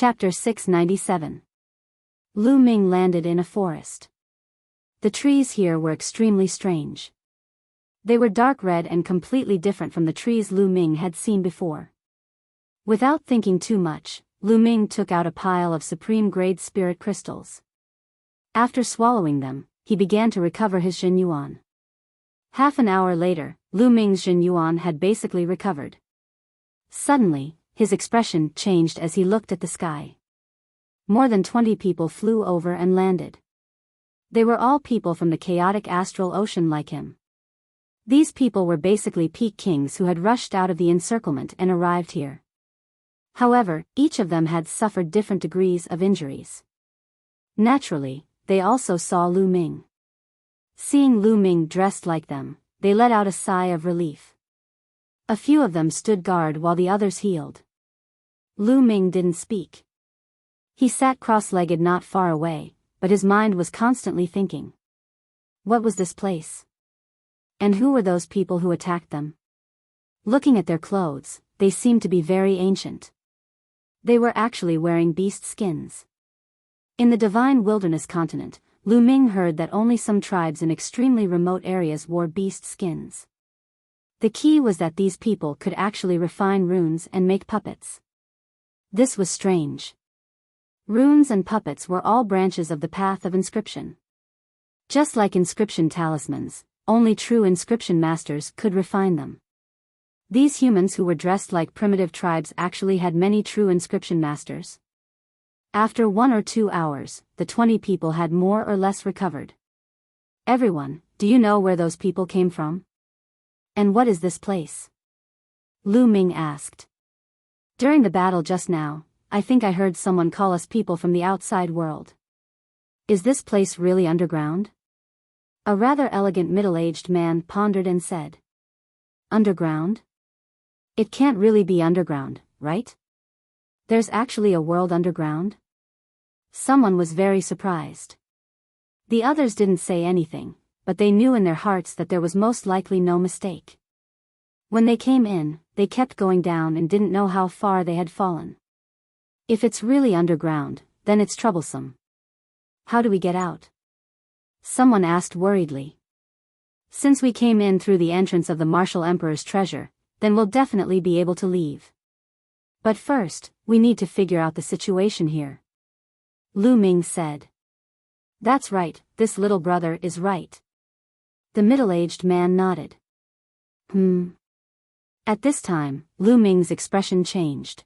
Chapter 697. Lu Ming landed in a forest. The trees here were extremely strange. They were dark red and completely different from the trees Lu Ming had seen before. Without thinking too much, Lu Ming took out a pile of supreme-grade spirit crystals. After swallowing them, he began to recover his Jin Yuan. Half an hour later, Lu Ming's Jin Yuan had basically recovered. Suddenly, his expression changed as he looked at the sky. More than 20 people flew over and landed. They were all people from the chaotic astral ocean like him. These people were basically peak kings who had rushed out of the encirclement and arrived here. However, each of them had suffered different degrees of injuries. Naturally, they also saw Lu Ming. Seeing Lu Ming dressed like them, they let out a sigh of relief. A few of them stood guard while the others healed. Lu Ming didn't speak. He sat cross-legged not far away, but his mind was constantly thinking. What was this place? And who were those people who attacked them? Looking at their clothes, they seemed to be very ancient. They were actually wearing beast skins. In the Divine Wilderness continent, Lu Ming heard that only some tribes in extremely remote areas wore beast skins. The key was that these people could actually refine runes and make puppets. This was strange. Runes and puppets were all branches of the path of inscription. Just like inscription talismans, only true inscription masters could refine them. These humans who were dressed like primitive tribes actually had many true inscription masters. After 1 or 2 hours, the 20 people had more or less recovered. Everyone, do you know where those people came from? And what is this place? Lu Ming asked. During the battle just now, I think I heard someone call us people from the outside world. Is this place really underground? A rather elegant middle-aged man pondered and said. Underground? It can't really be underground, right? There's actually a world underground? Someone was very surprised. The others didn't say anything, but they knew in their hearts that there was most likely no mistake. When they came in, they kept going down and didn't know how far they had fallen. If it's really underground, then it's troublesome. How do we get out? Someone asked worriedly. Since we came in through the entrance of the Martial Emperor's treasure, then we'll definitely be able to leave. But first, we need to figure out the situation here. Lu Ming said. That's right, this little brother is right. The middle-aged man nodded. At this time, Lu Ming's expression changed.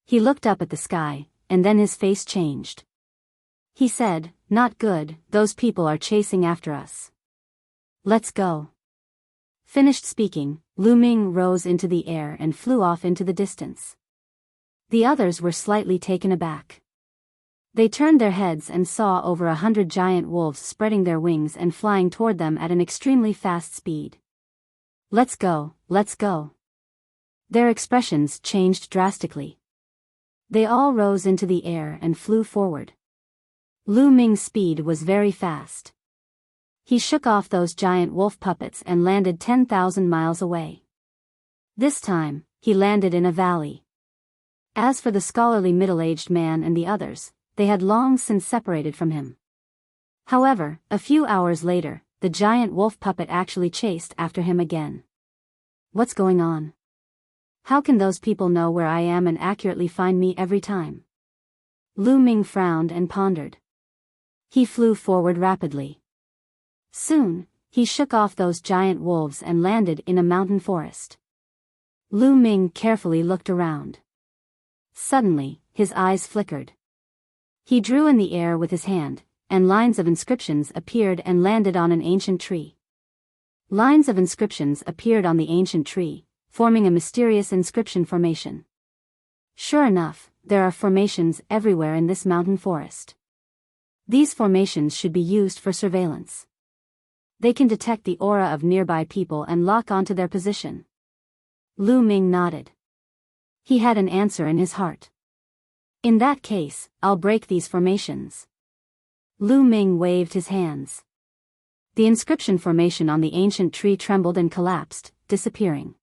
He looked up at the sky, and then his face changed. He said, not good, those people are chasing after us. Let's go. Finished speaking, Lu Ming rose into the air and flew off into the distance. The others were slightly taken aback. They turned their heads and saw over 100 giant wolves spreading their wings and flying toward them at an extremely fast speed. Let's go, let's go. Their expressions changed drastically. They all rose into the air and flew forward. Lu Ming's speed was very fast. He shook off those giant wolf puppets and landed 10,000 miles away. This time, he landed in a valley. As for the scholarly middle-aged man and the others, they had long since separated from him. However, a few hours later, the giant wolf puppet actually chased after him again. What's going on? How can those people know where I am and accurately find me every time? Lu Ming frowned and pondered. He flew forward rapidly. Soon, he shook off those giant wolves and landed in a mountain forest. Lu Ming carefully looked around. Suddenly, his eyes flickered. He drew in the air with his hand, and lines of inscriptions appeared and landed on an ancient tree. Lines of inscriptions appeared on the ancient tree, forming a mysterious inscription formation. Sure enough, there are formations everywhere in this mountain forest. These formations should be used for surveillance. They can detect the aura of nearby people and lock onto their position. Lu Ming nodded. He had an answer in his heart. In that case, I'll break these formations. Lu Ming waved his hands. The inscription formation on the ancient tree trembled and collapsed, disappearing.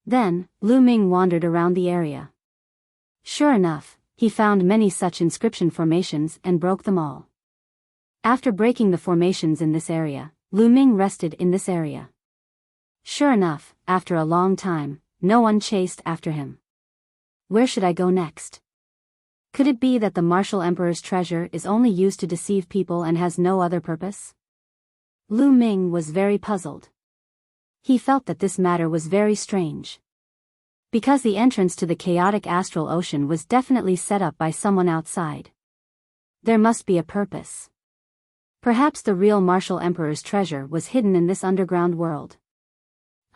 Then, Lu Ming wandered around the area. Sure enough, he found many such inscription formations and broke them all. After breaking the formations in this area, Lu Ming rested in this area. Sure enough, after a long time, no one chased after him. Where should I go next? Could it be that the martial emperor's treasure is only used to deceive people and has no other purpose? Lu Ming was very puzzled. He felt that this matter was very strange. Because the entrance to the chaotic astral ocean was definitely set up by someone outside. There must be a purpose. Perhaps the real martial emperor's treasure was hidden in this underground world.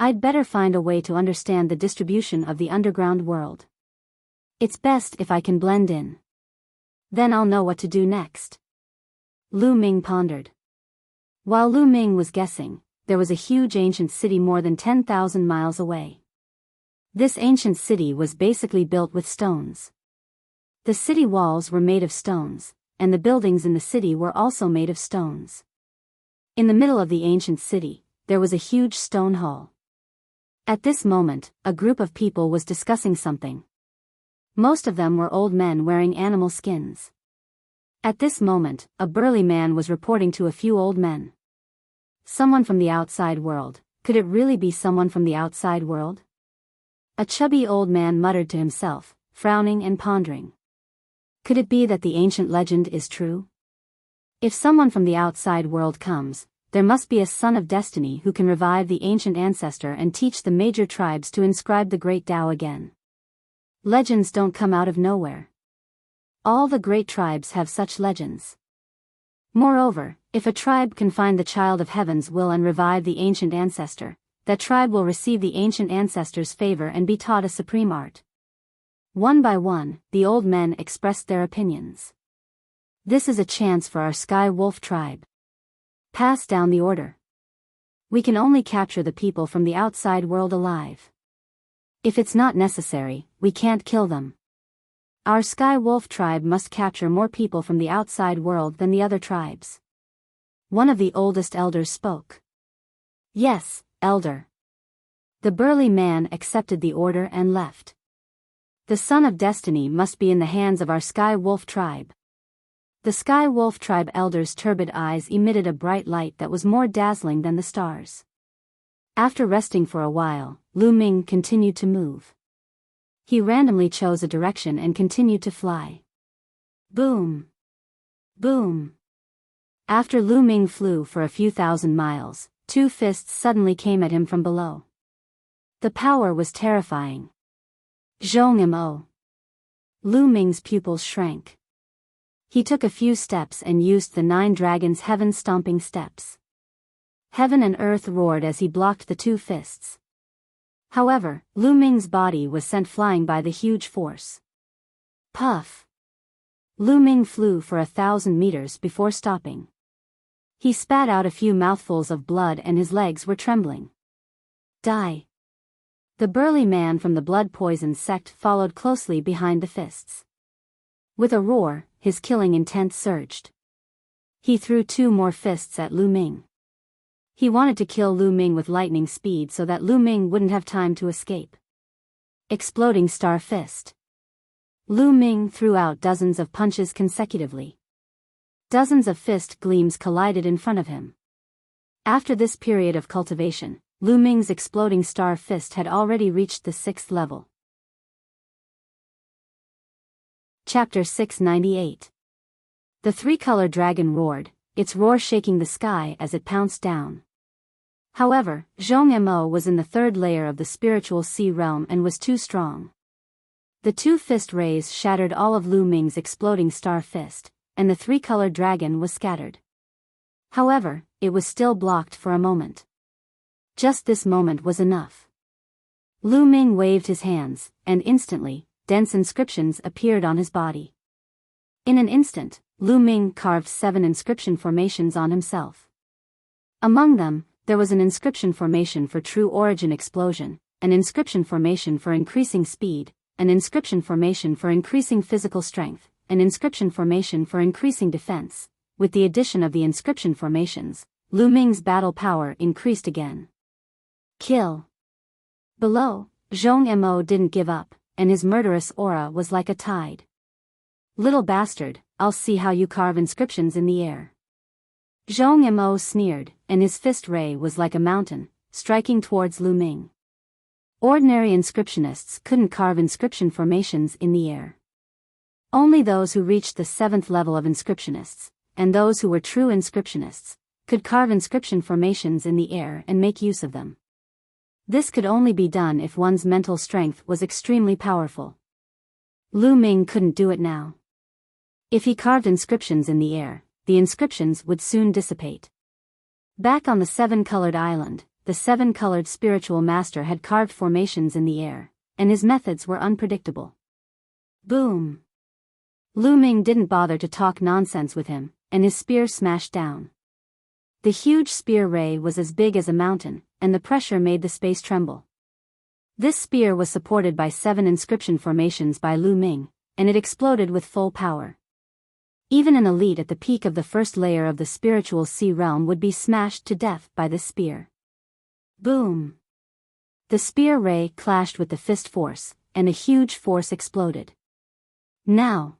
I'd better find a way to understand the distribution of the underground world. It's best if I can blend in. Then I'll know what to do next. Lu Ming pondered. While Lu Ming was guessing, there was a huge ancient city more than 10,000 miles away. This ancient city was basically built with stones. The city walls were made of stones, and the buildings in the city were also made of stones. In the middle of the ancient city, there was a huge stone hall. At this moment, a group of people was discussing something. Most of them were old men wearing animal skins. At this moment, a burly man was reporting to a few old men. Someone from the outside world. Could it really be someone from the outside world? A chubby old man muttered to himself, frowning and pondering. Could it be that the ancient legend is true? If someone from the outside world comes, there must be a son of destiny who can revive the ancient ancestor and teach the major tribes to inscribe the great Tao again. Legends don't come out of nowhere. All the great tribes have such legends. Moreover, if a tribe can find the child of heaven's will and revive the ancient ancestor, that tribe will receive the ancient ancestor's favor and be taught a supreme art. One by one, the old men expressed their opinions. This is a chance for our Sky Wolf tribe. Pass down the order. We can only capture the people from the outside world alive. If it's not necessary, we can't kill them. Our Sky Wolf tribe must capture more people from the outside world than the other tribes. One of the oldest elders spoke. Yes, elder. The burly man accepted the order and left. The son of destiny must be in the hands of our Sky Wolf tribe. The Sky Wolf tribe elder's turbid eyes emitted a bright light that was more dazzling than the stars. After resting for a while, Lu Ming continued to move. He randomly chose a direction and continued to fly. Boom! Boom! After Lu Ming flew for a few thousand miles, two fists suddenly came at him from below. The power was terrifying. Zhong Mo. Lu Ming's pupils shrank. He took a few steps and used the 9 dragons' heaven-stomping steps. Heaven and earth roared as he blocked the two fists. However, Lu Ming's body was sent flying by the huge force. Puff! Lu Ming flew for 1,000 meters before stopping. He spat out a few mouthfuls of blood and his legs were trembling. Die! The burly man from the blood-poisoned sect followed closely behind the fists. With a roar, his killing intent surged. He threw 2 more fists at Lu Ming. He wanted to kill Lu Ming with lightning speed so that Lu Ming wouldn't have time to escape. Exploding Star Fist. Lu Ming threw out dozens of punches consecutively. Dozens of fist gleams collided in front of him. After this period of cultivation, Lu Ming's exploding Star Fist had already reached the 6th level. Chapter 698. The 3-color dragon roared, its roar shaking the sky as it pounced down. However, Zhong Mo was in the 3rd layer of the spiritual sea realm and was too strong. The 2 fist rays shattered all of Lu Ming's exploding Star Fist, and the 3-color dragon was scattered. However, it was still blocked for a moment. Just this moment was enough. Lu Ming waved his hands, and instantly, dense inscriptions appeared on his body. In an instant, Lu Ming carved 7 inscription formations on himself. Among them, there was an inscription formation for true origin explosion, an inscription formation for increasing speed, an inscription formation for increasing physical strength, an inscription formation for increasing defense. With the addition of the inscription formations, Lu Ming's battle power increased again. Kill. Below, Zhong Mo didn't give up, and his murderous aura was like a tide. Little bastard, I'll see how you carve inscriptions in the air. Zhong Mo sneered, and his fist ray was like a mountain, striking towards Lu Ming. Ordinary inscriptionists couldn't carve inscription formations in the air. Only those who reached the 7th level of inscriptionists, and those who were true inscriptionists, could carve inscription formations in the air and make use of them. This could only be done if one's mental strength was extremely powerful. Lu Ming couldn't do it now. If he carved inscriptions in the air, the inscriptions would soon dissipate. Back on the 7-colored island, the 7-colored spiritual master had carved formations in the air, and his methods were unpredictable. Boom! Lu Ming didn't bother to talk nonsense with him, and his spear smashed down. The huge spear ray was as big as a mountain, and the pressure made the space tremble. This spear was supported by 7 inscription formations by Lu Ming, and it exploded with full power. Even an elite at the peak of the first layer of the spiritual sea realm would be smashed to death by this spear. Boom! The spear ray clashed with the fist force, and a huge force exploded. Now!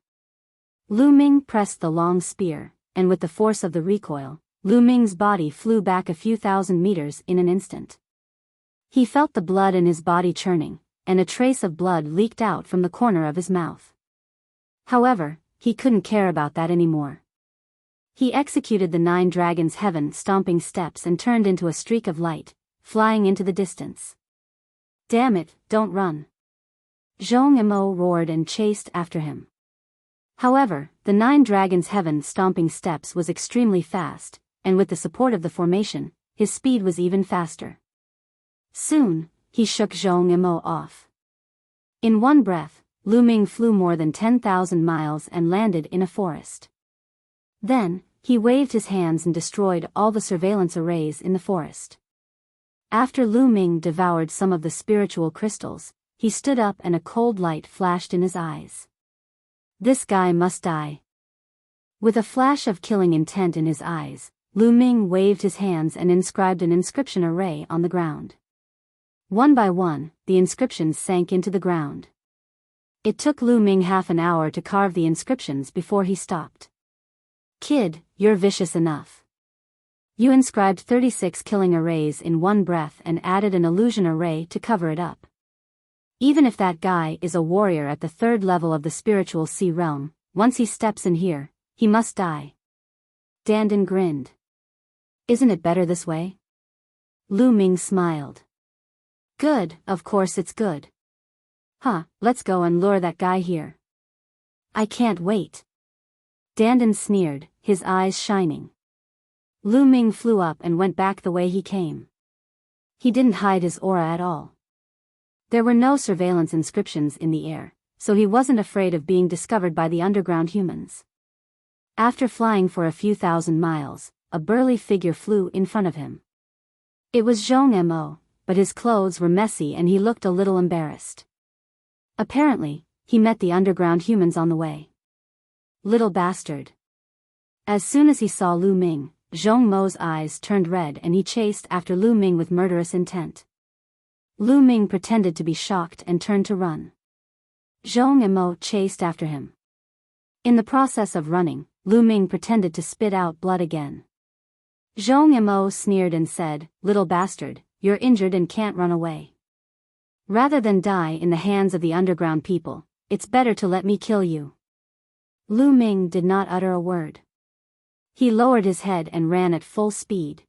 Lu Ming pressed the long spear, and with the force of the recoil, Lu Ming's body flew back a few thousand meters in an instant. He felt the blood in his body churning, and a trace of blood leaked out from the corner of his mouth. However, he couldn't care about that anymore. He executed the 9 dragons' heaven-stomping steps and turned into a streak of light, flying into the distance. Damn it, don't run! Zhong Mo roared and chased after him. However, the 9 dragons' heaven-stomping steps was extremely fast, and with the support of the formation, his speed was even faster. Soon, he shook Zhong Mo off. In one breath, Lu Ming flew more than 10,000 miles and landed in a forest. Then, he waved his hands and destroyed all the surveillance arrays in the forest. After Lu Ming devoured some of the spiritual crystals, he stood up and a cold light flashed in his eyes. This guy must die. With a flash of killing intent in his eyes, Lu Ming waved his hands and inscribed an inscription array on the ground. One by one, the inscriptions sank into the ground. It took Lu Ming half an hour to carve the inscriptions before he stopped. Kid, you're vicious enough. You inscribed 36 killing arrays in one breath and added an illusion array to cover it up. Even if that guy is a warrior at the 3rd level of the spiritual sea realm, once he steps in here, he must die. Dandan grinned. Isn't it better this way? Lu Ming smiled. Good, of course it's good. Let's go and lure that guy here. I can't wait. Dandan sneered, his eyes shining. Lu Ming flew up and went back the way he came. He didn't hide his aura at all. There were no surveillance inscriptions in the air, so he wasn't afraid of being discovered by the underground humans. After flying for a few thousand miles, a burly figure flew in front of him. It was Zhong Mo, but his clothes were messy and he looked a little embarrassed. Apparently, he met the underground humans on the way. Little bastard. As soon as he saw Lu Ming, Zhong Mo's eyes turned red and he chased after Lu Ming with murderous intent. Lu Ming pretended to be shocked and turned to run. Zhong Mo chased after him. In the process of running, Lu Ming pretended to spit out blood again. Zhong Mo sneered and said, "Little bastard, you're injured and can't run away. Rather than die in the hands of the underground people, it's better to let me kill you." Lu Ming did not utter a word. He lowered his head and ran at full speed.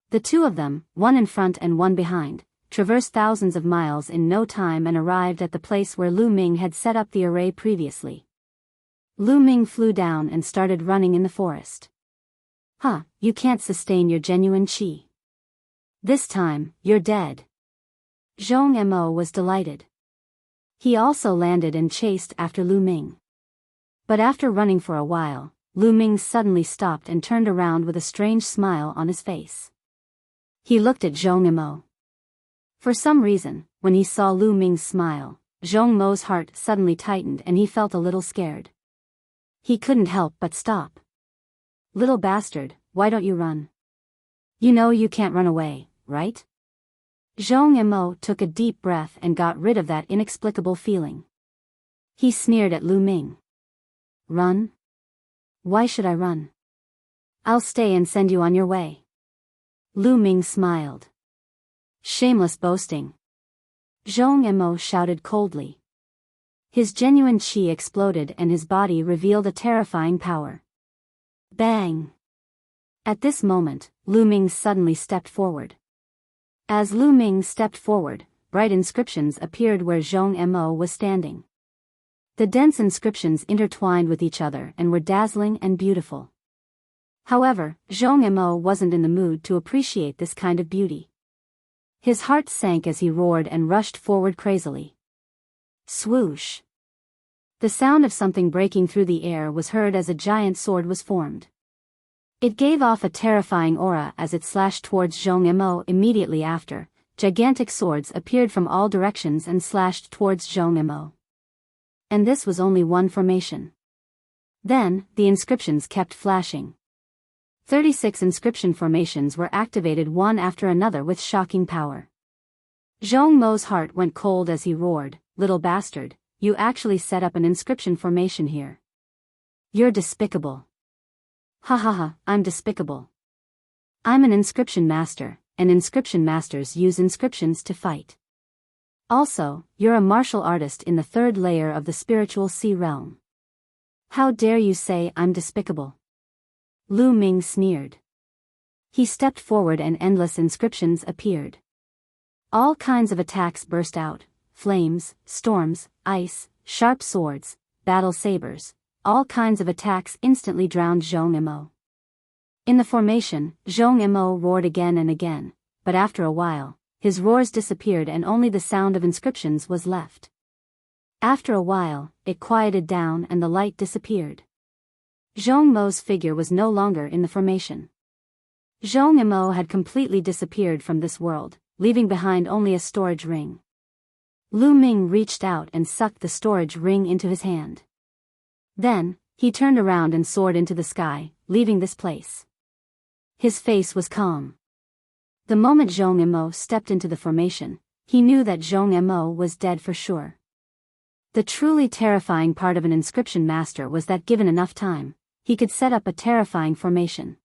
The two of them, one in front and one behind, traversed thousands of miles in no time and arrived at the place where Lu Ming had set up the array previously. Lu Ming flew down and started running in the forest. You can't sustain your genuine chi. This time, you're dead. Zhong Mo was delighted. He also landed and chased after Lu Ming. But after running for a while, Lu Ming suddenly stopped and turned around with a strange smile on his face. He looked at Zhong Mo. For some reason, when he saw Lu Ming's smile, Zhong Mo's heart suddenly tightened and he felt a little scared. He couldn't help but stop. Little bastard, why don't you run? You know you can't run away, right? Zhong Mo took a deep breath and got rid of that inexplicable feeling. He sneered at Lu Ming. Run? Why should I run? I'll stay and send you on your way. Lu Ming smiled. Shameless boasting. Zhong Emo shouted coldly. His genuine qi exploded and his body revealed a terrifying power. Bang! At this moment, Lu Ming suddenly stepped forward. As Lu Ming stepped forward, bright inscriptions appeared where Zhong Emo was standing. The dense inscriptions intertwined with each other and were dazzling and beautiful. However, Zhong Emo wasn't in the mood to appreciate this kind of beauty. His heart sank as he roared and rushed forward crazily. Swoosh! The sound of something breaking through the air was heard as a giant sword was formed. It gave off a terrifying aura as it slashed towards Zhong Emo. Immediately after, gigantic swords appeared from all directions and slashed towards Zhong Emo. And this was only one formation. Then, the inscriptions kept flashing. 36 inscription formations were activated one after another with shocking power. Zhong Mo's heart went cold as he roared, "Little bastard, you actually set up an inscription formation here. You're despicable." Ha ha ha, I'm despicable. I'm an inscription master, and inscription masters use inscriptions to fight. Also, you're a martial artist in the third layer of the spiritual sea realm. How dare you say I'm despicable? Lu Ming sneered. He stepped forward and endless inscriptions appeared. All kinds of attacks burst out: flames, storms, ice, sharp swords, battle sabers. All kinds of attacks instantly drowned Zhong Emo. In the formation, Zhong Emo roared again and again, but after a while, his roars disappeared and only the sound of inscriptions was left. After a while, it quieted down and the light disappeared. Zhong Mo's figure was no longer in the formation. Zhong Emo had completely disappeared from this world, leaving behind only a storage ring. Lu Ming reached out and sucked the storage ring into his hand. Then, he turned around and soared into the sky, leaving this place. His face was calm. The moment Zhong Emo stepped into the formation, he knew that Zhong Emo was dead for sure. The truly terrifying part of an inscription master was that given enough time, he could set up a terrifying formation.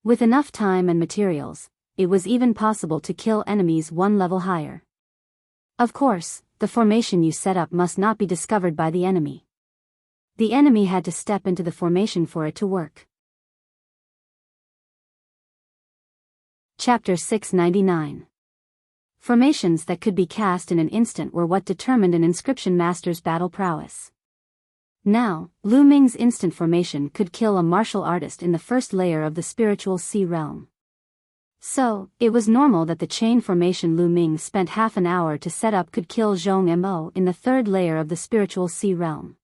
With enough time and materials, it was even possible to kill enemies one level higher. Of course, the formation you set up must not be discovered by the enemy. The enemy had to step into the formation for it to work. Chapter 699. Formations that could be cast in an instant were what determined an inscription master's battle prowess. Now, Lu Ming's instant formation could kill a martial artist in the first layer of the spiritual sea realm. So, it was normal that the chain formation Lu Ming spent half an hour to set up could kill Zhong Emo in the third layer of the spiritual sea realm.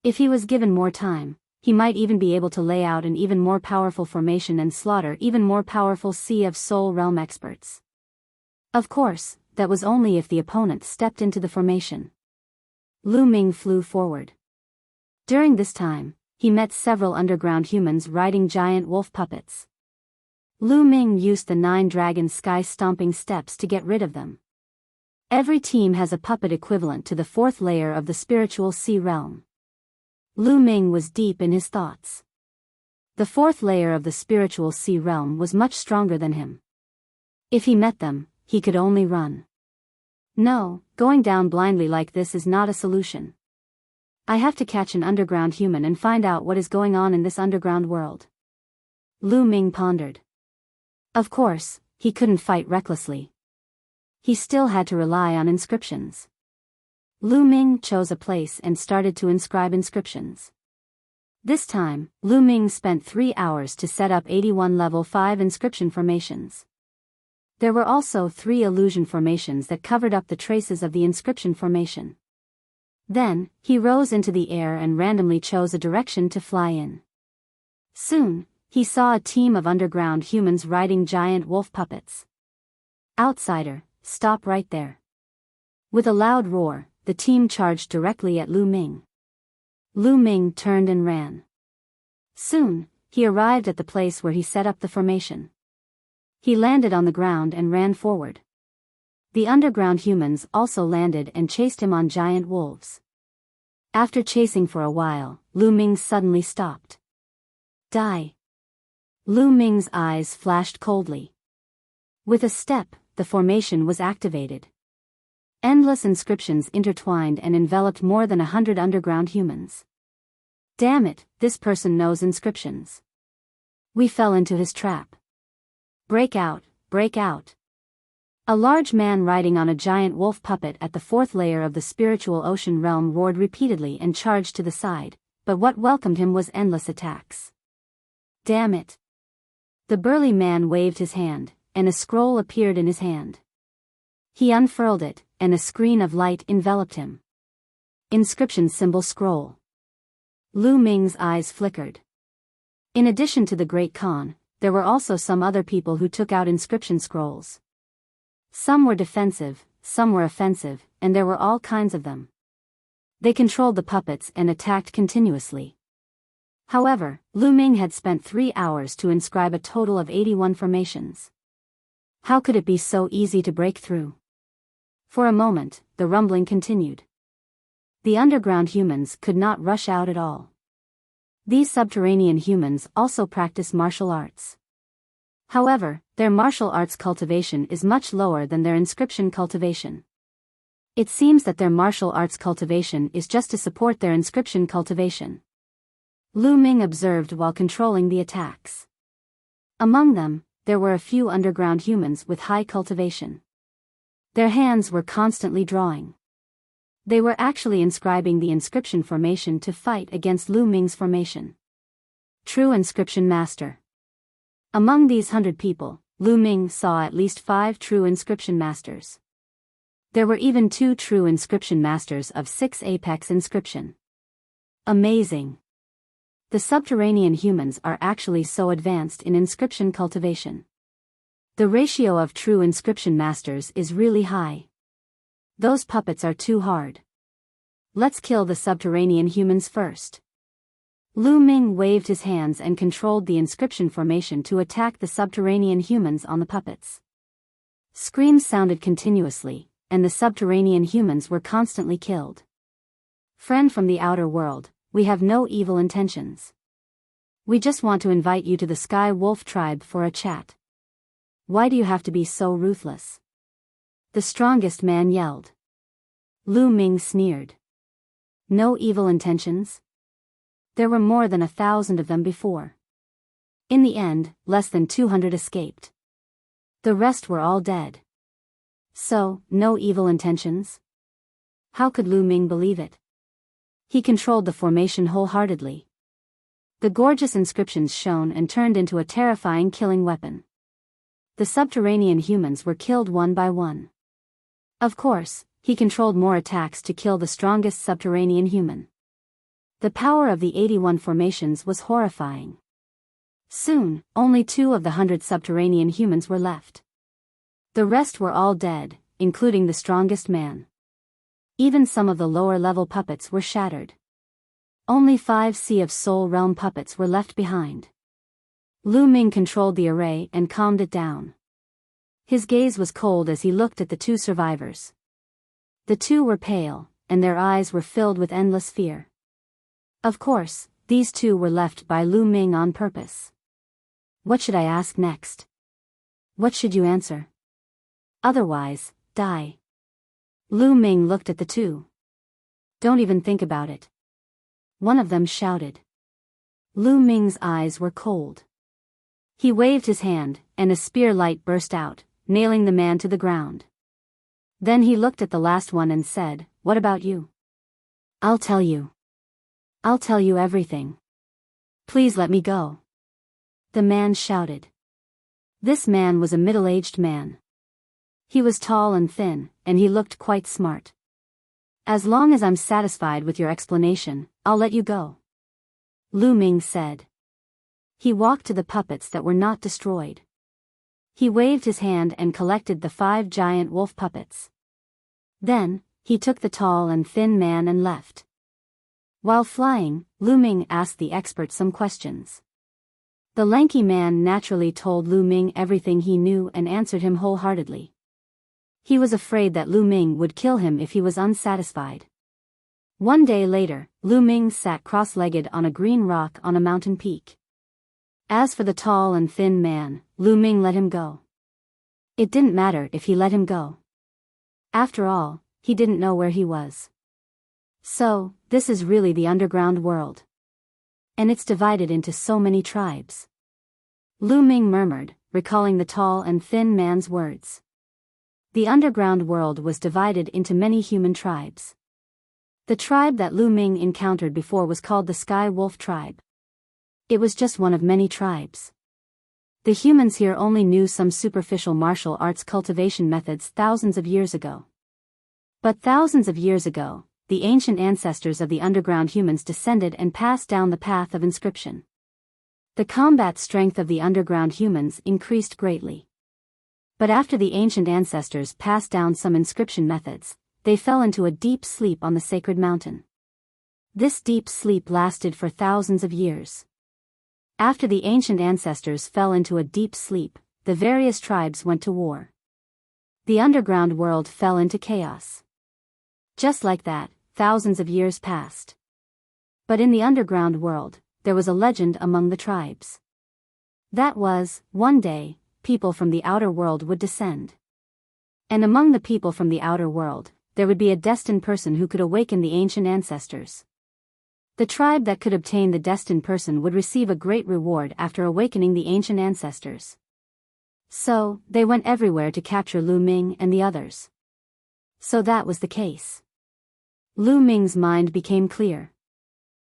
If he was given more time, he might even be able to lay out an even more powerful formation and slaughter even more powerful Sea of Soul realm experts. Of course, that was only if the opponent stepped into the formation. Lu Ming flew forward. During this time, he met several underground humans riding giant wolf puppets. Lu Ming used the 9 dragon sky-stomping steps to get rid of them. Every team has a puppet equivalent to the 4th layer of the spiritual sea realm. Lu Ming was deep in his thoughts. The 4th layer of the spiritual sea realm was much stronger than him. If he met them, he could only run. No, going down blindly like this is not a solution. I have to catch an underground human and find out what is going on in this underground world. Lu Ming pondered. Of course, he couldn't fight recklessly. He still had to rely on inscriptions. Lu Ming chose a place and started to inscribe inscriptions. This time, Lu Ming spent 3 hours to set up 81 level 5 inscription formations. There were also 3 illusion formations that covered up the traces of the inscription formation. Then, he rose into the air and randomly chose a direction to fly in. Soon, he saw a team of underground humans riding giant wolf puppets. "Outsider, stop right there." With a loud roar, the team charged directly at Lu Ming. Lu Ming turned and ran. Soon, he arrived at the place where he set up the formation. He landed on the ground and ran forward. The underground humans also landed and chased him on giant wolves. After chasing for a while, Lu Ming suddenly stopped. Die. Lu Ming's eyes flashed coldly. With a step, the formation was activated. Endless inscriptions intertwined and enveloped more than 100 underground humans. Damn it, this person knows inscriptions. We fell into his trap. Break out, break out. A large man riding on a giant wolf puppet at the fourth layer of the spiritual ocean realm roared repeatedly and charged to the side, but what welcomed him was endless attacks. Damn it. The burly man waved his hand, and a scroll appeared in his hand. He unfurled it, and a screen of light enveloped him. Inscription symbol scroll. Lu Ming's eyes flickered. In addition to the Great Khan, there were also some other people who took out inscription scrolls. Some were defensive, some were offensive, and there were all kinds of them. They controlled the puppets and attacked continuously. However, Lu Ming had spent 3 hours to inscribe a total of 81 formations. How could it be so easy to break through? For a moment, the rumbling continued. The underground humans could not rush out at all. These subterranean humans also practice martial arts. However, their martial arts cultivation is much lower than their inscription cultivation. It seems that their martial arts cultivation is just to support their inscription cultivation. Lu Ming observed while controlling the attacks. Among them, there were a few underground humans with high cultivation. Their hands were constantly drawing. They were actually inscribing the inscription formation to fight against Lu Ming's formation. True inscription master. Among these 100 people, Lu Ming saw at least 5 true inscription masters. There were even 2 true inscription masters of 6 apex inscription. Amazing. The subterranean humans are actually so advanced in inscription cultivation. The ratio of true inscription masters is really high. Those puppets are too hard. Let's kill the subterranean humans first. Lu Ming waved his hands and controlled the inscription formation to attack the subterranean humans on the puppets. Screams sounded continuously, and the subterranean humans were constantly killed. Friend from the outer world, we have no evil intentions. We just want to invite you to the Sky Wolf tribe for a chat. Why do you have to be so ruthless? The strongest man yelled. Lu Ming sneered. No evil intentions? There were more than 1,000 of them before. In the end, less than 200 escaped. The rest were all dead. So, no evil intentions? How could Lu Ming believe it? He controlled the formation wholeheartedly. The gorgeous inscriptions shone and turned into a terrifying killing weapon. The subterranean humans were killed one by one. Of course, he controlled more attacks to kill the strongest subterranean human. The power of the 81 formations was horrifying. Soon, only 2 of the 100 subterranean humans were left. The rest were all dead, including the strongest man. Even some of the lower-level puppets were shattered. Only 5 Sea of Soul realm puppets were left behind. Lu Ming controlled the array and calmed it down. His gaze was cold as he looked at the 2 survivors. The 2 were pale, and their eyes were filled with endless fear. Of course, these 2 were left by Lu Ming on purpose. What should I ask next? What should you answer? Otherwise, die. Lu Ming looked at the 2. Don't even think about it. One of them shouted. Lu Ming's eyes were cold. He waved his hand, and a spear light burst out, nailing the man to the ground. Then he looked at the last one and said, "What about you?" "I'll tell you. I'll tell you everything. Please let me go." The man shouted. This man was a middle-aged man. He was tall and thin, and he looked quite smart. "As long as I'm satisfied with your explanation, I'll let you go," Lu Ming said. He walked to the puppets that were not destroyed. He waved his hand and collected the 5 giant wolf puppets. Then, he took the tall and thin man and left. While flying, Lu Ming asked the expert some questions. The lanky man naturally told Lu Ming everything he knew and answered him wholeheartedly. He was afraid that Lu Ming would kill him if he was unsatisfied. One day later, Lu Ming sat cross-legged on a green rock on a mountain peak. As for the tall and thin man, Lu Ming let him go. It didn't matter if he let him go. After all, he didn't know where he was. So, this is really the underground world. And it's divided into so many tribes. Lu Ming murmured, recalling the tall and thin man's words. The underground world was divided into many human tribes. The tribe that Lu Ming encountered before was called the Sky Wolf tribe. It was just one of many tribes. The humans here only knew some superficial martial arts cultivation methods thousands of years ago. But thousands of years ago, the ancient ancestors of the underground humans descended and passed down the path of inscription. The combat strength of the underground humans increased greatly. But after the ancient ancestors passed down some inscription methods, they fell into a deep sleep on the sacred mountain. This deep sleep lasted for thousands of years. After the ancient ancestors fell into a deep sleep, the various tribes went to war. The underground world fell into chaos. Just like that, thousands of years passed. But in the underground world, there was a legend among the tribes. That was, one day, people from the outer world would descend. And among the people from the outer world, there would be a destined person who could awaken the ancient ancestors. The tribe that could obtain the destined person would receive a great reward after awakening the ancient ancestors. So, they went everywhere to capture Lu Ming and the others. So that was the case. Lu Ming's mind became clear.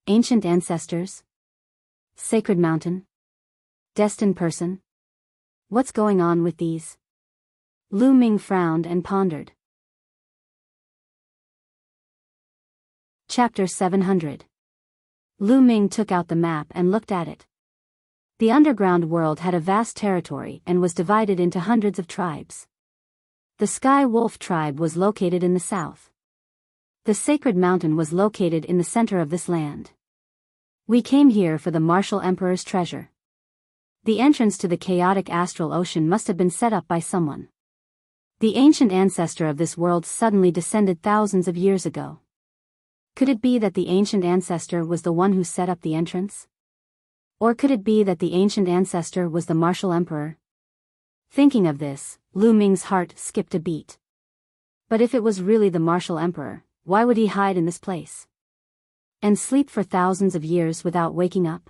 Ancient ancestors? Sacred mountain? Destined person? What's going on with these? Lu Ming frowned and pondered. Chapter 700. Lu Ming took out the map and looked at it. The underground world had a vast territory and was divided into hundreds of tribes. The Sky Wolf tribe was located in the south. The sacred mountain was located in the center of this land. We came here for the Martial Emperor's treasure. The entrance to the chaotic astral ocean must have been set up by someone. The ancient ancestor of this world suddenly descended thousands of years ago. Could it be that the ancient ancestor was the one who set up the entrance? Or could it be that the ancient ancestor was the Martial Emperor? Thinking of this, Lu Ming's heart skipped a beat. But if it was really the Martial Emperor, why would he hide in this place? And sleep for thousands of years without waking up?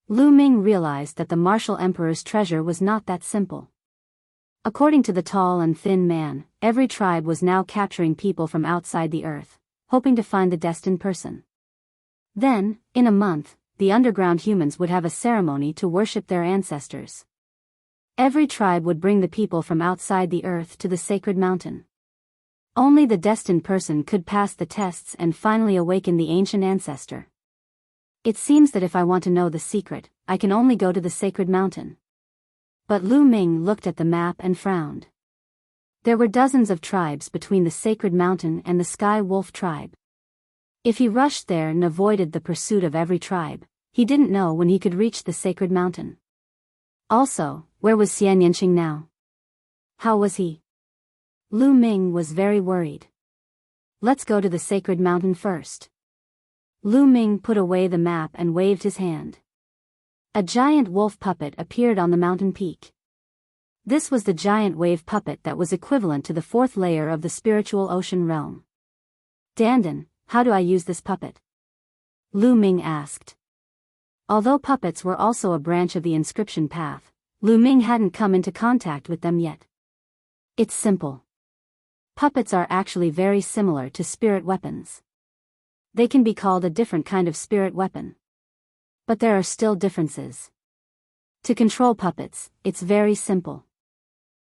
Lu Ming realized that the Martial Emperor's treasure was not that simple. According to the tall and thin man, every tribe was now capturing people from outside the earth, hoping to find the destined person. Then, in a month, the underground humans would have a ceremony to worship their ancestors. Every tribe would bring the people from outside the earth to the sacred mountain. Only the destined person could pass the tests and finally awaken the ancient ancestor. It seems that if I want to know the secret, I can only go to the sacred mountain. But Lu Ming looked at the map and frowned. There were dozens of tribes between the sacred mountain and the Sky Wolf tribe. If he rushed there and avoided the pursuit of every tribe, he didn't know when he could reach the sacred mountain. Also, where was Xian Yanqing now? How was he? Lu Ming was very worried. Let's go to the sacred mountain first. Lu Ming put away the map and waved his hand. A giant wolf puppet appeared on the mountain peak. This was the giant wave puppet that was equivalent to the fourth layer of the spiritual ocean realm. Dandan, how do I use this puppet? Lu Ming asked. Although puppets were also a branch of the inscription path, Lu Ming hadn't come into contact with them yet. It's simple. Puppets are actually very similar to spirit weapons. They can be called a different kind of spirit weapon. But there are still differences. To control puppets, it's very simple.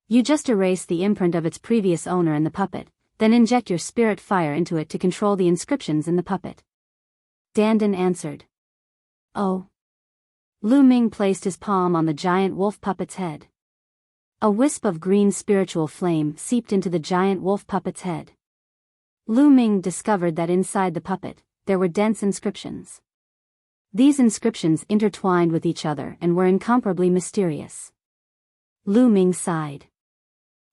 You just erase the imprint of its previous owner in the puppet, then inject your spirit fire into it to control the inscriptions in the puppet. Dandan answered. Oh. Lu Ming placed his palm on the giant wolf puppet's head. A wisp of green spiritual flame seeped into the giant wolf puppet's head. Lu Ming discovered that inside the puppet, there were dense inscriptions. These inscriptions intertwined with each other and were incomparably mysterious. Lu Ming sighed.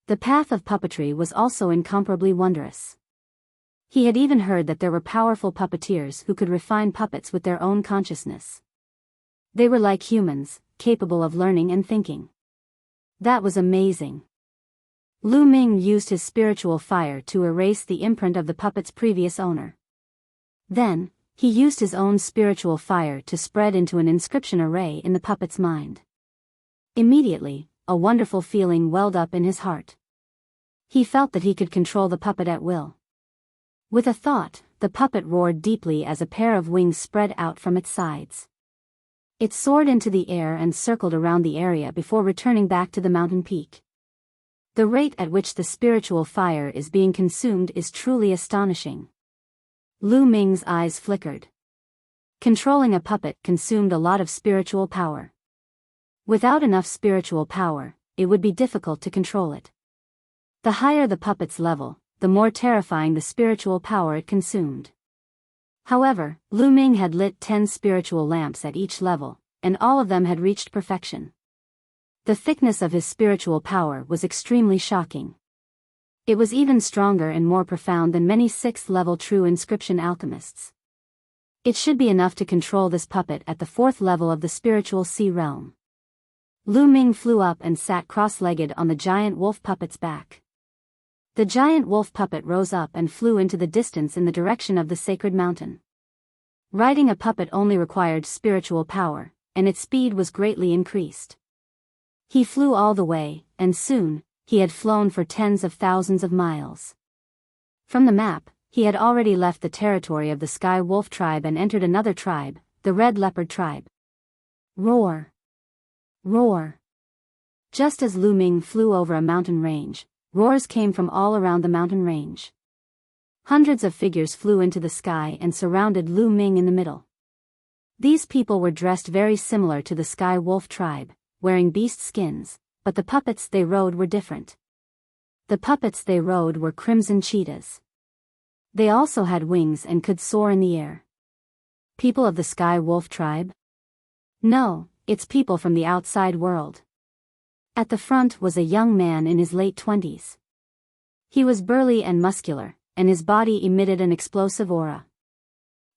The path of puppetry was also incomparably wondrous. He had even heard that there were powerful puppeteers who could refine puppets with their own consciousness. They were like humans, capable of learning and thinking. That was amazing. Lu Ming used his spiritual fire to erase the imprint of the puppet's previous owner. Then, he used his own spiritual fire to spread into an inscription array in the puppet's mind. Immediately, a wonderful feeling welled up in his heart. He felt that he could control the puppet at will. With a thought, the puppet roared deeply as a pair of wings spread out from its sides. It soared into the air and circled around the area before returning back to the mountain peak. The rate at which the spiritual fire is being consumed is truly astonishing. Lu Ming's eyes flickered. Controlling a puppet consumed a lot of spiritual power. Without enough spiritual power, it would be difficult to control it. The higher the puppet's level, the more terrifying the spiritual power it consumed. However, Lu Ming had lit 10 spiritual lamps at each level, and all of them had reached perfection. The thickness of his spiritual power was extremely shocking. It was even stronger and more profound than many 6th-level true inscription alchemists. It should be enough to control this puppet at the 4th level of the spiritual sea realm. Lu Ming flew up and sat cross-legged on the giant wolf puppet's back. The giant wolf puppet rose up and flew into the distance in the direction of the sacred mountain. Riding a puppet only required spiritual power, and its speed was greatly increased. He flew all the way, and soon, he had flown for tens of thousands of miles. From the map, he had already left the territory of the Sky Wolf tribe and entered another tribe, the Red Leopard tribe. Roar! Roar! Just as Lu Ming flew over a mountain range, roars came from all around the mountain range. Hundreds of figures flew into the sky and surrounded Lu Ming in the middle. These people were dressed very similar to the Sky Wolf tribe, wearing beast skins, but the puppets they rode were different. The puppets they rode were crimson cheetahs. They also had wings and could soar in the air. People of the Sky Wolf tribe? No, it's people from the outside world. At the front was a young man in his late 20s. He was burly and muscular, and his body emitted an explosive aura.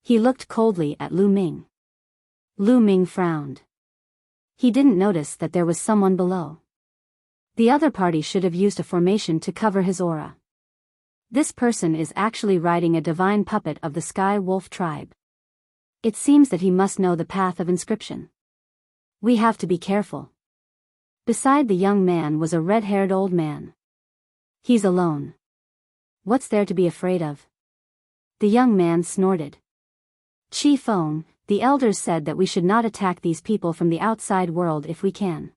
He looked coldly at Lu Ming. Lu Ming frowned. He didn't notice that there was someone below. The other party should have used a formation to cover his aura. This person is actually riding a divine puppet of the Sky Wolf tribe. It seems that he must know the path of inscription. We have to be careful. Beside the young man was a red-haired old man. He's alone. What's there to be afraid of? The young man snorted. Chi Feng, the elders said that we should not attack these people from the outside world if we can.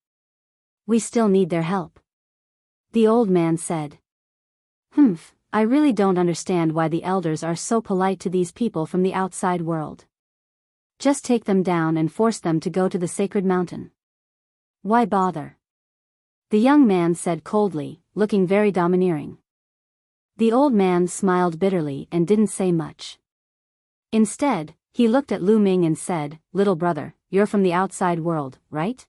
We still need their help. The old man said. I really don't understand why the elders are so polite to these people from the outside world. Just take them down and force them to go to the sacred mountain. Why bother? The young man said coldly, looking very domineering. The old man smiled bitterly and didn't say much. Instead, he looked at Lu Ming and said, "Little brother, you're from the outside world, right?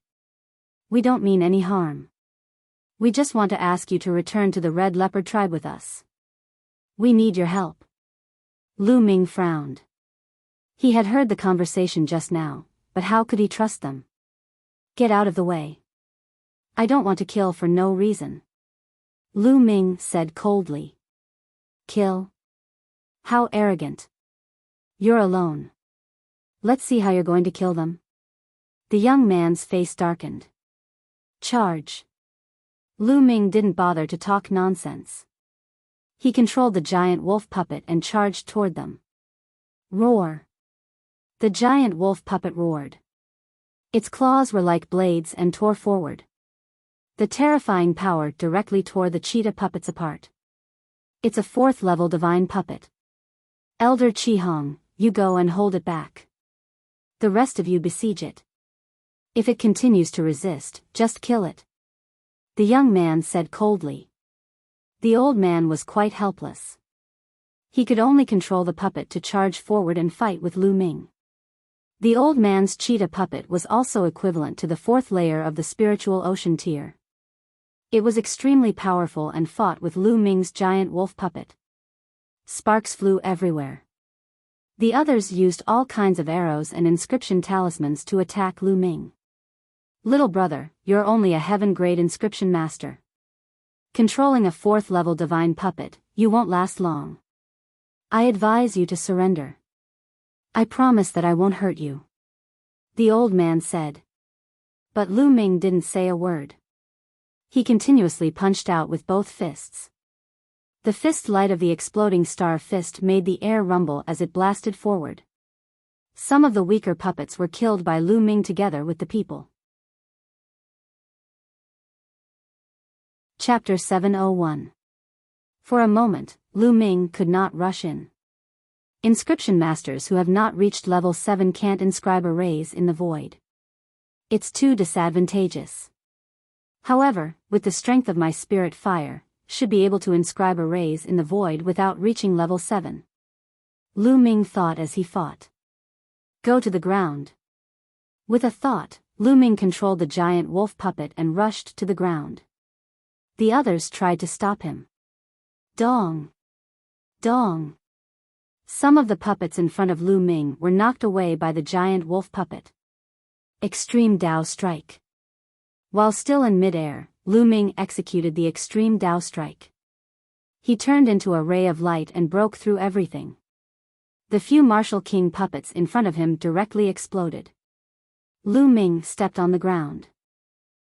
We don't mean any harm. We just want to ask you to return to the Red Leopard tribe with us. We need your help." Lu Ming frowned. He had heard the conversation just now, but how could he trust them? Get out of the way. I don't want to kill for no reason. Lu Ming said coldly. Kill? How arrogant. You're alone. Let's see how you're going to kill them. The young man's face darkened. Charge. Lu Ming didn't bother to talk nonsense. He controlled the giant wolf puppet and charged toward them. Roar. The giant wolf puppet roared. Its claws were like blades and tore forward. The terrifying power directly tore the cheetah puppets apart. It's a 4th-level divine puppet. Elder Chi Hong, you go and hold it back. The rest of you besiege it. If it continues to resist, just kill it. The young man said coldly. The old man was quite helpless. He could only control the puppet to charge forward and fight with Lu Ming. The old man's cheetah puppet was also equivalent to the 4th layer of the spiritual ocean tier. It was extremely powerful and fought with Lu Ming's giant wolf puppet. Sparks flew everywhere. The others used all kinds of arrows and inscription talismans to attack Lu Ming. Little brother, you're only a heaven-grade inscription master. Controlling a 4th-level divine puppet, you won't last long. I advise you to surrender. I promise that I won't hurt you. The old man said. But Lu Ming didn't say a word. He continuously punched out with both fists. The fist light of the exploding star fist made the air rumble as it blasted forward. Some of the weaker puppets were killed by Lu Ming together with the people. Chapter 701. For a moment, Lu Ming could not rush in. Inscription masters who have not reached level 7 can't inscribe arrays in the void. It's too disadvantageous. However, with the strength of my spirit fire, should be able to inscribe arrays in the void without reaching level 7. Lu Ming thought as he fought. Go to the ground. With a thought, Lu Ming controlled the giant wolf puppet and rushed to the ground. The others tried to stop him. Dong! Dong! Some of the puppets in front of Lu Ming were knocked away by the giant wolf puppet. Extreme Dao Strike. While still in mid-air, Lu Ming executed the Extreme Dao Strike. He turned into a ray of light and broke through everything. The few Martial King puppets in front of him directly exploded. Lu Ming stepped on the ground.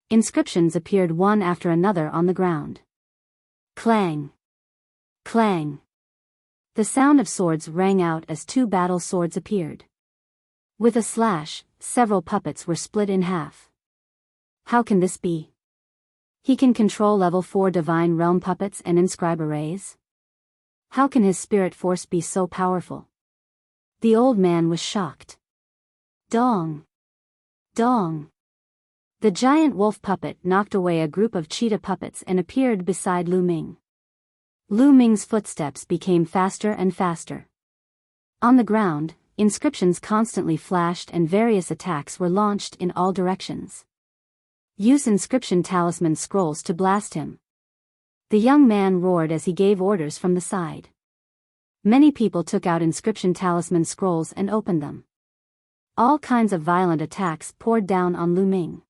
Inscriptions appeared one after another on the ground. Clang! Clang! The sound of swords rang out as 2 battle swords appeared. With a slash, several puppets were split in half. How can this be? He can control level 4 divine realm puppets and inscribe arrays? How can his spirit force be so powerful? The old man was shocked. Dong! Dong! The giant wolf puppet knocked away a group of cheetah puppets and appeared beside Lu Ming. Lu Ming's footsteps became faster and faster. On the ground, inscriptions constantly flashed and various attacks were launched in all directions. Use inscription talisman scrolls to blast him. The young man roared as he gave orders from the side. Many people took out inscription talisman scrolls and opened them. All kinds of violent attacks poured down on Lu Ming.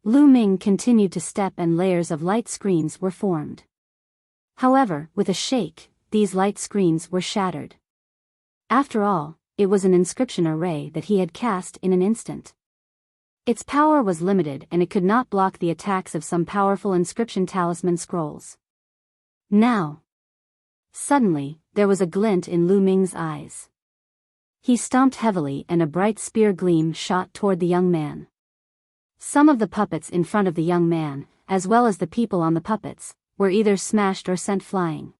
Lu Ming continued to step and layers of light screens were formed. However, with a shake, these light screens were shattered. After all, it was an inscription array that he had cast in an instant. Its power was limited and it could not block the attacks of some powerful inscription talisman scrolls. Now! Suddenly, there was a glint in Lu Ming's eyes. He stomped heavily and a bright spear gleam shot toward the young man. Some of the puppets in front of the young man, as well as the people on the puppets, were either smashed or sent flying.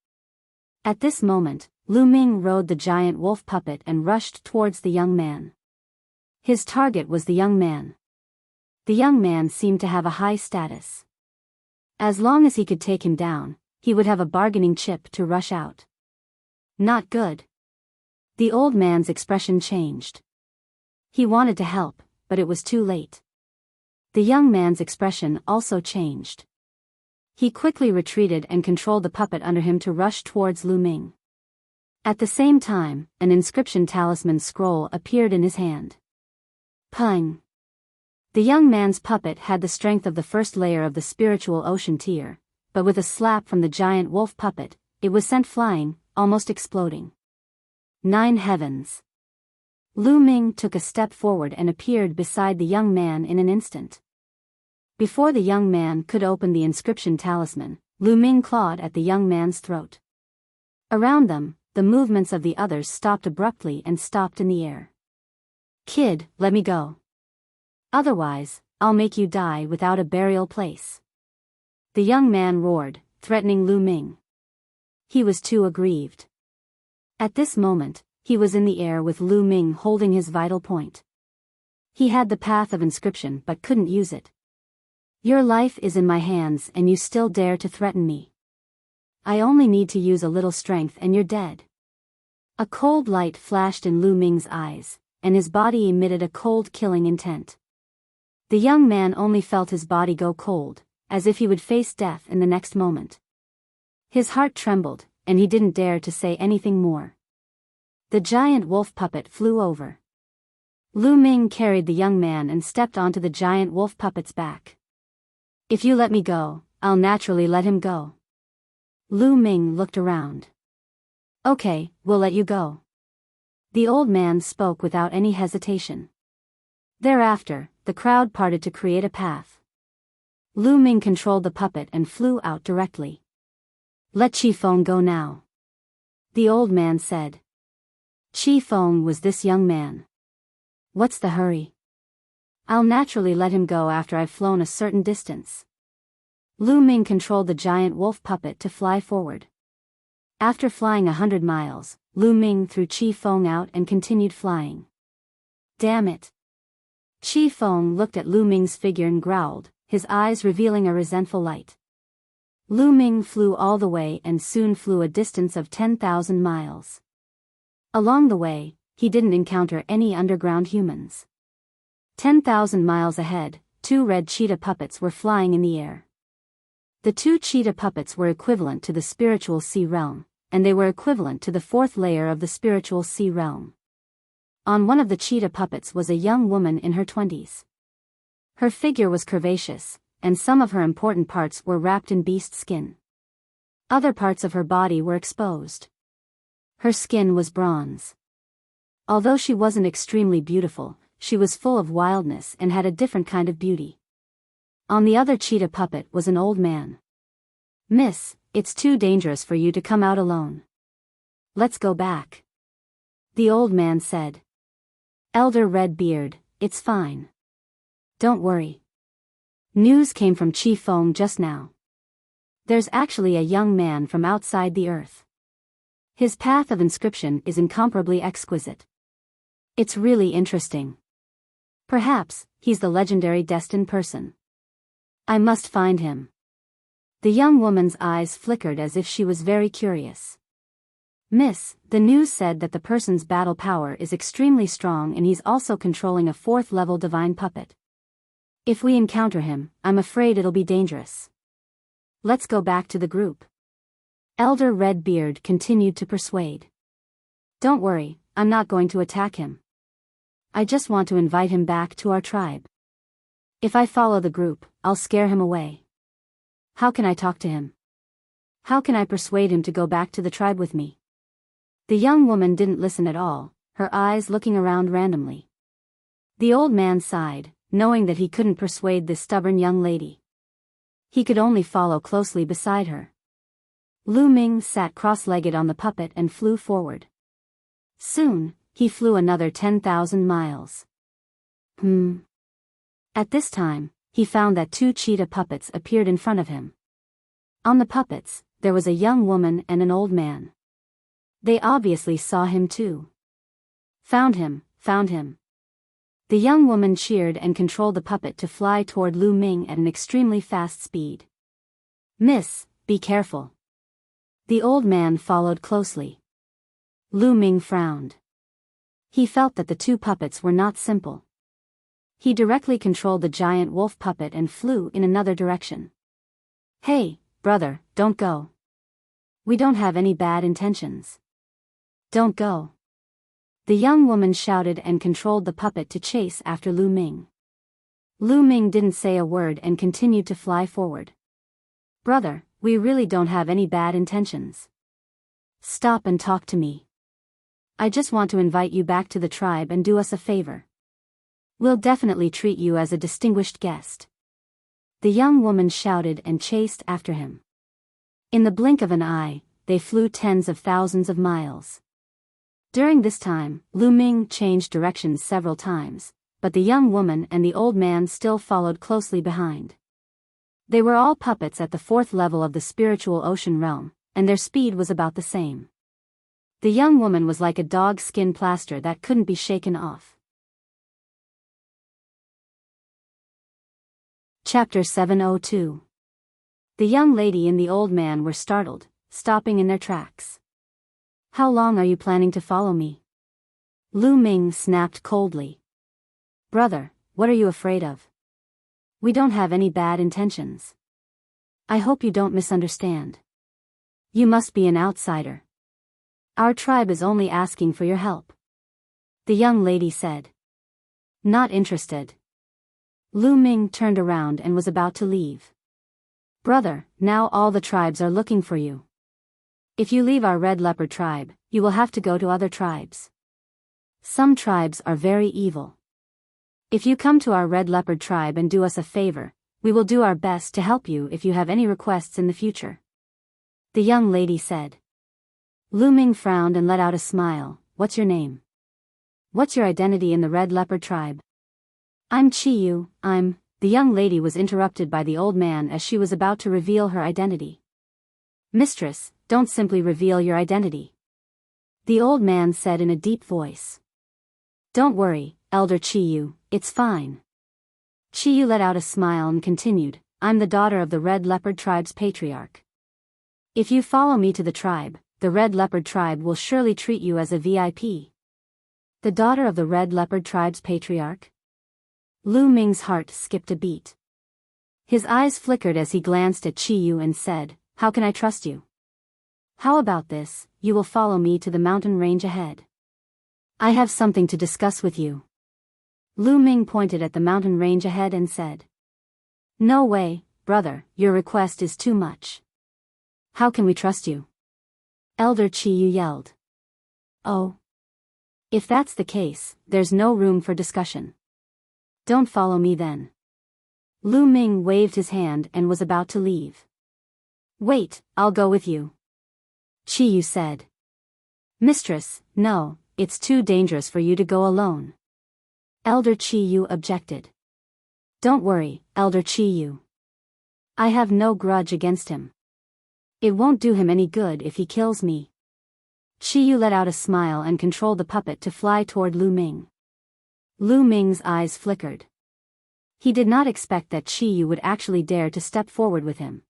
At this moment, Lu Ming rode the giant wolf puppet and rushed towards the young man. His target was the young man. The young man seemed to have a high status. As long as he could take him down, he would have a bargaining chip to rush out. Not good. The old man's expression changed. He wanted to help, but it was too late. The young man's expression also changed. He quickly retreated and controlled the puppet under him to rush towards Lu Ming. At the same time, an inscription talisman scroll appeared in his hand. Pung! The young man's puppet had the strength of the first layer of the spiritual ocean tier, but with a slap from the giant wolf puppet, it was sent flying, almost exploding. 9 heavens! Lu Ming took a step forward and appeared beside the young man in an instant. Before the young man could open the inscription talisman, Lu Ming clawed at the young man's throat. Around them, the movements of the others stopped abruptly and stopped in the air. Kid, let me go. Otherwise, I'll make you die without a burial place. The young man roared, threatening Lu Ming. He was too aggrieved. At this moment, he was in the air with Lu Ming holding his vital point. He had the path of inscription but couldn't use it. Your life is in my hands and you still dare to threaten me. I only need to use a little strength and you're dead. A cold light flashed in Lu Ming's eyes, and his body emitted a cold killing intent. The young man only felt his body go cold, as if he would face death in the next moment. His heart trembled, and he didn't dare to say anything more. The giant wolf puppet flew over. Lu Ming carried the young man and stepped onto the giant wolf puppet's back. If you let me go, I'll naturally let him go. Lu Ming looked around. Okay, we'll let you go. The old man spoke without any hesitation. Thereafter, the crowd parted to create a path. Lu Ming controlled the puppet and flew out directly. Let Chi Feng go now. The old man said. Chi Feng was this young man. What's the hurry? I'll naturally let him go after I've flown a certain distance. Lu Ming controlled the giant wolf puppet to fly forward. After flying 100 miles, Lu Ming threw Chi Feng out and continued flying. Damn it! Chi Feng looked at Lu Ming's figure and growled, his eyes revealing a resentful light. Lu Ming flew all the way and soon flew a distance of 10,000 miles. Along the way, he didn't encounter any underground humans. 10,000 miles ahead, 2 red cheetah puppets were flying in the air. The 2 cheetah puppets were equivalent to the spiritual sea realm, and they were equivalent to the 4th layer of the spiritual sea realm. On one of the cheetah puppets was a young woman in her 20s. Her figure was curvaceous, and some of her important parts were wrapped in beast skin. Other parts of her body were exposed. Her skin was bronze. Although she wasn't extremely beautiful, she was full of wildness and had a different kind of beauty. On the other cheetah puppet was an old man. Miss, it's too dangerous for you to come out alone. Let's go back. The old man said. Elder Redbeard, it's fine. Don't worry. News came from Chi Feng just now. There's actually a young man from outside the earth. His path of inscription is incomparably exquisite. It's really interesting. Perhaps, he's the legendary destined person. I must find him. The young woman's eyes flickered as if she was very curious. Miss, the news said that the person's battle power is extremely strong and he's also controlling a 4th-level divine puppet. If we encounter him, I'm afraid it'll be dangerous. Let's go back to the group. Elder Redbeard continued to persuade. Don't worry, I'm not going to attack him. I just want to invite him back to our tribe. If I follow the group, I'll scare him away. How can I talk to him? How can I persuade him to go back to the tribe with me? The young woman didn't listen at all, her eyes looking around randomly. The old man sighed, knowing that he couldn't persuade this stubborn young lady. He could only follow closely beside her. Lu Ming sat cross-legged on the puppet and flew forward. Soon, he flew another 10,000 miles. At this time, he found that 2 cheetah puppets appeared in front of him. On the puppets, there was a young woman and an old man. They obviously saw him too. Found him, found him. The young woman cheered and controlled the puppet to fly toward Lu Ming at an extremely fast speed. Miss, be careful. The old man followed closely. Lu Ming frowned. He felt that the 2 puppets were not simple. He directly controlled the giant wolf puppet and flew in another direction. Hey, brother, don't go. We don't have any bad intentions. Don't go. The young woman shouted and controlled the puppet to chase after Lu Ming. Lu Ming didn't say a word and continued to fly forward. Brother, we really don't have any bad intentions. Stop and talk to me. I just want to invite you back to the tribe and do us a favor. We'll definitely treat you as a distinguished guest. The young woman shouted and chased after him. In the blink of an eye, they flew tens of thousands of miles. During this time, Lu Ming changed directions several times, but the young woman and the old man still followed closely behind. They were all puppets at the 4th level of the spiritual ocean realm, and their speed was about the same. The young woman was like a dog skin plaster that couldn't be shaken off. Chapter 702. The young lady and the old man were startled, stopping in their tracks. How long are you planning to follow me? Lu Ming snapped coldly. Brother, what are you afraid of? We don't have any bad intentions. I hope you don't misunderstand. You must be an outsider. Our tribe is only asking for your help. The young lady said. Not interested. Lu Ming turned around and was about to leave. Brother, now all the tribes are looking for you. If you leave our red leopard tribe, you will have to go to other tribes. Some tribes are very evil. If you come to our red leopard tribe and do us a favor, we will do our best to help you if you have any requests in the future. The young lady said. Lu Ming frowned and let out a smile. What's your name? What's your identity in the red leopard tribe? I'm Chiyu, The young lady was interrupted by the old man as she was about to reveal her identity. Mistress, don't simply reveal your identity. The old man said in a deep voice. Don't worry, Elder Chiyu, it's fine. Chiyu let out a smile and continued, I'm the daughter of the red leopard tribe's patriarch. If you follow me to the tribe, the red leopard tribe will surely treat you as a VIP. The daughter of the red leopard tribe's patriarch? Lu Ming's heart skipped a beat. His eyes flickered as he glanced at Chiyu and said, How can I trust you? How about this, you will follow me to the mountain range ahead. I have something to discuss with you. Lu Ming pointed at the mountain range ahead and said. No way, brother, your request is too much. How can we trust you? Elder Chiyu yelled. Oh. If that's the case, there's no room for discussion. Don't follow me then. Lu Ming waved his hand and was about to leave. Wait, I'll go with you. Chiyu said. Mistress, no, it's too dangerous for you to go alone. Elder Chiyu objected. Don't worry, Elder Chiyu. I have no grudge against him. It won't do him any good if he kills me. Chiyu let out a smile and controlled the puppet to fly toward Lu Ming. Lu Ming's eyes flickered. He did not expect that Chiyu would actually dare to step forward with him.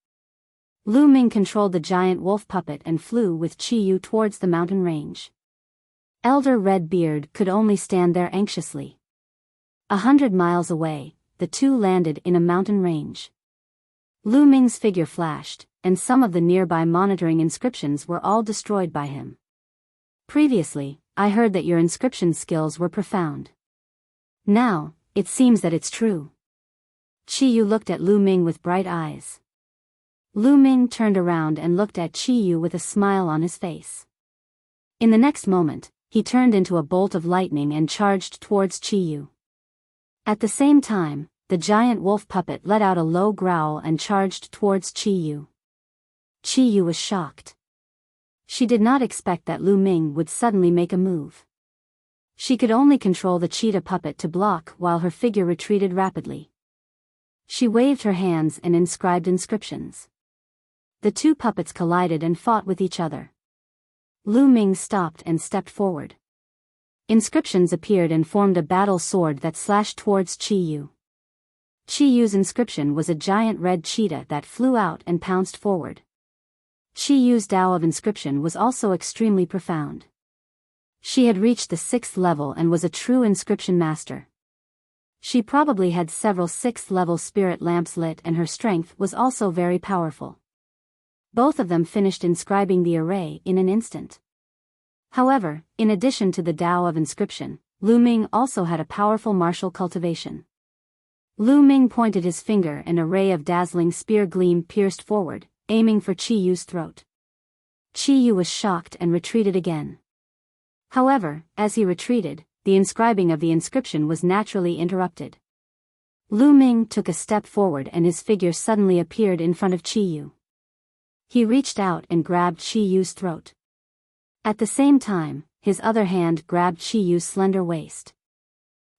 Lu Ming controlled the giant wolf puppet and flew with Chiyu towards the mountain range. Elder Redbeard could only stand there anxiously. 100 miles away, the two landed in a mountain range. Lu Ming's figure flashed, and some of the nearby monitoring inscriptions were all destroyed by him. Previously, I heard that your inscription skills were profound. Now, it seems that it's true. Chiyu looked at Lu Ming with bright eyes. Lu Ming turned around and looked at Chiyu with a smile on his face. In the next moment, he turned into a bolt of lightning and charged towards Chiyu. At the same time, the giant wolf puppet let out a low growl and charged towards Chiyu. Chiyu was shocked. She did not expect that Lu Ming would suddenly make a move. She could only control the cheetah puppet to block while her figure retreated rapidly. She waved her hands and inscribed inscriptions. The two puppets collided and fought with each other. Lu Ming stopped and stepped forward. Inscriptions appeared and formed a battle sword that slashed towards Chiyu. Chiyu's inscription was a giant red cheetah that flew out and pounced forward. Chiyu's Tao of inscription was also extremely profound. She had reached the 6th level and was a true inscription master. She probably had several 6th level spirit lamps lit and her strength was also very powerful. Both of them finished inscribing the array in an instant. However, in addition to the Tao of inscription, Lu Ming also had a powerful martial cultivation. Lu Ming pointed his finger and a ray of dazzling spear gleam pierced forward, aiming for Chiyu's throat. Chiyu was shocked and retreated again. However, as he retreated, the inscribing of the inscription was naturally interrupted. Lu Ming took a step forward and his figure suddenly appeared in front of Chiyu. He reached out and grabbed Chiyu's throat. At the same time, his other hand grabbed Chiyu's slender waist.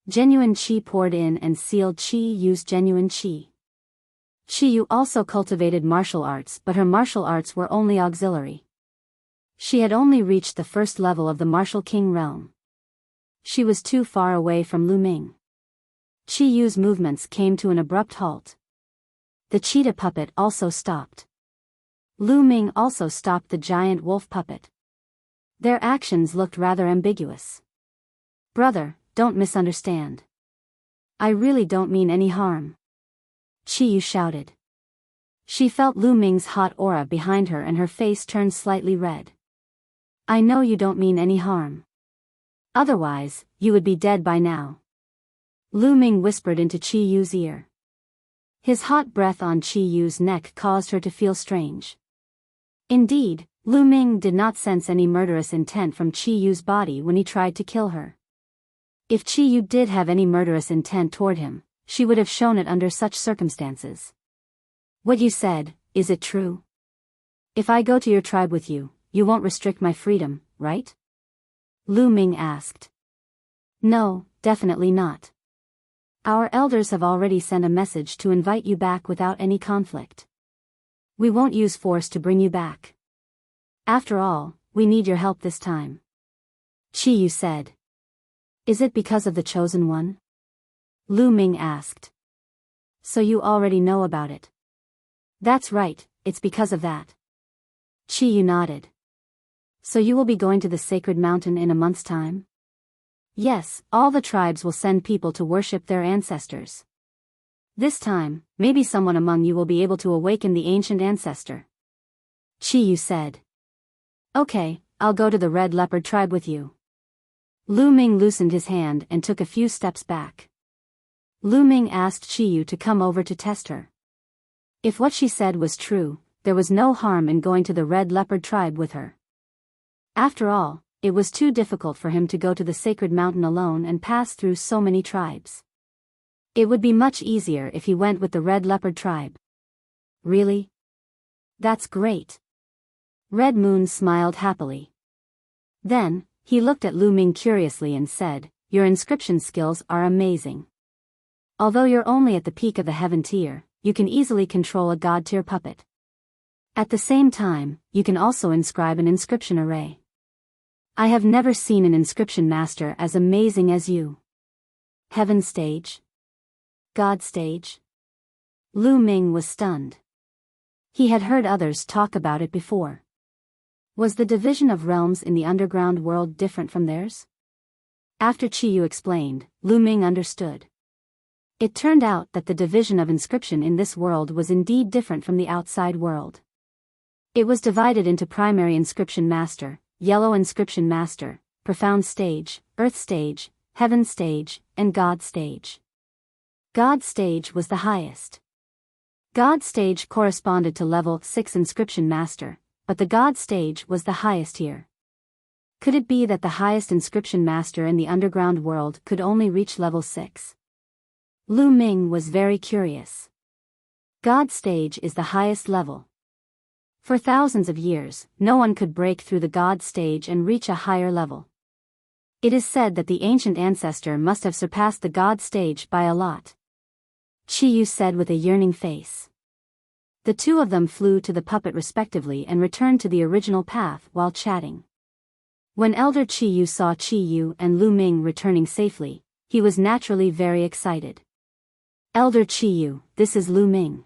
Genuine qi poured in and sealed Chiyu's genuine qi. Chiyu also cultivated martial arts, but her martial arts were only auxiliary. She had only reached the 1st level of the Martial King realm. She was too far away from Lu Ming. Chiyu's movements came to an abrupt halt. The cheetah puppet also stopped. Lu Ming also stopped the giant wolf puppet. Their actions looked rather ambiguous. Brother, don't misunderstand. I really don't mean any harm. Chiyu shouted. She felt Lu Ming's hot aura behind her and her face turned slightly red. I know you don't mean any harm. Otherwise, you would be dead by now. Lu Ming whispered into Qi Yu's ear. His hot breath on Qi Yu's neck caused her to feel strange. Indeed, Lu Ming did not sense any murderous intent from Qi Yu's body when he tried to kill her. If Qi Yu did have any murderous intent toward him, she would have shown it under such circumstances. What you said, is it true? If I go to your tribe with you, you won't restrict my freedom, right? Lu Ming asked. No, definitely not. Our elders have already sent a message to invite you back without any conflict. We won't use force to bring you back. After all, we need your help this time. Qi Yu said. Is it because of the Chosen One? Lu Ming asked. So you already know about it. That's right, it's because of that. Qi Yu nodded. So you will be going to the sacred mountain in a month's time? Yes, all the tribes will send people to worship their ancestors. This time, maybe someone among you will be able to awaken the ancient ancestor. Qi Yu said. Okay, I'll go to the Red Leopard tribe with you. Lu Ming loosened his hand and took a few steps back. Lu Ming asked Qi Yu to come over to test her. If what she said was true, there was no harm in going to the Red Leopard tribe with her. After all, it was too difficult for him to go to the sacred mountain alone and pass through so many tribes. It would be much easier if he went with the Red Leopard tribe. Really? That's great. Red Moon smiled happily. Then, he looked at Lu Ming curiously and said, your inscription skills are amazing. Although you're only at the peak of the heaven tier, you can easily control a god tier puppet. At the same time, you can also inscribe an inscription array. I have never seen an inscription master as amazing as you. Heaven stage? God stage? Lu Ming was stunned. He had heard others talk about it before. Was the division of realms in the underground world different from theirs? After Qi Yu explained, Lu Ming understood. It turned out that the division of inscription in this world was indeed different from the outside world. It was divided into primary inscription master, yellow inscription master, profound stage, earth stage, heaven stage, and God stage. God stage was the highest. God stage corresponded to level 6 inscription master, but the God stage was the highest here. Could it be that the highest inscription master in the underground world could only reach level 6? Lu Ming was very curious. God stage is the highest level. For thousands of years, no one could break through the God stage and reach a higher level. It is said that the ancient ancestor must have surpassed the God stage by a lot. Qi Yu said with a yearning face. The two of them flew to the puppet respectively and returned to the original path while chatting. When Elder Qi Yu saw Qi Yu and Lu Ming returning safely, he was naturally very excited. Elder Qi Yu, this is Lu Ming.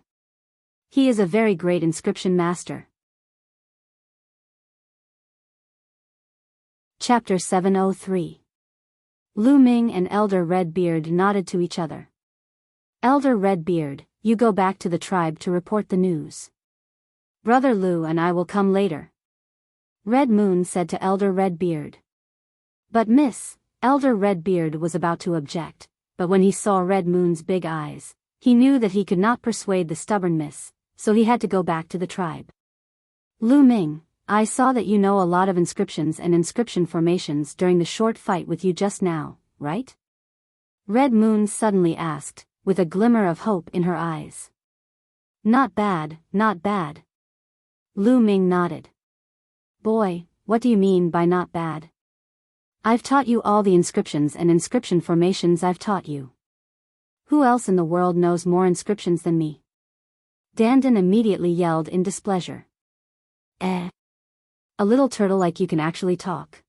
He is a very great inscription master. Chapter 703. Lu Ming and Elder Redbeard nodded to each other. Elder Redbeard, you go back to the tribe to report the news. Brother Lu and I will come later. Red Moon said to Elder Redbeard. But Miss, Elder Redbeard was about to object, but when he saw Red Moon's big eyes, he knew that he could not persuade the stubborn Miss, so he had to go back to the tribe. Lu Ming, I saw that you know a lot of inscriptions and inscription formations during the short fight with you just now, right? Red Moon suddenly asked, with a glimmer of hope in her eyes. Not bad, not bad. Lu Ming nodded. Boy, what do you mean by not bad? I've taught you all the inscriptions and inscription formations I've taught you. Who else in the world knows more inscriptions than me? Dandan immediately yelled in displeasure. A little turtle like you can actually talk.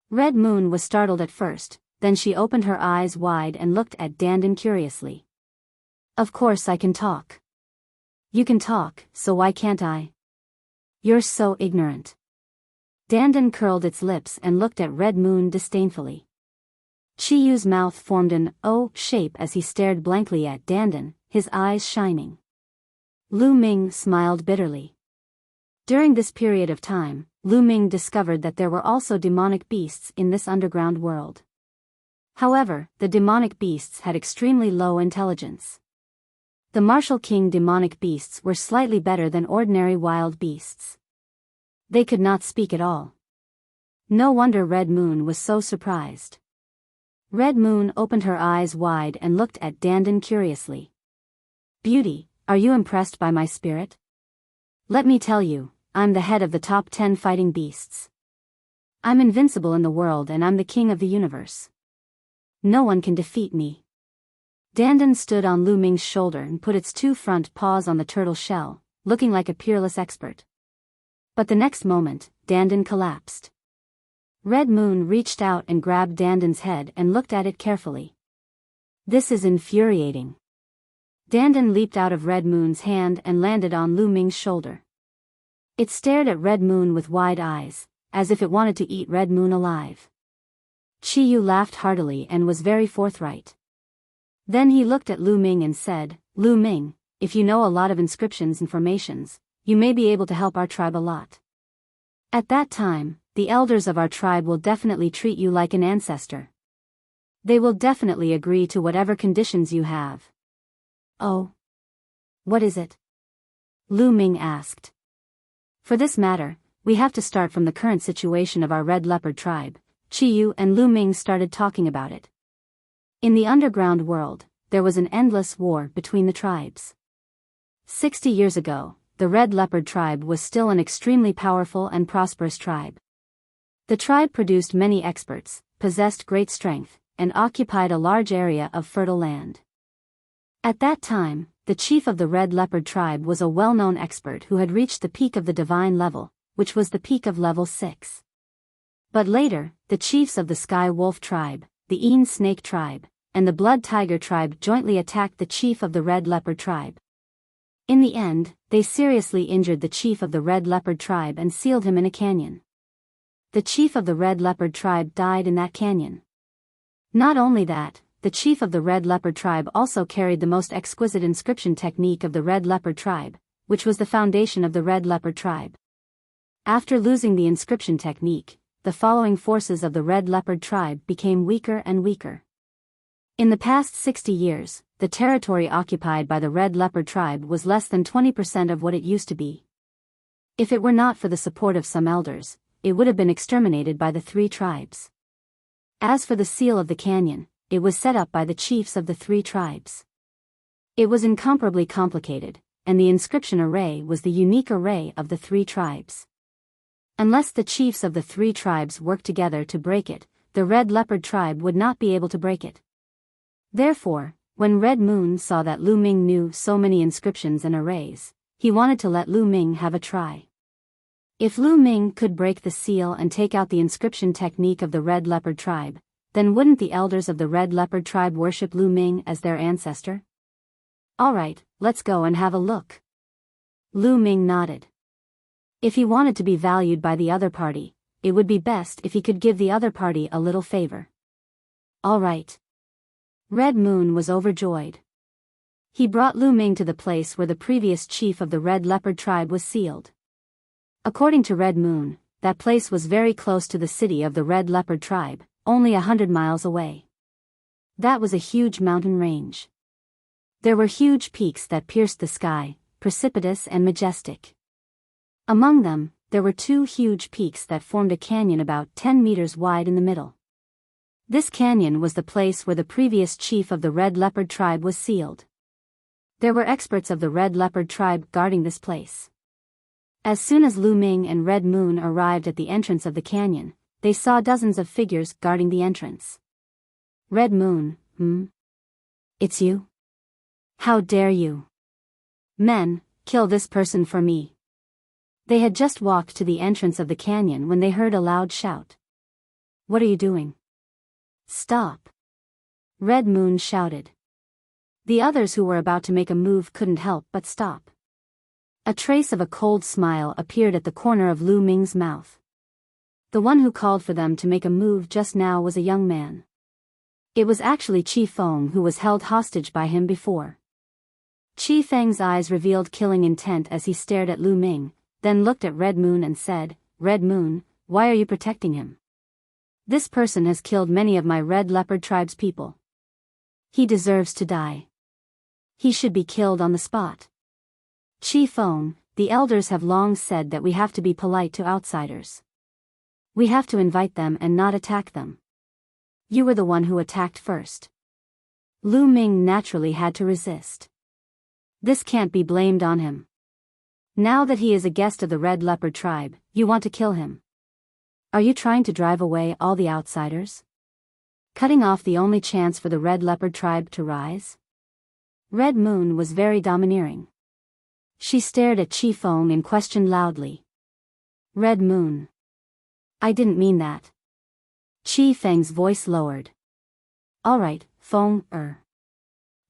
Red Moon was startled at first, then she opened her eyes wide and looked at Dandan curiously. Of course I can talk. You can talk, so why can't I? You're so ignorant. Dandan curled its lips and looked at Red Moon disdainfully. Qi Yu's mouth formed an O shape as he stared blankly at Dandan, his eyes shining. Lu Ming smiled bitterly. During this period of time, Lu Ming discovered that there were also demonic beasts in this underground world. However, the demonic beasts had extremely low intelligence. The Martial King demonic beasts were slightly better than ordinary wild beasts. They could not speak at all. No wonder Red Moon was so surprised. Red Moon opened her eyes wide and looked at Dandan curiously. "Beauty, are you impressed by my spirit? Let me tell you, I'm the head of the top 10 fighting beasts. I'm invincible in the world and I'm the king of the universe. No one can defeat me." Dandan stood on Lu Ming's shoulder and put its 2 front paws on the turtle shell, looking like a peerless expert. But the next moment, Dandan collapsed. Red Moon reached out and grabbed Dandan's head and looked at it carefully. "This is infuriating." Dandan leaped out of Red Moon's hand and landed on Lu Ming's shoulder. It stared at Red Moon with wide eyes, as if it wanted to eat Red Moon alive. Chi Yu laughed heartily and was very forthright. Then he looked at Lu Ming and said, "Lu Ming, if you know a lot of inscriptions and formations, you may be able to help our tribe a lot. At that time, the elders of our tribe will definitely treat you like an ancestor. They will definitely agree to whatever conditions you have." "Oh? What is it?" Lu Ming asked. "For this matter, we have to start from the current situation of our Red Leopard tribe." Chi Yu and Lu Ming started talking about it. In the underground world, there was an endless war between the tribes. 60 years ago, the Red Leopard tribe was still an extremely powerful and prosperous tribe. The tribe produced many experts, possessed great strength, and occupied a large area of fertile land. At that time, the chief of the Red Leopard tribe was a well-known expert who had reached the peak of the divine level, which was the peak of level 6. But later, the chiefs of the Sky Wolf tribe, the Een Snake tribe, and the Blood Tiger tribe jointly attacked the chief of the Red Leopard tribe. In the end, they seriously injured the chief of the Red Leopard tribe and sealed him in a canyon. The chief of the Red Leopard tribe died in that canyon. Not only that, the chief of the Red Leopard tribe also carried the most exquisite inscription technique of the Red Leopard tribe, which was the foundation of the Red Leopard tribe. After losing the inscription technique, the following forces of the Red Leopard tribe became weaker and weaker. In the past 60 years, the territory occupied by the Red Leopard tribe was less than 20% of what it used to be. If it were not for the support of some elders, it would have been exterminated by the 3 tribes. As for the seal of the canyon, it was set up by the chiefs of the 3 tribes. It was incomparably complicated, and the inscription array was the unique array of the 3 tribes. Unless the chiefs of the 3 tribes worked together to break it, the Red Leopard tribe would not be able to break it. Therefore, when Red Moon saw that Lu Ming knew so many inscriptions and arrays, he wanted to let Lu Ming have a try. If Lu Ming could break the seal and take out the inscription technique of the Red Leopard tribe, then wouldn't the elders of the Red Leopard tribe worship Lu Ming as their ancestor? "Alright, let's go and have a look." Lu Ming nodded. If he wanted to be valued by the other party, it would be best if he could give the other party a little favor. "Alright." Red Moon was overjoyed. He brought Lu Ming to the place where the previous chief of the Red Leopard tribe was sealed. According to Red Moon, that place was very close to the city of the Red Leopard tribe, only 100 miles away. That was a huge mountain range. There were huge peaks that pierced the sky, precipitous and majestic. Among them, there were 2 huge peaks that formed a canyon about 10 meters wide in the middle. This canyon was the place where the previous chief of the Red Leopard tribe was sealed. There were experts of the Red Leopard tribe guarding this place. As soon as Lu Ming and Red Moon arrived at the entrance of the canyon, they saw dozens of figures guarding the entrance. Red Moon, It's you? How dare you? Men, kill this person for me. They had just walked to the entrance of the canyon when they heard a loud shout. "What are you doing? Stop!" Red Moon shouted. The others who were about to make a move couldn't help but stop. A trace of a cold smile appeared at the corner of Lu Ming's mouth. The one who called for them to make a move just now was a young man. It was actually Chi Feng who was held hostage by him before. Qi Feng's eyes revealed killing intent as he stared at Lu Ming, then looked at Red Moon and said, "Red Moon, why are you protecting him? This person has killed many of my Red Leopard tribe's people. He deserves to die. He should be killed on the spot." Qi Feng, the elders have long said that we have to be polite to outsiders. We have to invite them and not attack them. You were the one who attacked first. Lu Ming naturally had to resist. This can't be blamed on him. Now that he is a guest of the Red Leopard tribe, you want to kill him. Are you trying to drive away all the outsiders? Cutting off the only chance for the Red Leopard tribe to rise? Red Moon was very domineering. She stared at Qi Feng and questioned loudly. "Red Moon. I didn't mean that." Qi Feng's voice lowered. "All right, Feng,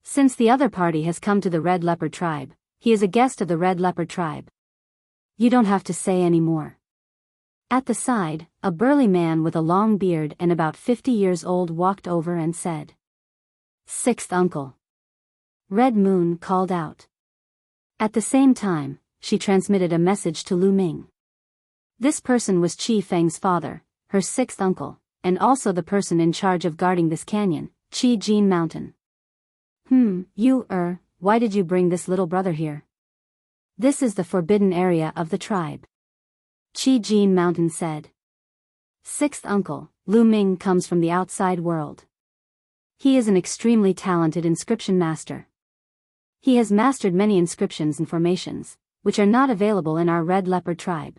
Since the other party has come to the Red Leopard tribe, he is a guest of the Red Leopard tribe. You don't have to say any more." At the side, a burly man with a long beard and about 50 years old walked over and said, "Sixth uncle." Red Moon called out. At the same time, she transmitted a message to Lu Ming. This person was Qi Feng's father, her sixth uncle, and also the person in charge of guarding this canyon, Qi Jin Mountain. Why did you bring this little brother here? This is the forbidden area of the tribe. Qi Jin Mountain said. Sixth uncle, Lu Ming comes from the outside world. He is an extremely talented inscription master. He has mastered many inscriptions and formations, which are not available in our Red Leopard tribe.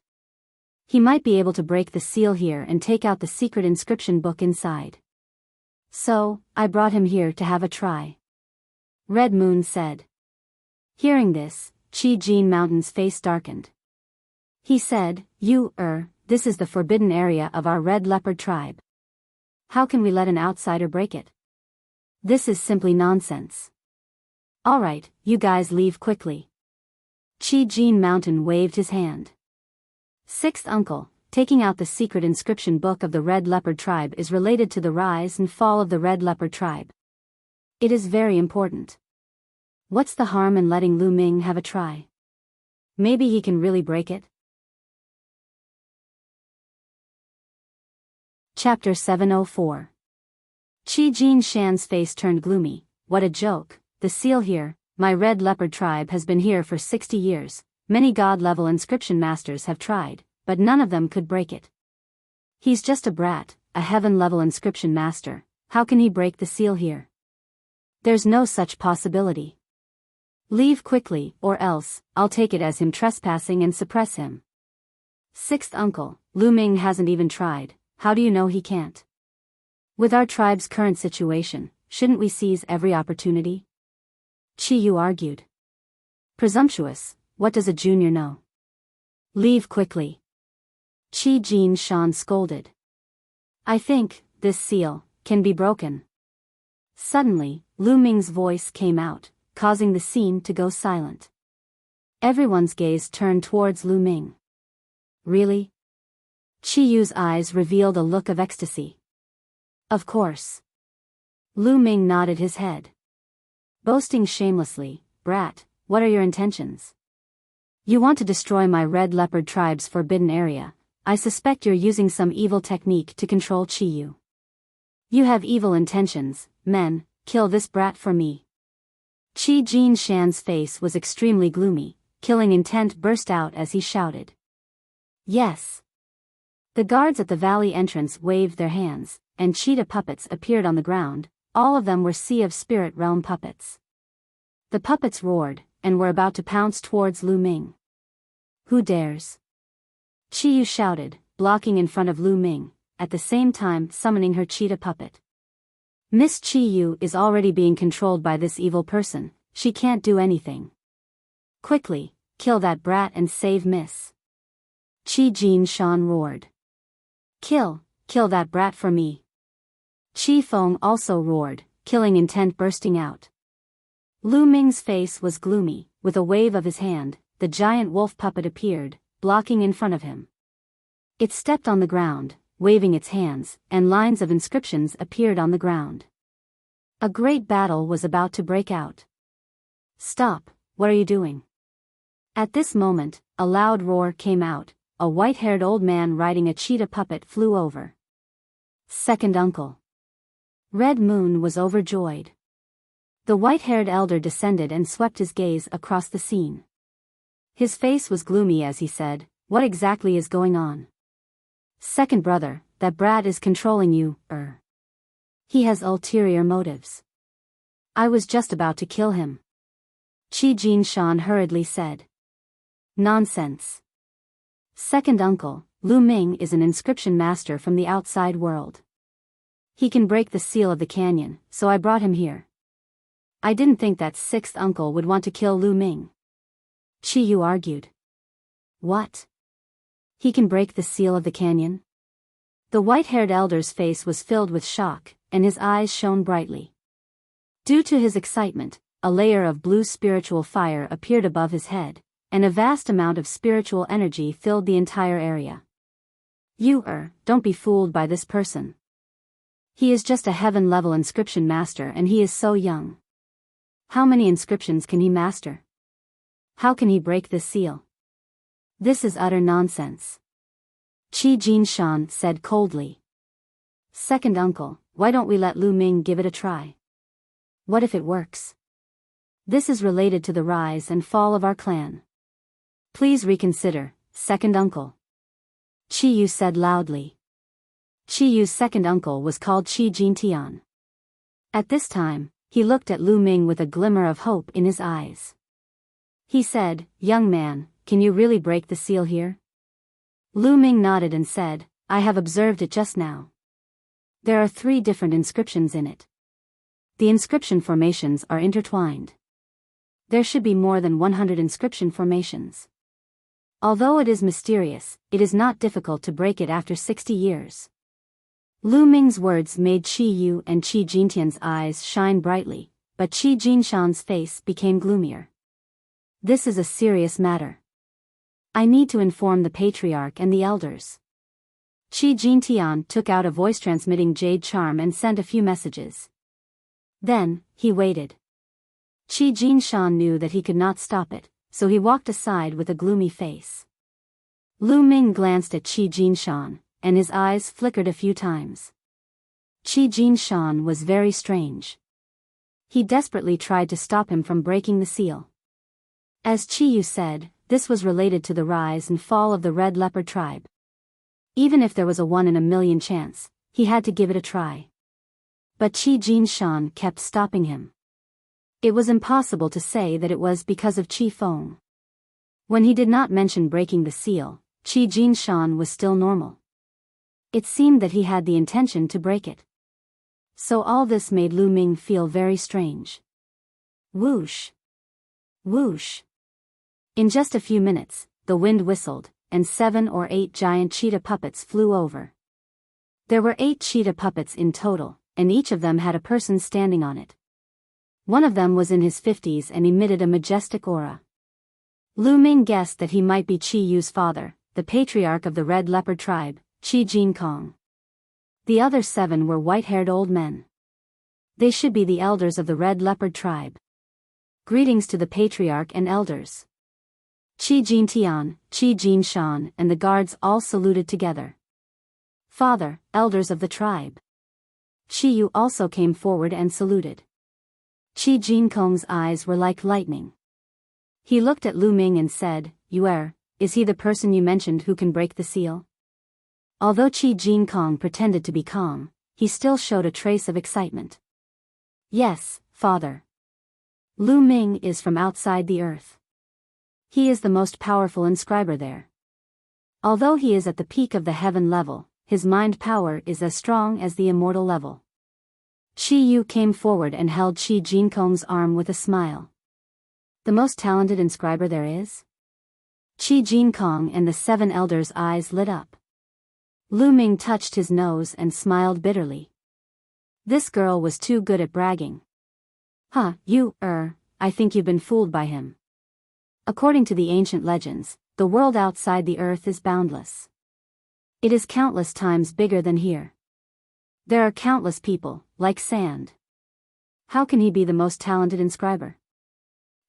He might be able to break the seal here and take out the secret inscription book inside. So, I brought him here to have a try. Red Moon said. Hearing this, Qi Jin Mountain's face darkened. He said, this is the forbidden area of our Red Leopard tribe. How can we let an outsider break it? This is simply nonsense. Alright, you guys leave quickly. Qi Jin Mountain waved his hand. Sixth uncle, taking out the secret inscription book of the Red Leopard tribe is related to the rise and fall of the Red Leopard tribe. It is very important. What's the harm in letting Lu Ming have a try? Maybe he can really break it? Chapter 704. Qi Jin Shan's face turned gloomy. What a joke. The seal here, my Red Leopard tribe has been here for 60 years, many god-level inscription masters have tried, but none of them could break it. He's just a brat, a heaven-level inscription master, how can he break the seal here? There's no such possibility. Leave quickly, or else, I'll take it as him trespassing and suppress him. Sixth uncle, Lu Ming hasn't even tried, how do you know he can't? With our tribe's current situation, shouldn't we seize every opportunity? Qi Yu argued. Presumptuous, what does a junior know? Leave quickly. Qi Jin Shan scolded. I think, this seal, can be broken. Suddenly, Lu Ming's voice came out, causing the scene to go silent. Everyone's gaze turned towards Lu Ming. Really? Qi Yu's eyes revealed a look of ecstasy. Of course. Lu Ming nodded his head. Boasting shamelessly, brat, what are your intentions? You want to destroy my Red Leopard tribe's forbidden area. I suspect you're using some evil technique to control Qi Yu. You have evil intentions, men, kill this brat for me. Qi Jin Shan's face was extremely gloomy, killing intent burst out as he shouted. Yes. The guards at the valley entrance waved their hands, and cheetah puppets appeared on the ground, all of them were Sea of Spirit Realm puppets. The puppets roared, and were about to pounce towards Lu Ming. Who dares? Qi Yu shouted, blocking in front of Lu Ming, at the same time summoning her cheetah puppet. Miss Qi Yu is already being controlled by this evil person, she can't do anything. Quickly, kill that brat and save Miss. Qi Jin Shan roared. Kill that brat for me. Qi Feng also roared, killing intent bursting out. Lu Ming's face was gloomy, with a wave of his hand, the giant wolf puppet appeared, blocking in front of him. It stepped on the ground, waving its hands, and lines of inscriptions appeared on the ground. A great battle was about to break out. Stop, what are you doing? At this moment, a loud roar came out. A white-haired old man riding a cheetah puppet flew over. Second uncle. Red Moon was overjoyed. The white-haired elder descended and swept his gaze across the scene. His face was gloomy as he said, "What exactly is going on?" Second brother, that brat is controlling you, He has ulterior motives. I was just about to kill him. Qi Jinshan hurriedly said. Nonsense. Second uncle, Lu Ming is an inscription master from the outside world. He can break the seal of the canyon, so I brought him here. I didn't think that sixth uncle would want to kill Lu Ming. Qi Yu argued. What? He can break the seal of the canyon? The white-haired elder's face was filled with shock, and his eyes shone brightly. Due to his excitement, a layer of blue spiritual fire appeared above his head, and a vast amount of spiritual energy filled the entire area. You, don't be fooled by this person. He is just a heaven-level inscription master and he is so young. How many inscriptions can he master? How can he break this seal? This is utter nonsense. Qi Jinshan said coldly. Second uncle, why don't we let Lu Ming give it a try? What if it works? This is related to the rise and fall of our clan. Please reconsider, second uncle. Qi Yu said loudly. Qi Yu's second uncle was called Qi Jintian. At this time, he looked at Lu Ming with a glimmer of hope in his eyes. He said, Young man, can you really break the seal here? Lu Ming nodded and said, I have observed it just now. There are 3 different inscriptions in it. The inscription formations are intertwined. There should be more than 100 inscription formations. Although it is mysterious, it is not difficult to break it after 60 years. Lu Ming's words made Qi Yu and Qi Jintian's eyes shine brightly, but Qi Jinshan's face became gloomier. This is a serious matter. I need to inform the patriarch and the elders. Qi Jintian took out a voice-transmitting jade charm and sent a few messages. Then, he waited. Qi Jinshan knew that he could not stop it, so he walked aside with a gloomy face. Lu Ming glanced at Qi Jinshan, and his eyes flickered a few times. Qi Jinshan was very strange. He desperately tried to stop him from breaking the seal. As Qi Yu said, this was related to the rise and fall of the Red Leopard tribe. Even if there was a 1 in a million chance, he had to give it a try. But Qi Jinshan kept stopping him. It was impossible to say that it was because of Qi Feng. When he did not mention breaking the seal, Qi Jinshan was still normal. It seemed that he had the intention to break it. So all this made Lu Ming feel very strange. Whoosh! Whoosh! In just a few minutes, the wind whistled, and 7 or 8 giant cheetah puppets flew over. There were 8 cheetah puppets in total, and each of them had a person standing on it. One of them was in his 50s and emitted a majestic aura. Lu Ming guessed that he might be Qi Yu's father, the patriarch of the Red Leopard tribe, Qi Jinkong. The other 7 were white-haired old men. They should be the elders of the Red Leopard tribe. Greetings to the patriarch and elders. Qi Jintian, Qi Jinshan, and the guards all saluted together. Father, elders of the tribe. Qi Yu also came forward and saluted. Qi Jinkong's eyes were like lightning. He looked at Lu Ming and said, is he the person you mentioned who can break the seal? Although Qi Jinkong pretended to be calm, he still showed a trace of excitement. Yes, father. Lu Ming is from outside the earth. He is the most powerful inscriber there. Although he is at the peak of the heaven level, his mind power is as strong as the immortal level. Qi Yu came forward and held Qi Jinkong's arm with a smile. The most talented inscriber there is? Qi Jinkong and the 7 elders' eyes lit up. Lu Ming touched his nose and smiled bitterly. This girl was too good at bragging. I think you've been fooled by him. According to the ancient legends, the world outside the earth is boundless. It is countless times bigger than here. There are countless people, like sand. How can he be the most talented inscriber?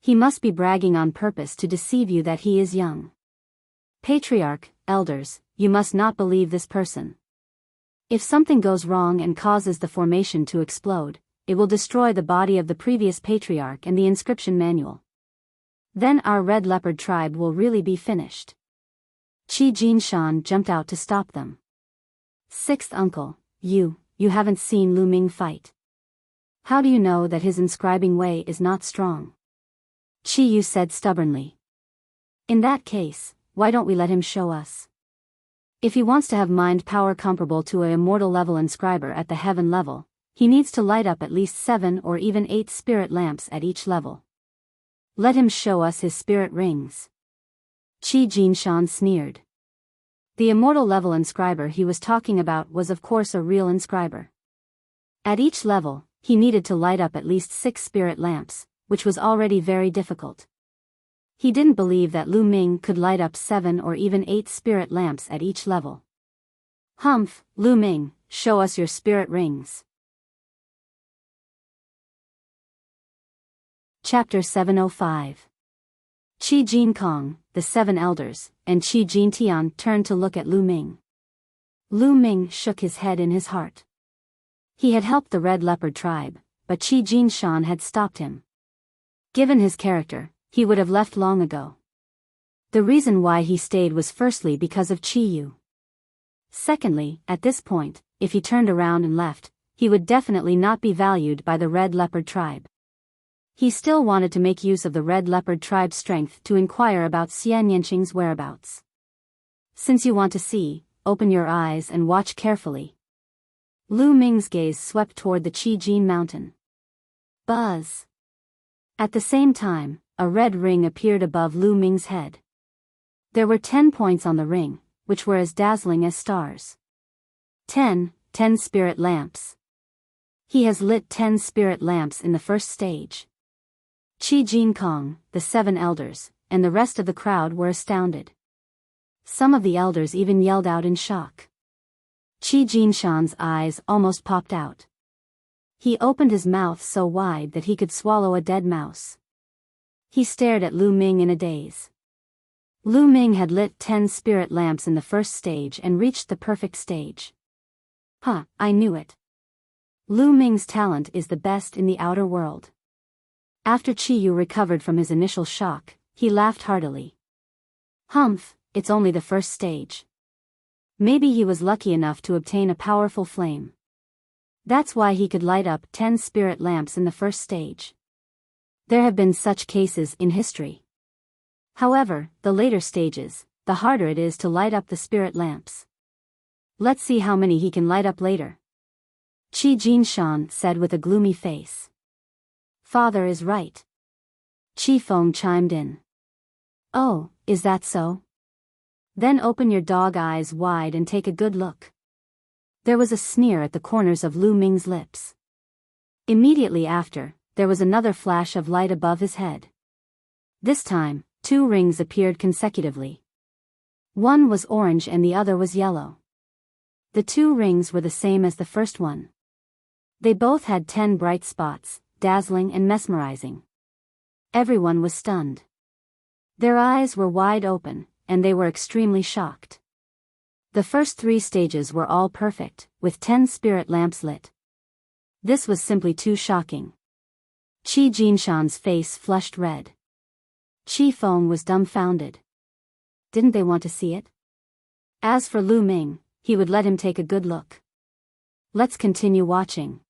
He must be bragging on purpose to deceive you that he is young. Patriarch, elders, you must not believe this person. If something goes wrong and causes the formation to explode, it will destroy the body of the previous patriarch and the inscription manual. Then our red leopard tribe will really be finished. Qi Jinshan jumped out to stop them. Sixth uncle, you haven't seen Lu Ming fight. How do you know that his inscribing way is not strong? Qi Yu said stubbornly. In that case, why don't we let him show us? If he wants to have mind power comparable to a immortal level inscriber at the heaven level, he needs to light up at least 7 or even 8 spirit lamps at each level. Let him show us his spirit rings. Qi Jinshan sneered. The immortal level inscriber he was talking about was of course a real inscriber. At each level, he needed to light up at least 6 spirit lamps, which was already very difficult. He didn't believe that Lu Ming could light up 7 or even 8 spirit lamps at each level. Humph, Lu Ming, show us your spirit rings. Chapter 705. Qi Jinkong, the 7 elders, and Qi Jintian turned to look at Lu Ming. Lu Ming shook his head in his heart. He had helped the Red Leopard tribe, but Qi Jinshan had stopped him. Given his character, he would have left long ago. The reason why he stayed was firstly because of Qi Yu. Secondly, at this point, if he turned around and left, he would definitely not be valued by the Red Leopard tribe. He still wanted to make use of the Red Leopard tribe's strength to inquire about Xian Yanqing's whereabouts. Since you want to see, open your eyes and watch carefully. Lu Ming's gaze swept toward the Qijin mountain. Buzz. At the same time, a red ring appeared above Lu Ming's head. There were 10 points on the ring, which were as dazzling as stars. 10 spirit lamps. He has lit 10 spirit lamps in the first stage. Qi Jinkong, the 7 elders, and the rest of the crowd were astounded. Some of the elders even yelled out in shock. Qi Jinshan's eyes almost popped out. He opened his mouth so wide that he could swallow a dead mouse. He stared at Lu Ming in a daze. Lu Ming had lit 10 spirit lamps in the first stage and reached the perfect stage. I knew it. Lu Ming's talent is the best in the outer world. After Qi Yu recovered from his initial shock, he laughed heartily. Humph, it's only the first stage. Maybe he was lucky enough to obtain a powerful flame. That's why he could light up 10 spirit lamps in the first stage. There have been such cases in history. However, the later stages, the harder it is to light up the spirit lamps. Let's see how many he can light up later. Qi Jinshan said with a gloomy face. Father is right. Qi Feng chimed in. Oh, is that so? Then open your dog eyes wide and take a good look. There was a sneer at the corners of Lu Ming's lips. Immediately after, there was another flash of light above his head. This time, 2 rings appeared consecutively. One was orange and the other was yellow. The 2 rings were the same as the first one. They both had 10 bright spots, dazzling and mesmerizing. Everyone was stunned. Their eyes were wide open, and they were extremely shocked. The first 3 stages were all perfect, with 10 spirit lamps lit. This was simply too shocking. Qi Jinshan's face flushed red. Qi Feng was dumbfounded. Didn't they want to see it? As for Lu Ming, he would let him take a good look. Let's continue watching.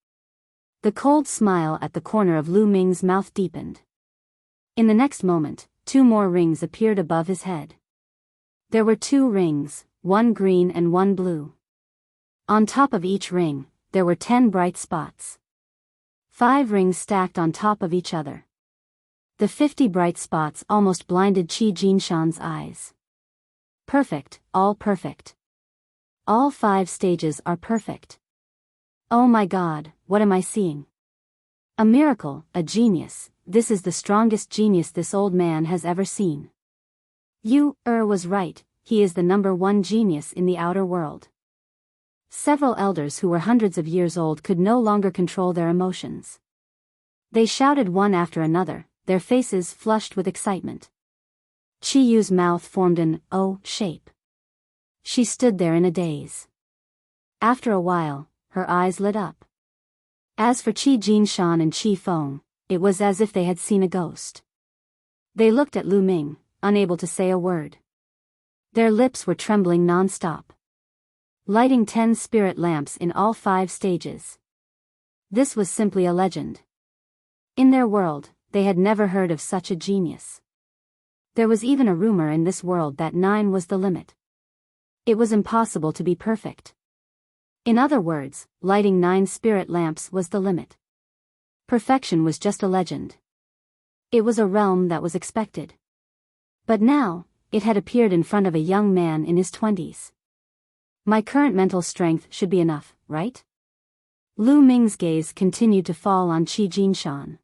The cold smile at the corner of Lu Ming's mouth deepened. In the next moment, 2 more rings appeared above his head. There were 2 rings, one green and one blue. On top of each ring, there were 10 bright spots. 5 rings stacked on top of each other. The 50 bright spots almost blinded Qi Jinshan's eyes. Perfect, all perfect. All 5 stages are perfect. Oh my God, what am I seeing? A miracle, a genius. This is the strongest genius this old man has ever seen. Was right, he is the #1 genius in the outer world. Several elders who were hundreds of years old could no longer control their emotions. They shouted one after another, their faces flushed with excitement. Chi Yu's mouth formed an O shape. She stood there in a daze. After a while, her eyes lit up. As for Qi Jinshan and Qi Feng, it was as if they had seen a ghost. They looked at Lu Ming, unable to say a word. Their lips were trembling non-stop. Lighting 10 spirit lamps in all 5 stages. This was simply a legend. In their world, they had never heard of such a genius. There was even a rumor in this world that 9 was the limit. It was impossible to be perfect. In other words, lighting 9 spirit lamps was the limit. Perfection was just a legend. It was a realm that was expected. But now, it had appeared in front of a young man in his 20s. My current mental strength should be enough, right? Lu Ming's gaze continued to fall on Qi Jinshan.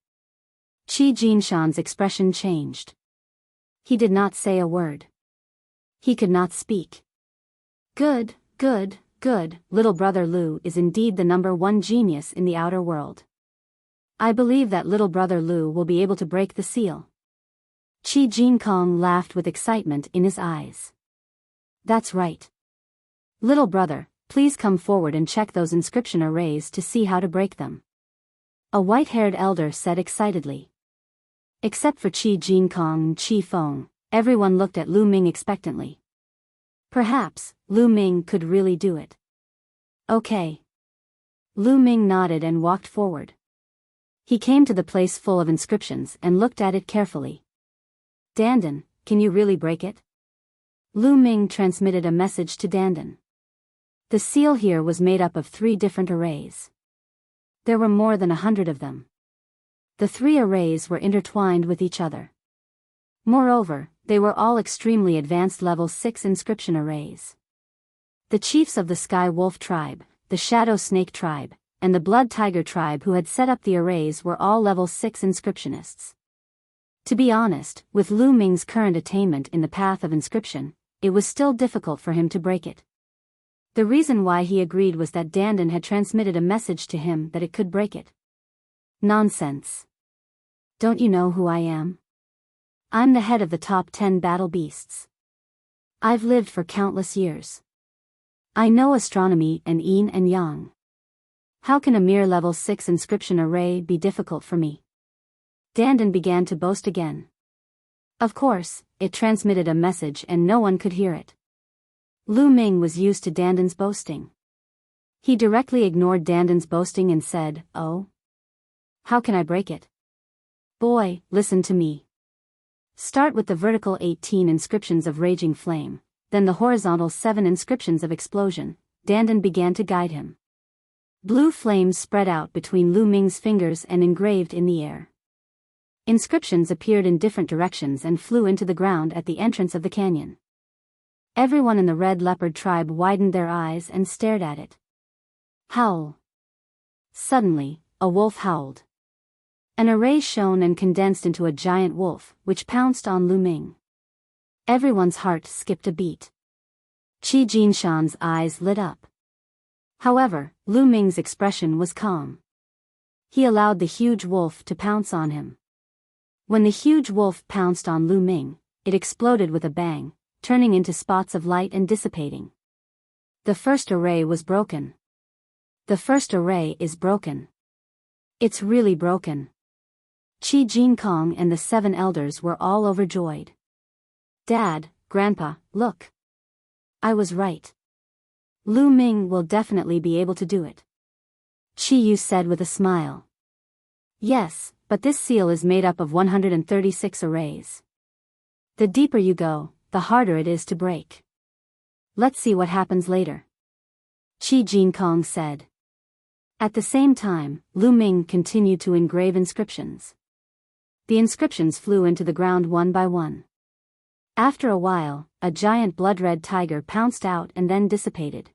Qi Jinshan's expression changed. He did not say a word. He could not speak. Good, good, good, little brother Lu is indeed the #1 genius in the outer world. I believe that little brother Lu will be able to break the seal. Qi Jinkong laughed with excitement in his eyes. That's right. Little brother, please come forward and check those inscription arrays to see how to break them. A white-haired elder said excitedly. Except for Qi Jinkong and Qi Feng, everyone looked at Lu Ming expectantly. Perhaps, Lu Ming could really do it. Okay. Lu Ming nodded and walked forward. He came to the place full of inscriptions and looked at it carefully. Dandan, can you really break it? Lu Ming transmitted a message to Dandan. The seal here was made up of 3 different arrays. There were more than 100 of them. The 3 arrays were intertwined with each other. Moreover, they were all extremely advanced level 6 inscription arrays. The chiefs of the Sky Wolf tribe, the Shadow Snake tribe, and the Blood Tiger tribe who had set up the arrays were all level 6 inscriptionists. To be honest, with Lu Ming's current attainment in the path of inscription, it was still difficult for him to break it. The reason why he agreed was that Dandan had transmitted a message to him that it could break it. Nonsense. Don't you know who I am? I'm the head of the top 10 battle beasts. I've lived for countless years. I know astronomy and yin and yang. How can a mere level 6 inscription array be difficult for me? Dandan began to boast again. Of course, it transmitted a message and no one could hear it. Lu Ming was used to Dandan's boasting. He directly ignored Dandan's boasting and said, "Oh? How can I break it? Boy, listen to me. Start with the vertical 18 inscriptions of raging flame, then the horizontal 7 inscriptions of explosion." Dandan began to guide him. Blue flames spread out between Lu Ming's fingers and engraved in the air. Inscriptions appeared in different directions and flew into the ground at the entrance of the canyon. Everyone in the Red Leopard tribe widened their eyes and stared at it. Howl. Suddenly, a wolf howled. An array shone and condensed into a giant wolf, which pounced on Lu Ming. Everyone's heart skipped a beat. Qi Jinshan's eyes lit up. However, Lu Ming's expression was calm. He allowed the huge wolf to pounce on him. When the huge wolf pounced on Lu Ming, it exploded with a bang, turning into spots of light and dissipating. The first array was broken. The first array is broken. It's really broken. Qi Jinkong and the 7 elders were all overjoyed. Dad, Grandpa, look. I was right. Lu Ming will definitely be able to do it. Qi Yu said with a smile. Yes, but this seal is made up of 136 arrays. The deeper you go, the harder it is to break. Let's see what happens later. Qi Jinkong said. At the same time, Lu Ming continued to engrave inscriptions. The inscriptions flew into the ground one by one. After a while, a giant blood-red tiger pounced out and then dissipated.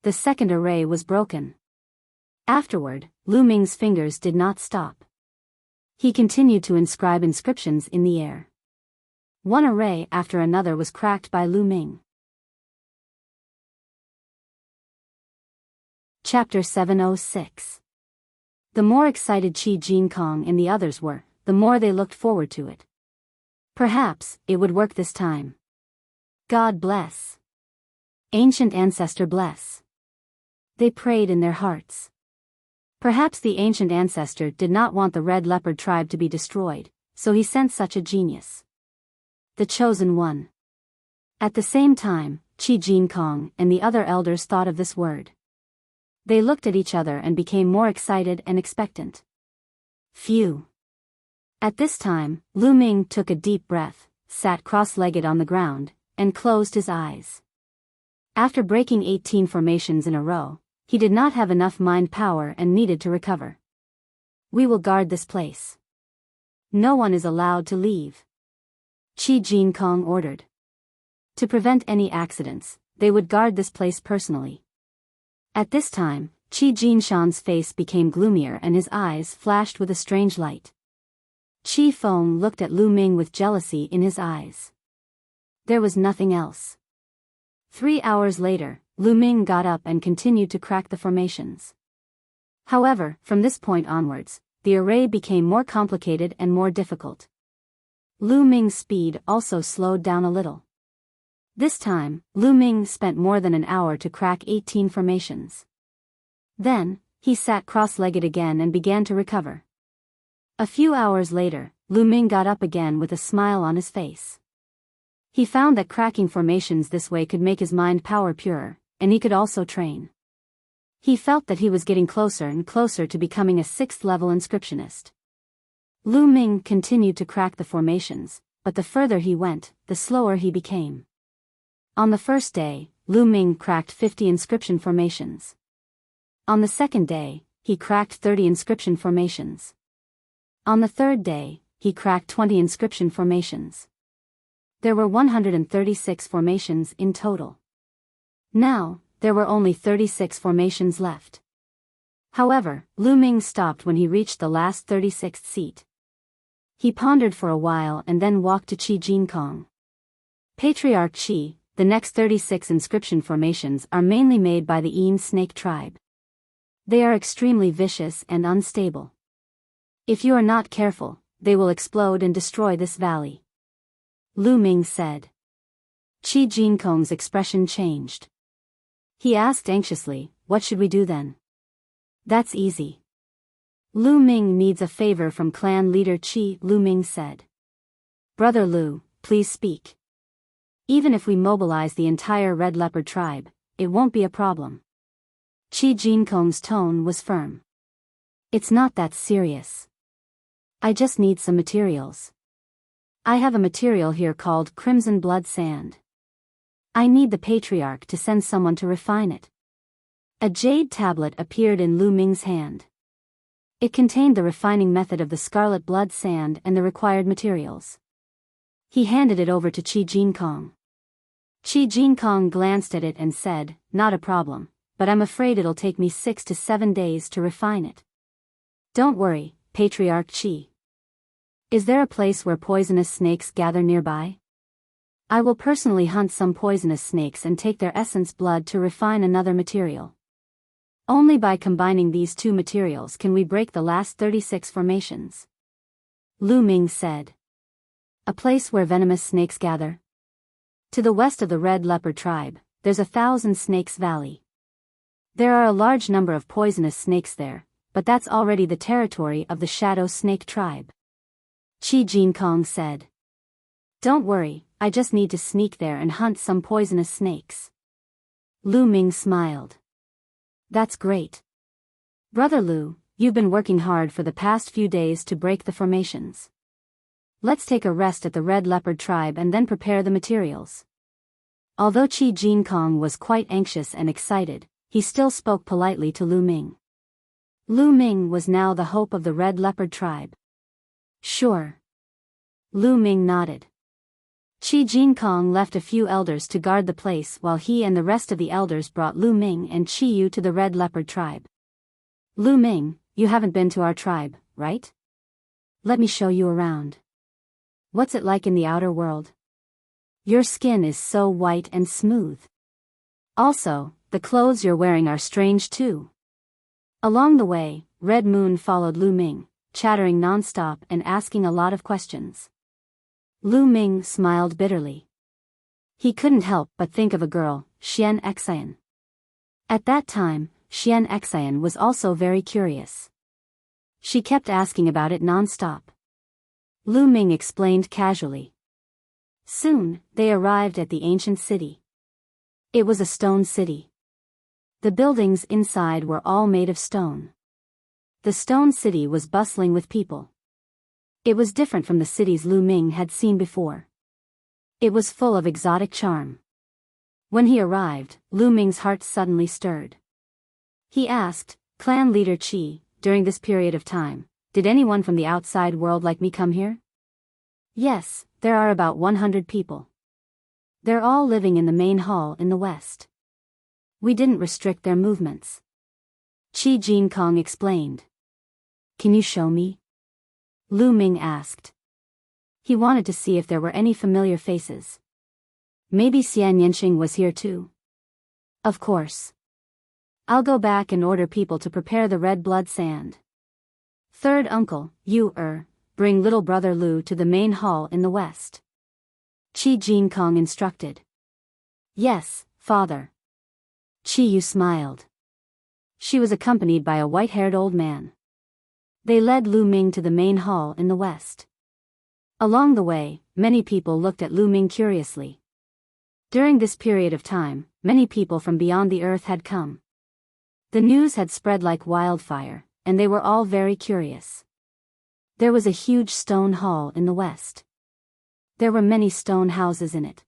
The second array was broken. Afterward, Lu Ming's fingers did not stop. He continued to inscribe inscriptions in the air. One array after another was cracked by Lu Ming. Chapter 706. The more excited Qi Jinkong and the others were, the more they looked forward to it. Perhaps it would work this time. God bless. Ancient ancestor bless. They prayed in their hearts. Perhaps the ancient ancestor did not want the red leopard tribe to be destroyed, so he sent such a genius. The chosen one. At the same time, Qi Jinkong and the other elders thought of this word. They looked at each other and became more excited and expectant. Phew. At this time, Lu Ming took a deep breath, sat cross-legged on the ground, and closed his eyes. After breaking 18 formations in a row, he did not have enough mind power and needed to recover. We will guard this place. No one is allowed to leave. Qi Jinkong ordered. To prevent any accidents, they would guard this place personally. At this time, Qi Jinshan's face became gloomier and his eyes flashed with a strange light. Qi Feng looked at Lu Ming with jealousy in his eyes. There was nothing else. 3 hours later, Lu Ming got up and continued to crack the formations. However, from this point onwards, the array became more complicated and more difficult. Lu Ming's speed also slowed down a little. This time, Lu Ming spent more than an hour to crack 18 formations. Then, he sat cross-legged again and began to recover. A few hours later, Lu Ming got up again with a smile on his face. He found that cracking formations this way could make his mind power purer, and he could also train. He felt that he was getting closer and closer to becoming a 6th-level inscriptionist. Lu Ming continued to crack the formations, but the further he went, the slower he became. On the first day, Lu Ming cracked 50 inscription formations. On the second day, he cracked 30 inscription formations. On the third day, he cracked 20 inscription formations. There were 136 formations in total. Now, there were only 36 formations left. However, Lu Ming stopped when he reached the last 36th seat. He pondered for a while and then walked to Qi Jinkong. Patriarch Qi, the next 36 inscription formations are mainly made by the Yin snake tribe. They are extremely vicious and unstable. If you are not careful, they will explode and destroy this valley. Lu Ming said. Qi Jinkong's expression changed. He asked anxiously, "What should we do then?" "That's easy. Lu Ming needs a favor from clan leader Qi," Lu Ming said. "Brother Lu, please speak. Even if we mobilize the entire Red Leopard tribe, it won't be a problem." Qi Jinkong's tone was firm. "It's not that serious. I just need some materials. I have a material here called Crimson Blood Sand. I need the Patriarch to send someone to refine it." A jade tablet appeared in Lu Ming's hand. It contained the refining method of the Scarlet Blood Sand and the required materials. He handed it over to Qi Jinkong. Qi Jinkong glanced at it and said, "Not a problem, but I'm afraid it'll take me 6 to 7 days to refine it." "Don't worry, Patriarch Qi. Is there a place where poisonous snakes gather nearby? I will personally hunt some poisonous snakes and take their essence blood to refine another material. Only by combining these two materials can we break the last 36 formations." Lu Ming said. "A place where venomous snakes gather? To the west of the Red Leopard tribe, there's 1,000 Snakes Valley. There are a large number of poisonous snakes there, but that's already the territory of the Shadow Snake tribe." Qi Jinkong said. "Don't worry, I just need to sneak there and hunt some poisonous snakes." Lu Ming smiled. "That's great. Brother Lu, you've been working hard for the past few days to break the formations. Let's take a rest at the Red Leopard tribe and then prepare the materials." Although Qi Jinkong was quite anxious and excited, he still spoke politely to Lu Ming. Lu Ming was now the hope of the Red Leopard tribe. "Sure." Lu Ming nodded. Qi Jinkong left a few elders to guard the place while he and the rest of the elders brought Lu Ming and Qi Yu to the Red Leopard tribe. "Lu Ming, you haven't been to our tribe, right? Let me show you around. What's it like in the outer world? Your skin is so white and smooth. Also, the clothes you're wearing are strange too." Along the way, Red Moon followed Lu Ming, chattering non-stop and asking a lot of questions. Lu Ming smiled bitterly. He couldn't help but think of a girl, Xian Xian. At that time, Xian Xian was also very curious. She kept asking about it non-stop. Lu Ming explained casually. Soon, they arrived at the ancient city. It was a stone city. The buildings inside were all made of stone. The stone city was bustling with people. It was different from the cities Lu Ming had seen before. It was full of exotic charm. When he arrived, Lu Ming's heart suddenly stirred. He asked, Clan leader Qi, during this period of time, did anyone from the outside world like me come here? Yes, there are about 100 people. They're all living in the main hall in the west. We didn't restrict their movements. Qi Jinkong explained. Can you show me? Lu Ming asked. He wanted to see if there were any familiar faces. Maybe Xian Yanqing was here too. Of course. I'll go back and order people to prepare the red blood sand. Third uncle, you bring little brother Lu to the main hall in the west. Qi Jinkong instructed. Yes, father. Qi Yu smiled. She was accompanied by a white-haired old man. They led Lu Ming to the main hall in the west. Along the way, many people looked at Lu Ming curiously. During this period of time, many people from beyond the earth had come. The news had spread like wildfire, and they were all very curious. There was a huge stone hall in the west. There were many stone houses in it.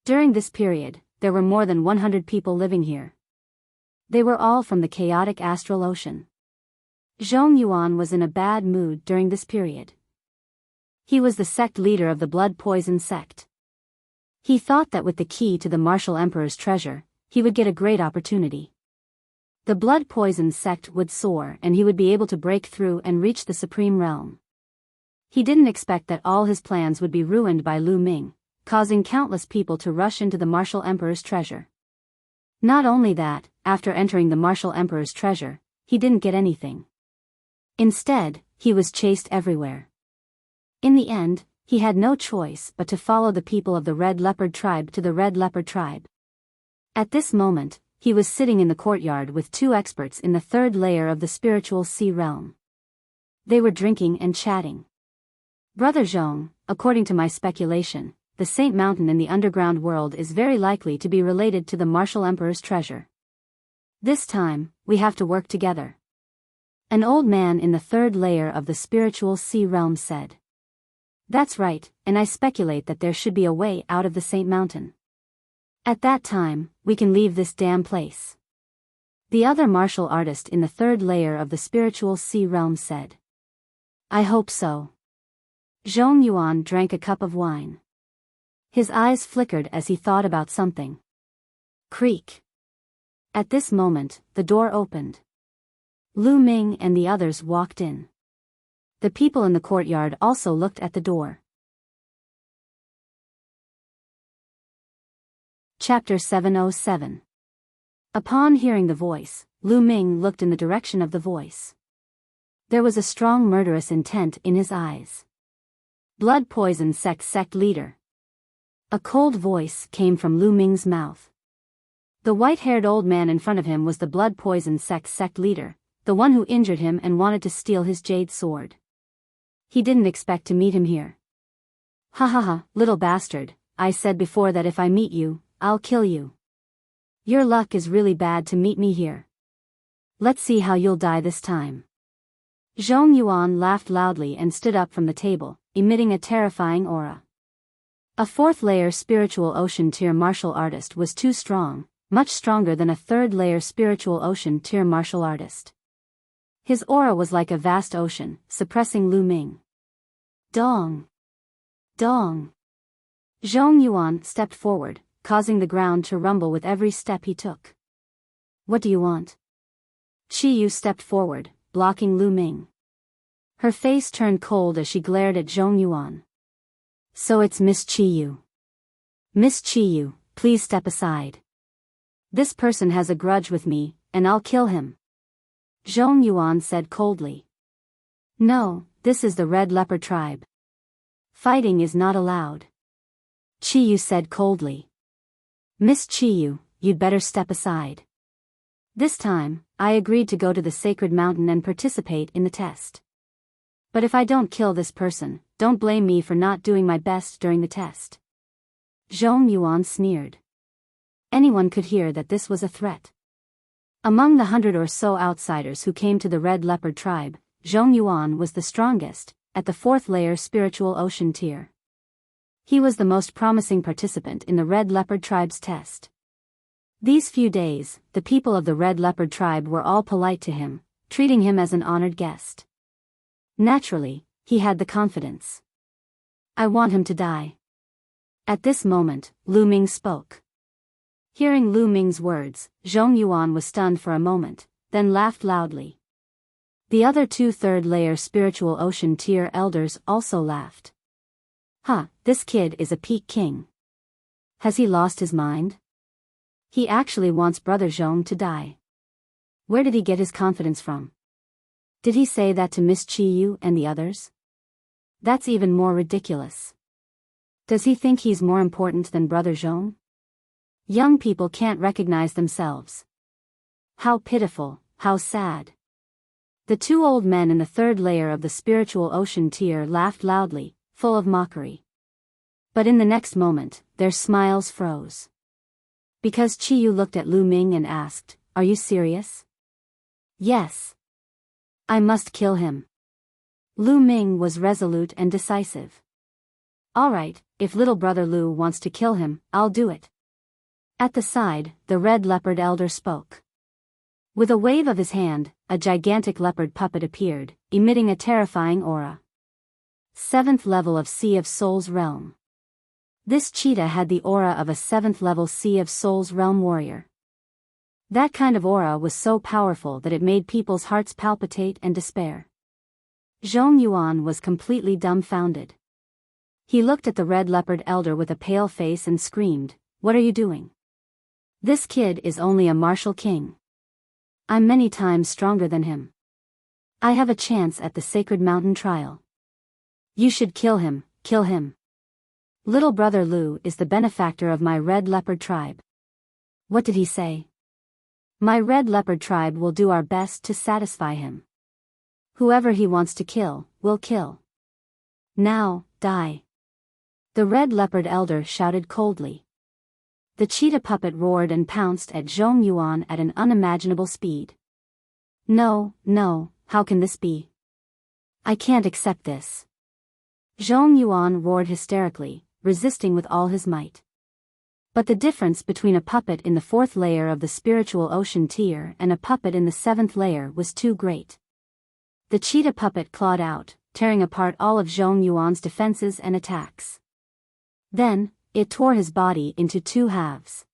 During this period, there were more than 100 people living here. They were all from the chaotic astral ocean. Zhong Yuan was in a bad mood during this period. He was the sect leader of the blood poison sect. He thought that with the key to the martial emperor's treasure, he would get a great opportunity. The blood poison sect would soar and he would be able to break through and reach the supreme realm. He didn't expect that all his plans would be ruined by Lu Ming, causing countless people to rush into the martial emperor's treasure. Not only that, after entering the martial emperor's treasure, he didn't get anything. Instead, he was chased everywhere. In the end, he had no choice but to follow the people of the Red Leopard tribe to the Red Leopard tribe. At this moment, he was sitting in the courtyard with two experts in the third layer of the spiritual sea realm. They were drinking and chatting. Brother Zhong, according to my speculation, the Saint Mountain in the underground world is very likely to be related to the martial emperor's treasure. This time, we have to work together. An old man in the third layer of the spiritual sea realm said. That's right, and I speculate that there should be a way out of the Saint Mountain. At that time, we can leave this damn place. The other martial artist in the third layer of the spiritual sea realm said. I hope so. Zhong Yuan drank a cup of wine. His eyes flickered as he thought about something. Creak. At this moment, the door opened. Lu Ming and the others walked in. The people in the courtyard also looked at the door. Chapter 707. Upon hearing the voice, Lu Ming looked in the direction of the voice. There was a strong murderous intent in his eyes. Blood poison sect leader. A cold voice came from Lu Ming's mouth. The white-haired old man in front of him was the blood poison sect leader, the one who injured him and wanted to steal his jade sword. He didn't expect to meet him here. Ha ha ha, little bastard, I said before that if I meet you, I'll kill you. Your luck is really bad to meet me here. Let's see how you'll die this time. Zhong Yuan laughed loudly and stood up from the table, emitting a terrifying aura. A fourth-layer spiritual ocean tier martial artist was too strong, much stronger than a third-layer spiritual ocean tier martial artist. His aura was like a vast ocean, suppressing Lu Ming. Dong! Dong! Zhong Yuan stepped forward, causing the ground to rumble with every step he took. What do you want? Qi Yu stepped forward, blocking Lu Ming. Her face turned cold as she glared at Zhong Yuan. So it's Miss Qi Yu. Miss Qi Yu, please step aside. This person has a grudge with me, and I'll kill him. Zhong Yuan said coldly. No, this is the Red Leopard tribe. Fighting is not allowed. Chiyu said coldly. Miss Chiyu, you'd better step aside. This time, I agreed to go to the sacred mountain and participate in the test. But if I don't kill this person, don't blame me for not doing my best during the test. Zhong Yuan sneered. Anyone could hear that this was a threat. Among the 100 or so outsiders who came to the Red Leopard tribe, Zhong Yuan was the strongest, at the 4th layer spiritual ocean tier. He was the most promising participant in the Red Leopard tribe's test. These few days, the people of the Red Leopard tribe were all polite to him, treating him as an honored guest. Naturally, he had the confidence. I want him to die. At this moment, Lu Ming spoke. Hearing Lu Ming's words, Zhong Yuan was stunned for a moment, then laughed loudly. The other 2 3rd-layer spiritual ocean tier elders also laughed. This kid is a peak king. Has he lost his mind? He actually wants Brother Zhong to die. Where did he get his confidence from? Did he say that to Miss Chiyu and the others? That's even more ridiculous. Does he think he's more important than Brother Zhong? Young people can't recognize themselves. How pitiful, how sad. The 2 old men in the 3rd layer of the spiritual ocean tier laughed loudly, full of mockery. But in the next moment, their smiles froze. Because Chiyu looked at Lu Ming and asked, Are you serious? Yes. I must kill him. Lu Ming was resolute and decisive. All right, if little brother Lu wants to kill him, I'll do it. At the side, the Red Leopard elder spoke. With a wave of his hand, a gigantic leopard puppet appeared, emitting a terrifying aura. 7th level of Sea of Souls realm. This cheetah had the aura of a 7th level Sea of Souls realm warrior. That kind of aura was so powerful that it made people's hearts palpitate and despair. Zhong Yuan was completely dumbfounded. He looked at the Red Leopard elder with a pale face and screamed, What are you doing? This kid is only a martial king. I'm many times stronger than him. I have a chance at the Sacred Mountain trial. You should kill him, kill him. Little brother Lu is the benefactor of my Red Leopard tribe. What did he say? My Red Leopard tribe will do our best to satisfy him. Whoever he wants to kill, will kill. Now, die. The Red Leopard elder shouted coldly. The cheetah puppet roared and pounced at Zhong Yuan at an unimaginable speed. No, no, how can this be? I can't accept this. Zhong Yuan roared hysterically, resisting with all his might. But the difference between a puppet in the 4th layer of the spiritual ocean tier and a puppet in the 7th layer was too great. The cheetah puppet clawed out, tearing apart all of Zhong Yuan's defenses and attacks. Then, it tore his body into 2 halves.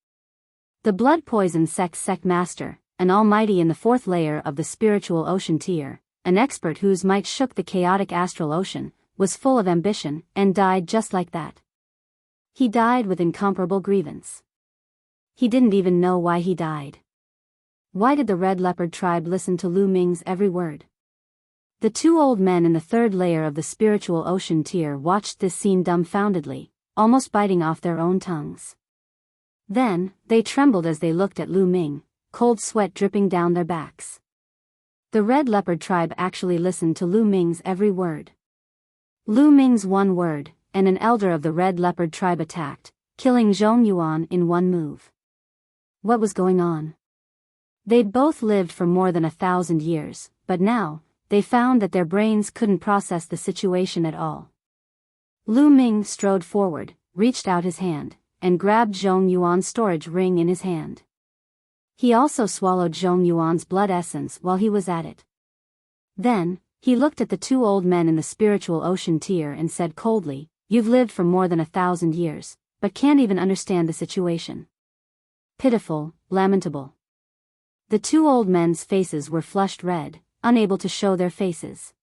The blood poison sect master, an almighty in the 4th layer of the spiritual ocean tier, an expert whose might shook the chaotic astral ocean, was full of ambition, and died just like that. He died with incomparable grievance. He didn't even know why he died. Why did the Red Leopard tribe listen to Lu Ming's every word? The 2 old men in the 3rd layer of the spiritual ocean tier watched this scene dumbfoundedly, almost biting off their own tongues. Then, they trembled as they looked at Lu Ming, cold sweat dripping down their backs. The Red Leopard tribe actually listened to Lu Ming's every word. Lu Ming's one word, and an elder of the Red Leopard tribe attacked, killing Zhong Yuan in one move. What was going on? They'd both lived for more than 1,000 years, but now, they found that their brains couldn't process the situation at all. Lu Ming strode forward, reached out his hand, and grabbed Zhong Yuan's storage ring in his hand. He also swallowed Zhong Yuan's blood essence while he was at it. Then, he looked at the 2 old men in the spiritual ocean tier and said coldly, You've lived for more than 1,000 years, but can't even understand the situation. Pitiful, lamentable. The 2 old men's faces were flushed red, unable to show their faces.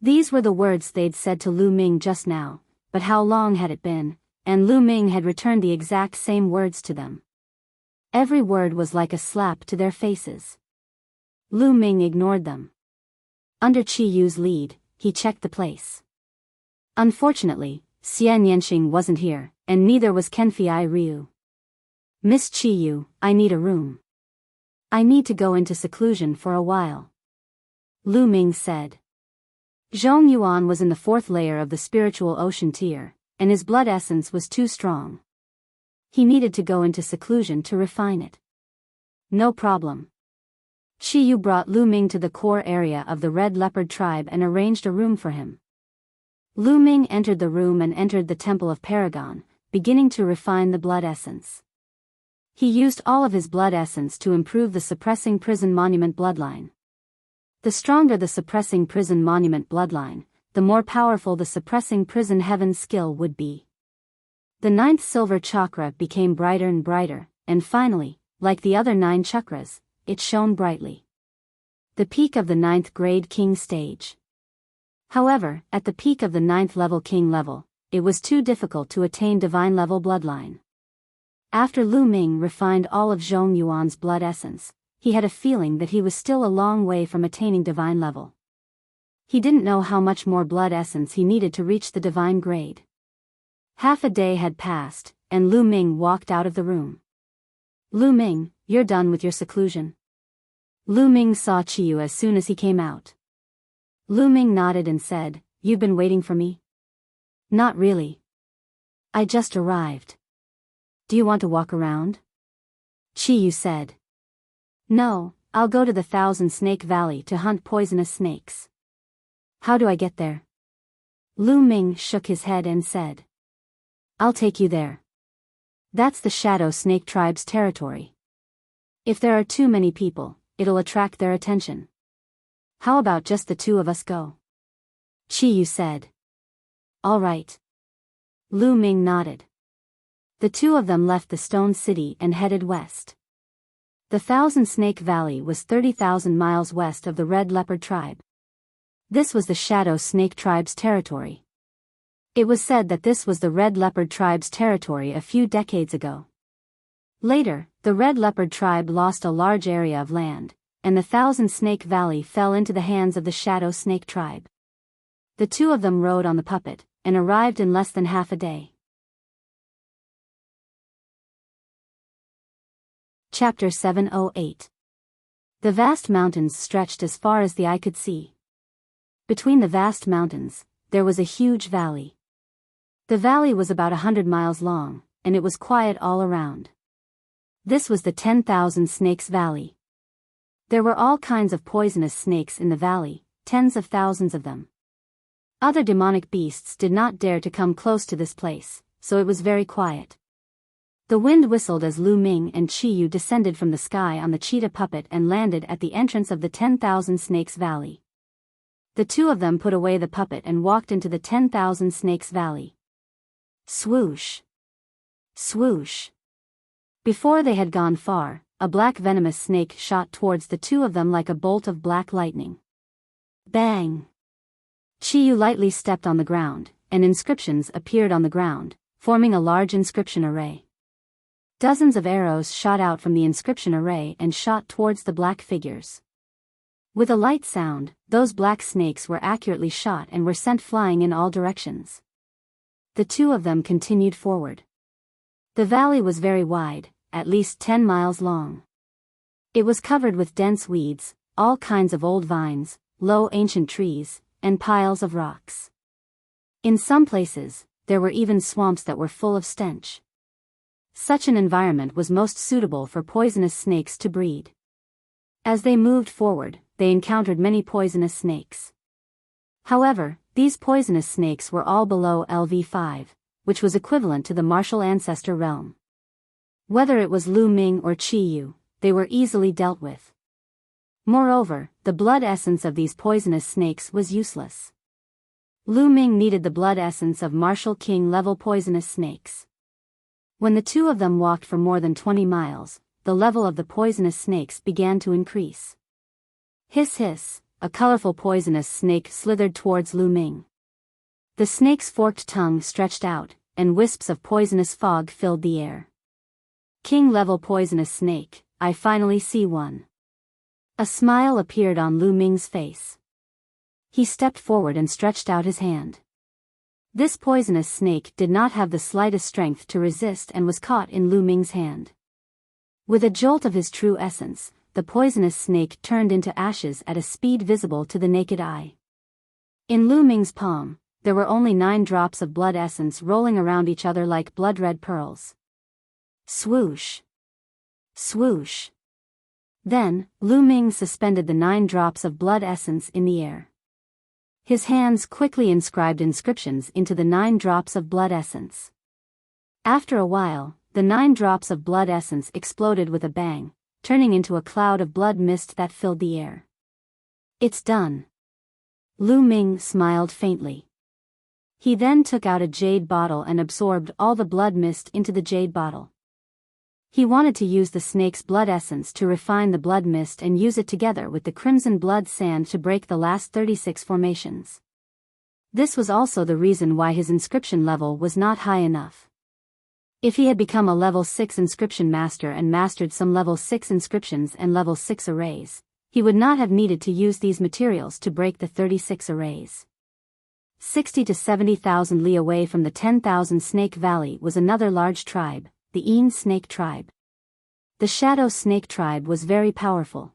These were the words they'd said to Lu Ming just now, but how long had it been, and Lu Ming had returned the exact same words to them. Every word was like a slap to their faces. Lu Ming ignored them. Under Qi Yu's lead, he checked the place. Unfortunately, Xian Yanxing wasn't here, and neither was Kenfei Ryu. Miss Qi Yu, I need a room. I need to go into seclusion for a while. Lu Ming said. Zhong Yuan was in the fourth layer of the spiritual ocean tier, and his blood essence was too strong. He needed to go into seclusion to refine it. No problem. Qi Yu brought Lu Ming to the core area of the Red Leopard tribe and arranged a room for him. Lu Ming entered the room and entered the Temple of Paragon, beginning to refine the blood essence. He used all of his blood essence to improve the suppressing prison monument bloodline. The stronger the suppressing prison monument bloodline, the more powerful the suppressing prison heaven skill would be. The ninth silver chakra became brighter and brighter, and finally, like the other 9 chakras, it shone brightly. The peak of the 9th grade king stage. However, at the peak of the 9th level king level, it was too difficult to attain divine level bloodline. After Lu Ming refined all of Zhong Yuan's blood essence, he had a feeling that he was still a long way from attaining divine level. He didn't know how much more blood essence he needed to reach the divine grade. Half a day had passed, and Lu Ming walked out of the room. Lu Ming, you're done with your seclusion? Lu Ming saw Qi Yu as soon as he came out. Lu Ming nodded and said, You've been waiting for me? Not really. I just arrived. Do you want to walk around? Qi Yu said. No, I'll go to the Thousand Snake Valley to hunt poisonous snakes. How do I get there? Lu Ming shook his head and said. I'll take you there. That's the Shadow Snake Tribe's territory. If there are too many people, it'll attract their attention. How about just the 2 of us go? Qi Yu said. All right. Lu Ming nodded. The 2 of them left the Stone City and headed west. The Thousand Snake Valley was 30,000 miles west of the Red Leopard tribe. This was the Shadow Snake Tribe's territory. It was said that this was the Red Leopard tribe's territory a few decades ago. Later, the Red Leopard tribe lost a large area of land, and the Thousand Snake Valley fell into the hands of the Shadow Snake tribe. The 2 of them rode on the puppet, and arrived in less than half a day. Chapter 708. The vast mountains stretched as far as the eye could see. Between the vast mountains, there was a huge valley. The valley was about 100 miles long, and it was quiet all around. This was the 10,000 Snakes Valley. There were all kinds of poisonous snakes in the valley, tens of thousands of them. Other demonic beasts did not dare to come close to this place, so it was very quiet. The wind whistled as Lu Ming and Qi Yu descended from the sky on the cheetah puppet and landed at the entrance of the 10,000 Snakes Valley. The 2 of them put away the puppet and walked into the 10,000 Snakes Valley. Swoosh! Swoosh! Before they had gone far, a black venomous snake shot towards the 2 of them like a bolt of black lightning. Bang! Qi Yu lightly stepped on the ground, and inscriptions appeared on the ground, forming a large inscription array. Dozens of arrows shot out from the inscription array and shot towards the black figures. With a light sound, those black snakes were accurately shot and were sent flying in all directions. The 2 of them continued forward. The valley was very wide, at least 10 miles long. It was covered with dense weeds, all kinds of old vines, low ancient trees, and piles of rocks. In some places, there were even swamps that were full of stench. Such an environment was most suitable for poisonous snakes to breed. As they moved forward, they encountered many poisonous snakes. However, these poisonous snakes were all below LV5, which was equivalent to the martial ancestor realm. Whether it was Lu Ming or Qi Yu, they were easily dealt with. Moreover, the blood essence of these poisonous snakes was useless. Lu Ming needed the blood essence of martial king level poisonous snakes. When the 2 of them walked for more than 20 miles, the level of the poisonous snakes began to increase. Hiss hiss, a colorful poisonous snake slithered towards Lu Ming. The snake's forked tongue stretched out, and wisps of poisonous fog filled the air. King-level poisonous snake, I finally see one. A smile appeared on Lu Ming's face. He stepped forward and stretched out his hand. This poisonous snake did not have the slightest strength to resist and was caught in Lu Ming's hand. With a jolt of his true essence, the poisonous snake turned into ashes at a speed visible to the naked eye. In Lu Ming's palm, there were only 9 drops of blood essence rolling around each other like blood-red pearls. Swoosh! Swoosh! Then, Lu Ming suspended the 9 drops of blood essence in the air. His hands quickly inscribed inscriptions into the 9 drops of blood essence. After a while, the 9 drops of blood essence exploded with a bang, turning into a cloud of blood mist that filled the air. It's done. Lu Ming smiled faintly. He then took out a jade bottle and absorbed all the blood mist into the jade bottle. He wanted to use the snake's blood essence to refine the blood mist and use it together with the crimson blood sand to break the last 36 formations. This was also the reason why his inscription level was not high enough. If he had become a level 6 inscription master and mastered some level 6 inscriptions and level 6 arrays, he would not have needed to use these materials to break the 36 arrays. 60 to 70,000 li away from the 10,000 Snake Valley was another large tribe, the Een Snake Tribe. The Shadow Snake Tribe was very powerful.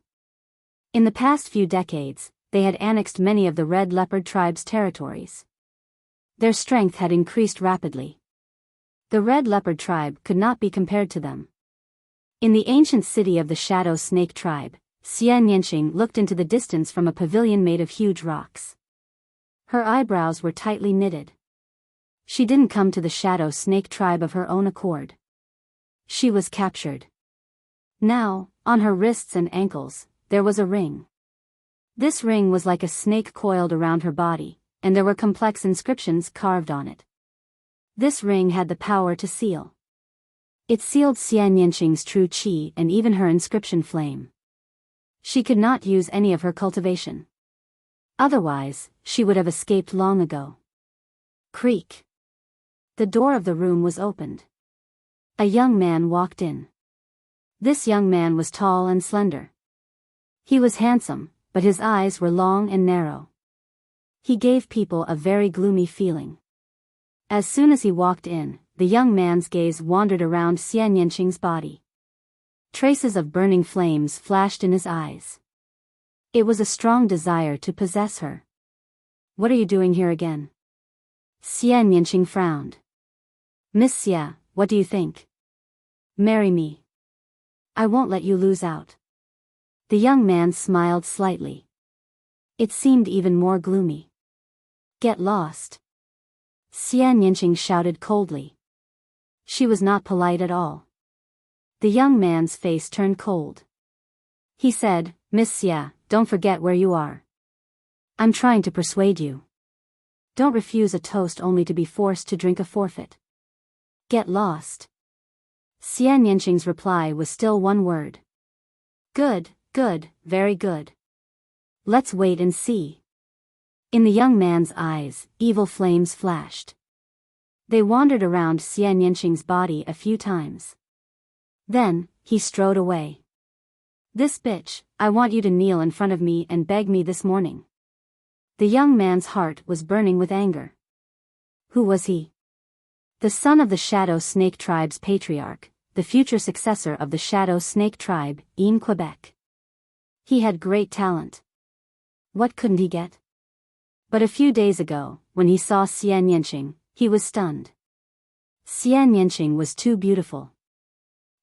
In the past few decades, they had annexed many of the Red Leopard Tribe's territories. Their strength had increased rapidly. The Red Leopard Tribe could not be compared to them. In the ancient city of the Shadow Snake Tribe, Xian Yanqing looked into the distance from a pavilion made of huge rocks. Her eyebrows were tightly knitted. She didn't come to the Shadow Snake Tribe of her own accord. She was captured. Now, on her wrists and ankles, there was a ring. This ring was like a snake coiled around her body, and there were complex inscriptions carved on it. This ring had the power to seal. It sealed Xian Yanqing's true qi and even her inscription flame. She could not use any of her cultivation. Otherwise, she would have escaped long ago. Creak. The door of the room was opened. A young man walked in. This young man was tall and slender. He was handsome, but his eyes were long and narrow. He gave people a very gloomy feeling. As soon as he walked in, the young man's gaze wandered around Xian Yanqing's body. Traces of burning flames flashed in his eyes. It was a strong desire to possess her. What are you doing here again? Xian Yanqing frowned. Miss Xia, what do you think? Marry me. I won't let you lose out. The young man smiled slightly. It seemed even more gloomy. Get lost. Xian Yanqing shouted coldly. She was not polite at all. The young man's face turned cold. He said, Miss Xia, don't forget where you are. I'm trying to persuade you. Don't refuse a toast only to be forced to drink a forfeit. Get lost. Xian Yanqing's reply was still one word. Good, good, very good. Let's wait and see. In the young man's eyes, evil flames flashed. They wandered around Xian Yanqing's body a few times. Then, he strode away. This bitch, I want you to kneel in front of me and beg me this morning. The young man's heart was burning with anger. Who was he? The son of the Shadow Snake Tribe's patriarch, the future successor of the Shadow Snake Tribe, in Quebec. He had great talent. What couldn't he get? But a few days ago, when he saw Xian Yanqing, he was stunned. Xian Yanqing was too beautiful.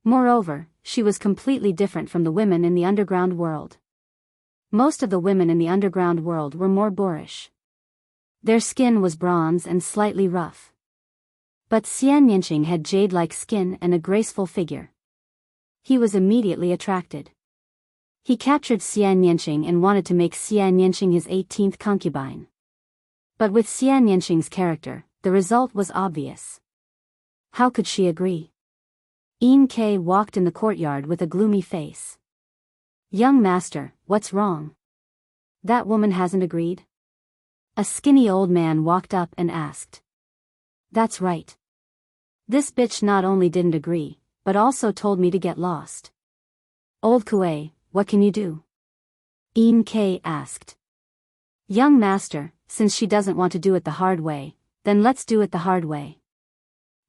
Moreover, she was completely different from the women in the underground world. Most of the women in the underground world were more boorish. Their skin was bronze and slightly rough. But Xian Yanqing had jade-like skin and a graceful figure. He was immediately attracted. He captured Xian Yanqing and wanted to make Xian Yanqing his 18th concubine. But with Xian Yanqing's character, the result was obvious. How could she agree? Yin Ke walked in the courtyard with a gloomy face. Young master, what's wrong? That woman hasn't agreed? A skinny old man walked up and asked. That's right. This bitch not only didn't agree, but also told me to get lost. Old Kuei, what can you do? Yin Ke asked. Young master, since she doesn't want to do it the hard way, then let's do it the hard way.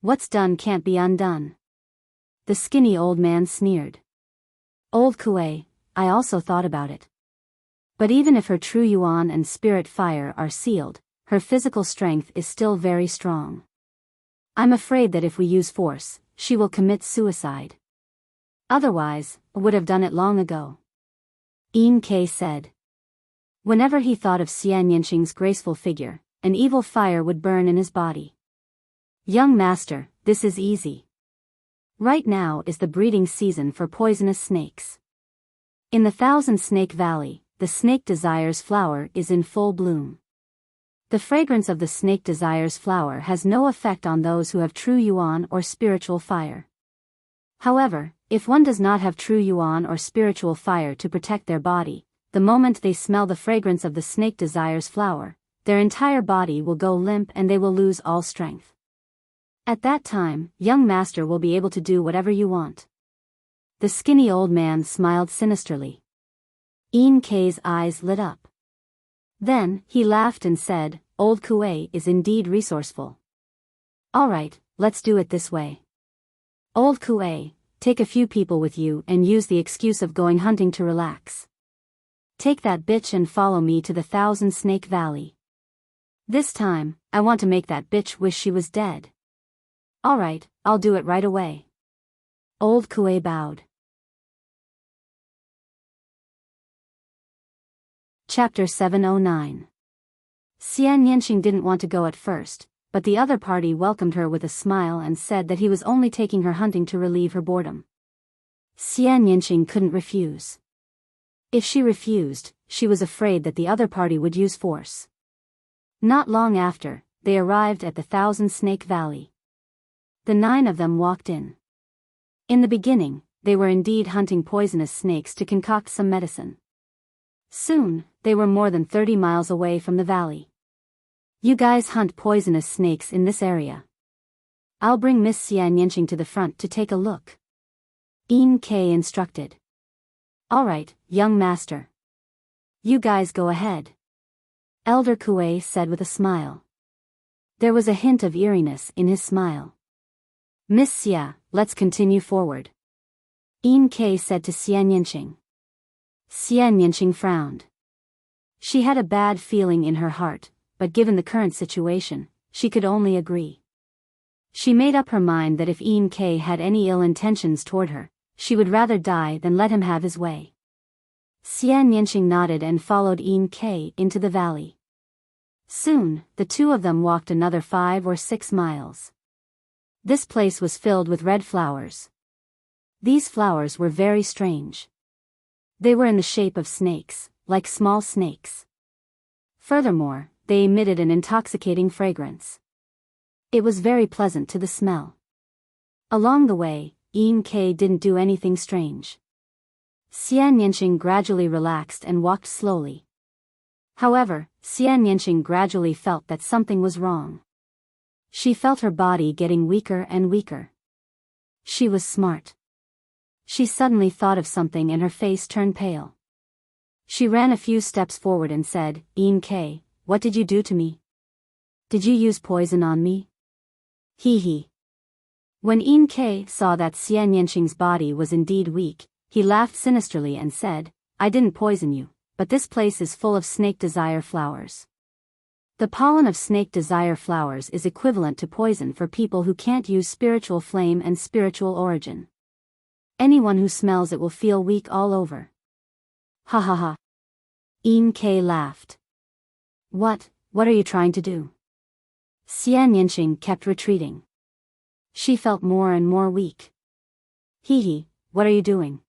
What's done can't be undone. The skinny old man sneered. Old Kuei, I also thought about it. But even if her true yuan and spirit fire are sealed, her physical strength is still very strong. I'm afraid that if we use force, she will commit suicide. Otherwise, I would have done it long ago. Kei said. Whenever he thought of Xian Yanqing's graceful figure, an evil fire would burn in his body. Young master, this is easy. Right now is the breeding season for poisonous snakes. In the Thousand Snake Valley, the snake desires flower is in full bloom. The fragrance of the snake desires flower has no effect on those who have true yuan or spiritual fire. However, if one does not have true yuan or spiritual fire to protect their body, the moment they smell the fragrance of the snake desires flower, their entire body will go limp and they will lose all strength. At that time, young master will be able to do whatever you want. The skinny old man smiled sinisterly. Kei's eyes lit up. Then, he laughed and said, Old Kuei is indeed resourceful. Alright, let's do it this way. Old Kuei, take a few people with you and use the excuse of going hunting to relax. Take that bitch and follow me to the Thousand Snake Valley. This time, I want to make that bitch wish she was dead. Alright, I'll do it right away. Old Kuei bowed. Chapter 709. Xian Yanqing didn't want to go at first, but the other party welcomed her with a smile and said that he was only taking her hunting to relieve her boredom. Xian Yanqing couldn't refuse. If she refused, she was afraid that the other party would use force. Not long after, they arrived at the Thousand Snake Valley. The 9 of them walked in. In the beginning, they were indeed hunting poisonous snakes to concoct some medicine. Soon, they were more than 30 miles away from the valley. You guys hunt poisonous snakes in this area. I'll bring Miss Xian Yanqing to the front to take a look. Kei instructed. Alright, young master. You guys go ahead. Elder Kuei said with a smile. There was a hint of eeriness in his smile. Miss Xia, let's continue forward. Kei said to Xian Yanqing. Xian Yanqing frowned. She had a bad feeling in her heart, but given the current situation, she could only agree. She made up her mind that if Kei had any ill intentions toward her, she would rather die than let him have his way. Xian Yanqing nodded and followed Kei into the valley. Soon, the 2 of them walked another 5 or 6 miles. This place was filled with red flowers. These flowers were very strange. They were in the shape of snakes, like small snakes. Furthermore, they emitted an intoxicating fragrance. It was very pleasant to the smell. Along the way, Kei didn't do anything strange. Xian Yanqing gradually relaxed and walked slowly. However, Xian Yanqing gradually felt that something was wrong. She felt her body getting weaker and weaker. She was smart. She suddenly thought of something and her face turned pale. She ran a few steps forward and said, Kei, what did you do to me? Did you use poison on me? Hee hee. When Kei saw that Xian Yanqing's body was indeed weak, he laughed sinisterly and said, I didn't poison you, but this place is full of snake desire flowers. The pollen of snake desire flowers is equivalent to poison for people who can't use spiritual flame and spiritual origin. Anyone who smells it will feel weak all over. Ha ha ha. Kei laughed. What are you trying to do? Xian Yanqing kept retreating. She felt more and more weak. Hee hee, what are you doing?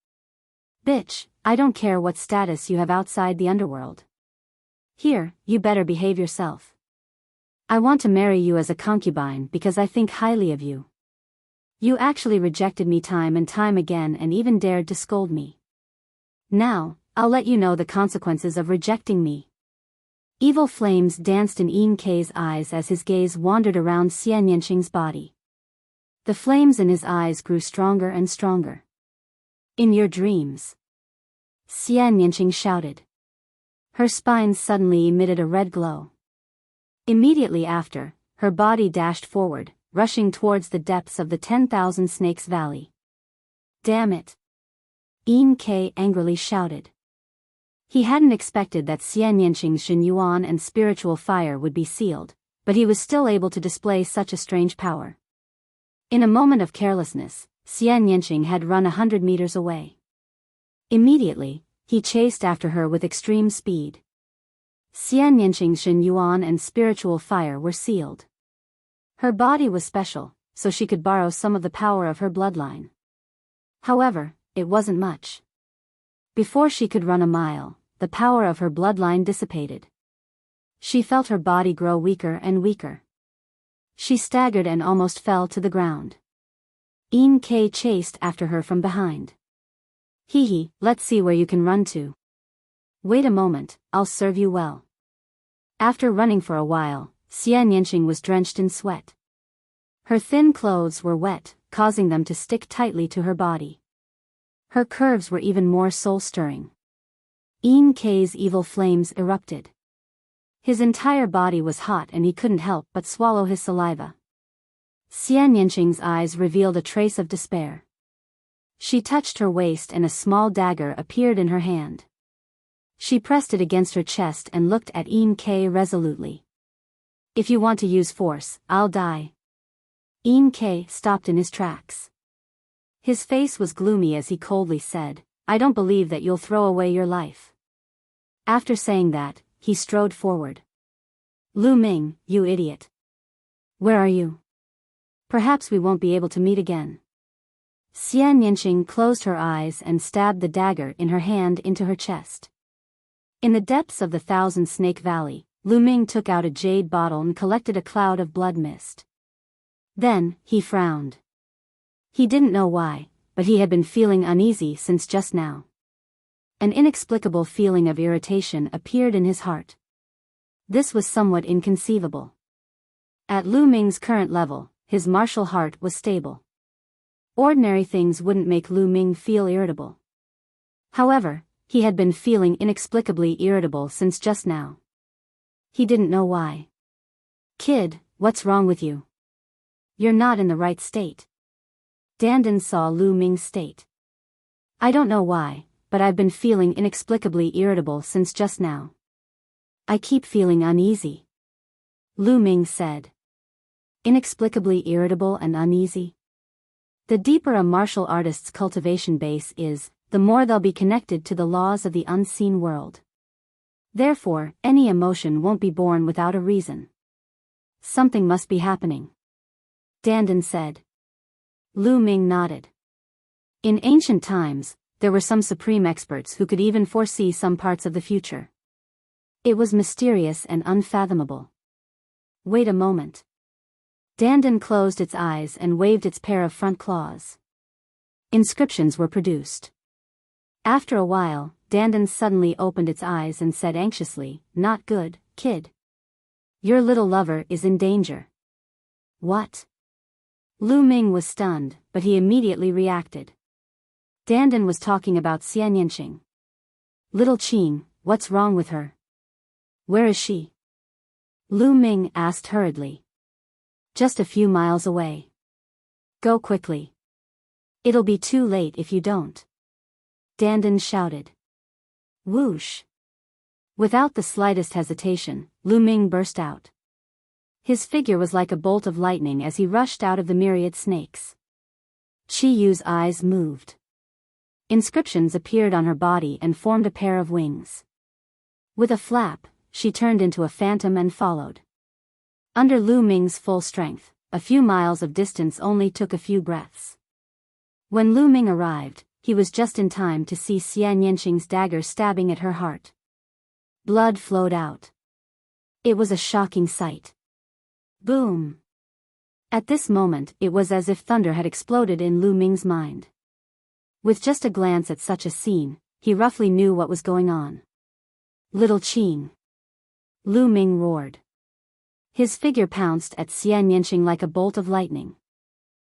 Bitch, I don't care what status you have outside the underworld. Here, you better behave yourself. I want to marry you as a concubine because I think highly of you. You actually rejected me time and time again and even dared to scold me. Now, I'll let you know the consequences of rejecting me. Evil flames danced in Kei's eyes as his gaze wandered around Xian Yanqing's body. The flames in his eyes grew stronger and stronger. In your dreams. Xian Yanqing shouted. Her spine suddenly emitted a red glow. Immediately after, her body dashed forward, rushing towards the depths of the 10,000 Snakes Valley. Damn it! Ke angrily shouted. He hadn't expected that Xian Yanqing's Shen Yuan and spiritual fire would be sealed, but he was still able to display such a strange power. In a moment of carelessness, Xian Yanqing had run 100 meters away. Immediately, he chased after her with extreme speed. Xian Yanqing's Shen Yuan and spiritual fire were sealed. Her body was special, so she could borrow some of the power of her bloodline. However, it wasn't much. Before she could run a mile, the power of her bloodline dissipated. She felt her body grow weaker and weaker. She staggered and almost fell to the ground. Ke chased after her from behind. Hee, let's see where you can run to. Wait a moment, I'll serve you well. After running for a while, Xian Yanqing was drenched in sweat. Her thin clothes were wet, causing them to stick tightly to her body. Her curves were even more soul-stirring. Ke's evil flames erupted. His entire body was hot and he couldn't help but swallow his saliva. Xian Yanqing's eyes revealed a trace of despair. She touched her waist and a small dagger appeared in her hand. She pressed it against her chest and looked at Ke resolutely. If you want to use force, I'll die. Ke stopped in his tracks. His face was gloomy as he coldly said, I don't believe that you'll throw away your life. After saying that, he strode forward. Lu Ming, you idiot. Where are you? Perhaps we won't be able to meet again. Xian Yanqing closed her eyes and stabbed the dagger in her hand into her chest. In the depths of the 1,000 Snake Valley, Lu Ming took out a jade bottle and collected a cloud of blood mist. Then, he frowned. He didn't know why, but he had been feeling uneasy since just now. An inexplicable feeling of irritation appeared in his heart. This was somewhat inconceivable. At Lu Ming's current level, his martial heart was stable. Ordinary things wouldn't make Lu Ming feel irritable. However, he had been feeling inexplicably irritable since just now. He didn't know why. Kid, what's wrong with you? You're not in the right state. Dandan saw Lu Ming's state. I don't know why, but I've been feeling inexplicably irritable since just now. I keep feeling uneasy. Lu Ming said. Inexplicably irritable and uneasy? The deeper a martial artist's cultivation base is, the more they'll be connected to the laws of the unseen world. Therefore, any emotion won't be born without a reason. Something must be happening. Dandan said. Lu Ming nodded. In ancient times, there were some supreme experts who could even foresee some parts of the future. It was mysterious and unfathomable. Wait a moment. Dandan closed its eyes and waved its pair of front claws. Inscriptions were produced. After a while, Dandan suddenly opened its eyes and said anxiously, Not good, kid. Your little lover is in danger. What? Lu Ming was stunned, but he immediately reacted. Dandan was talking about Xian Yanqing. Little Qing, what's wrong with her? Where is she? Lu Ming asked hurriedly. Just a few miles away. Go quickly. It'll be too late if you don't. Dandan shouted. Whoosh. Without the slightest hesitation, Lu Ming burst out. His figure was like a bolt of lightning as he rushed out of the myriad snakes. Chi Yu's eyes moved. Inscriptions appeared on her body and formed a pair of wings. With a flap, she turned into a phantom and followed. Under Lu Ming's full strength, a few miles of distance only took a few breaths. When Lu Ming arrived, he was just in time to see Xian Yanqing's dagger stabbing at her heart. Blood flowed out. It was a shocking sight. Boom! At this moment, it was as if thunder had exploded in Lu Ming's mind. With just a glance at such a scene, he roughly knew what was going on. Little Qing! Lu Ming roared. His figure pounced at Xian Yanqing like a bolt of lightning.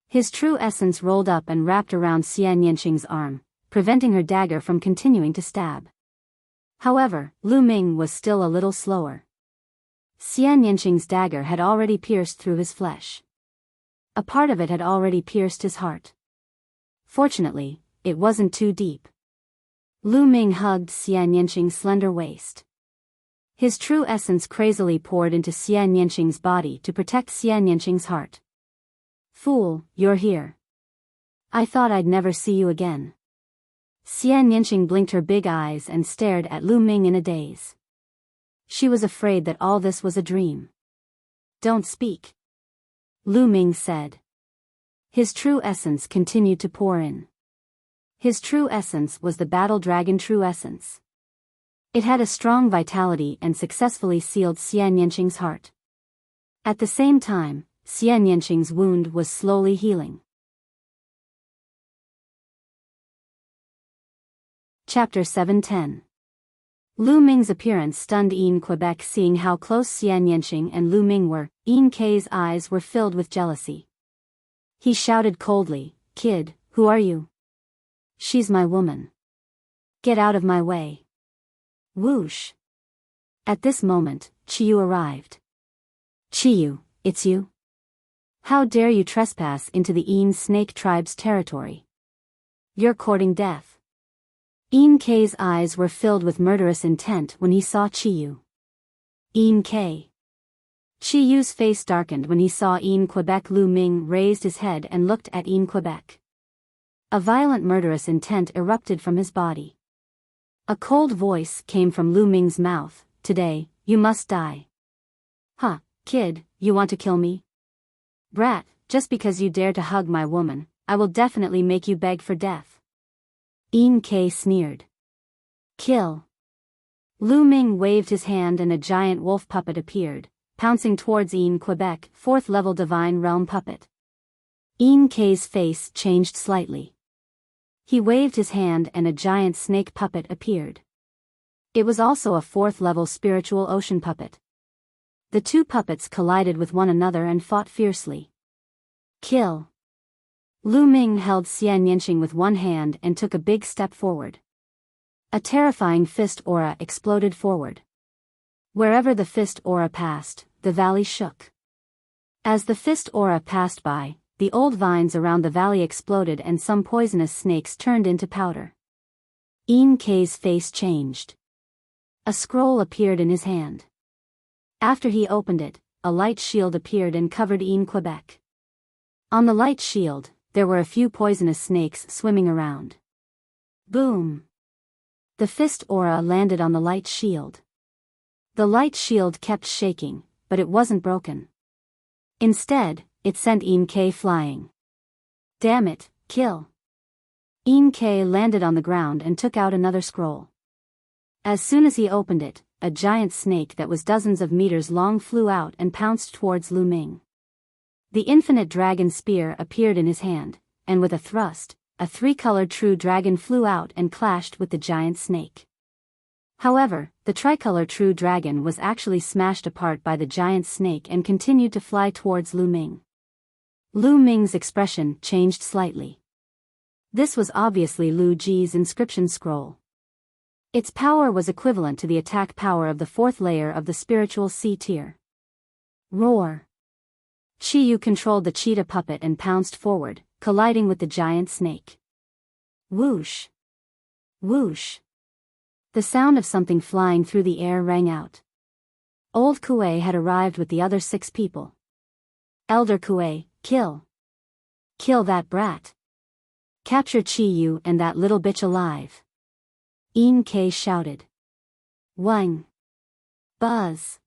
His true essence rolled up and wrapped around Xian Yanqing's arm, preventing her dagger from continuing to stab. However, Lu Ming was still a little slower. Xian Yanqing's dagger had already pierced through his flesh. A part of it had already pierced his heart. Fortunately, it wasn't too deep. Lu Ming hugged Xian Yanqing's slender waist. His true essence crazily poured into Xian Yanqing's body to protect Xian Yanqing's heart. Fool, you're here. I thought I'd never see you again. Xian Yanqing blinked her big eyes and stared at Lu Ming in a daze. She was afraid that all this was a dream. Don't speak, Lu Ming said. His true essence continued to pour in. His true essence was the battle dragon true essence. It had a strong vitality and successfully sealed Xian Yanqing's heart. At the same time, Xian Yanqing's wound was slowly healing. Chapter 710. Lu Ming's appearance stunned Yin Quebec. Seeing how close Xian Yanqing and Lu Ming were, Yin Kei's eyes were filled with jealousy. He shouted coldly, "Kid, who are you?" "She's my woman. Get out of my way." Whoosh. At this moment, Qiyu arrived. "Qiyu, it's you? How dare you trespass into the Yin Snake tribe's territory? You're courting death." Yin Kei's eyes were filled with murderous intent when he saw Qiyu. Yin Kei. Qiyu's face darkened when he saw Yin Quebec. Lu Ming raised his head and looked at Yin Quebec. A violent murderous intent erupted from his body. A cold voice came from Lu Ming's mouth, "Today, you must die." "Huh, kid, you want to kill me? Brat, just because you dare to hug my woman, I will definitely make you beg for death." Yin Kei sneered. "Kill." Lu Ming waved his hand and a giant wolf puppet appeared, pouncing towards Yin Quebec, 4th level divine realm puppet. Yin Kei's face changed slightly. He waved his hand and a giant snake puppet appeared. It was also a 4th level spiritual ocean puppet. The two puppets collided with one another and fought fiercely. "Kill." Lu Ming held Xian Yanqing with one hand and took a big step forward. A terrifying fist aura exploded forward. Wherever the fist aura passed, the valley shook. As the fist aura passed by, the old vines around the valley exploded and some poisonous snakes turned into powder. Yin Kei's face changed. A scroll appeared in his hand. After he opened it, a light shield appeared and covered Yin Quebec. On the light shield, there were a few poisonous snakes swimming around. Boom! The fist aura landed on the light shield. The light shield kept shaking, but it wasn't broken. Instead, it sent Yin Kei flying. "Damn it, kill." Yin Kei landed on the ground and took out another scroll. As soon as he opened it, a giant snake that was dozens of meters long flew out and pounced towards Lu Ming. The infinite dragon spear appeared in his hand, and with a thrust, a 3-colored true dragon flew out and clashed with the giant snake. However, the tricolor true dragon was actually smashed apart by the giant snake and continued to fly towards Lu Ming. Lu Ming's expression changed slightly. This was obviously Lu Ji's inscription scroll. Its power was equivalent to the attack power of the 4th layer of the spiritual C tier. Roar! Qiyu controlled the cheetah puppet and pounced forward, colliding with the giant snake. Whoosh! Whoosh! The sound of something flying through the air rang out. Old Kuei had arrived with the other 6 people. "Elder Kuei, kill! Kill that brat! Capture Qiyu and that little bitch alive!" Yin Kei shouted. Wang! Buzz!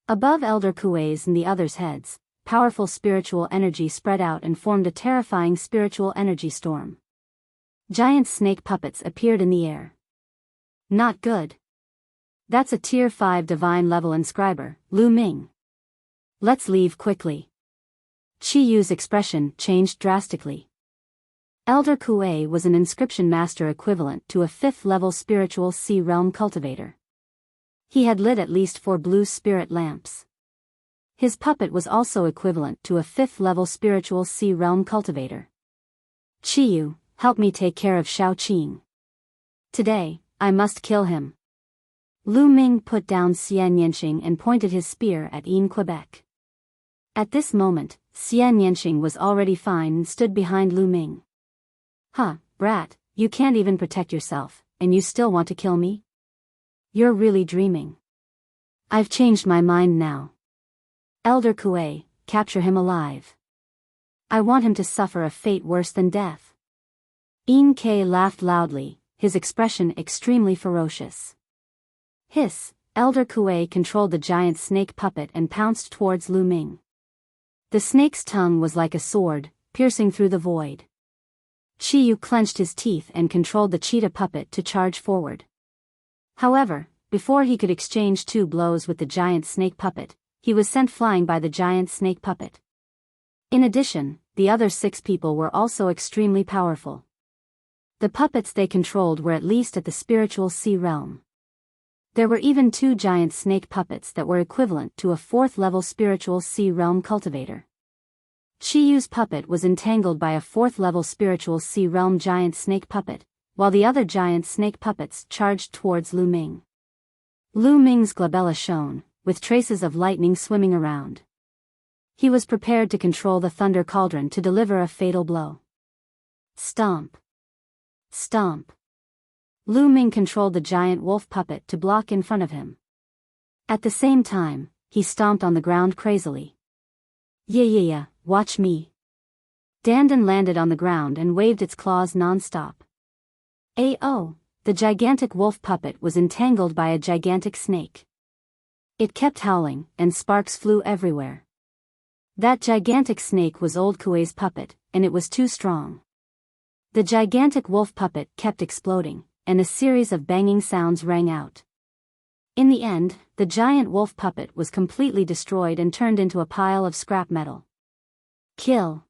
Above Elder Kuei's and the others' heads, powerful spiritual energy spread out and formed a terrifying spiritual energy storm. Giant snake puppets appeared in the air. Not good. That's a tier 5 divine level inscriber, Lu Ming. Let's leave quickly. Qiyu's expression changed drastically. Elder Kuei was an inscription master equivalent to a 5th level spiritual sea realm cultivator. He had lit at least 4 blue spirit lamps. His puppet was also equivalent to a 5th level spiritual sea realm cultivator. "Qiyu, help me take care of Shao Qing. Today, I must kill him." Lu Ming put down Xian Yanqing and pointed his spear at Yin Quebec. At this moment, Xian Yanqing was already fine and stood behind Lu Ming. Huh, brat, you can't even protect yourself, and you still want to kill me? You're really dreaming. I've changed my mind now. Elder Kuei, capture him alive. I want him to suffer a fate worse than death. Yin Ke laughed loudly, his expression extremely ferocious. Hiss, Elder Kuei controlled the giant snake puppet and pounced towards Lu Ming. The snake's tongue was like a sword, piercing through the void. Chiyu clenched his teeth and controlled the cheetah puppet to charge forward. However, before he could exchange 2 blows with the giant snake puppet, he was sent flying by the giant snake puppet. In addition, the other 6 people were also extremely powerful. The puppets they controlled were at least at the spiritual sea realm. There were even 2 giant snake puppets that were equivalent to a 4th-level spiritual sea realm cultivator. Chiyu's puppet was entangled by a 4th-level spiritual sea realm giant snake puppet, while the other giant snake puppets charged towards Lu Ming. Lu Ming's glabella shone, with traces of lightning swimming around. He was prepared to control the thunder cauldron to deliver a fatal blow. Stomp. Stomp. Lu Ming controlled the giant wolf puppet to block in front of him. At the same time, he stomped on the ground crazily. Yeah, watch me. Dandan landed on the ground and waved its claws non-stop. Oh, the gigantic wolf puppet was entangled by a gigantic snake. It kept howling, and sparks flew everywhere. That gigantic snake was Old Kuei's puppet, and it was too strong. The gigantic wolf puppet kept exploding, and a series of banging sounds rang out. In the end, the giant wolf puppet was completely destroyed and turned into a pile of scrap metal. Kill!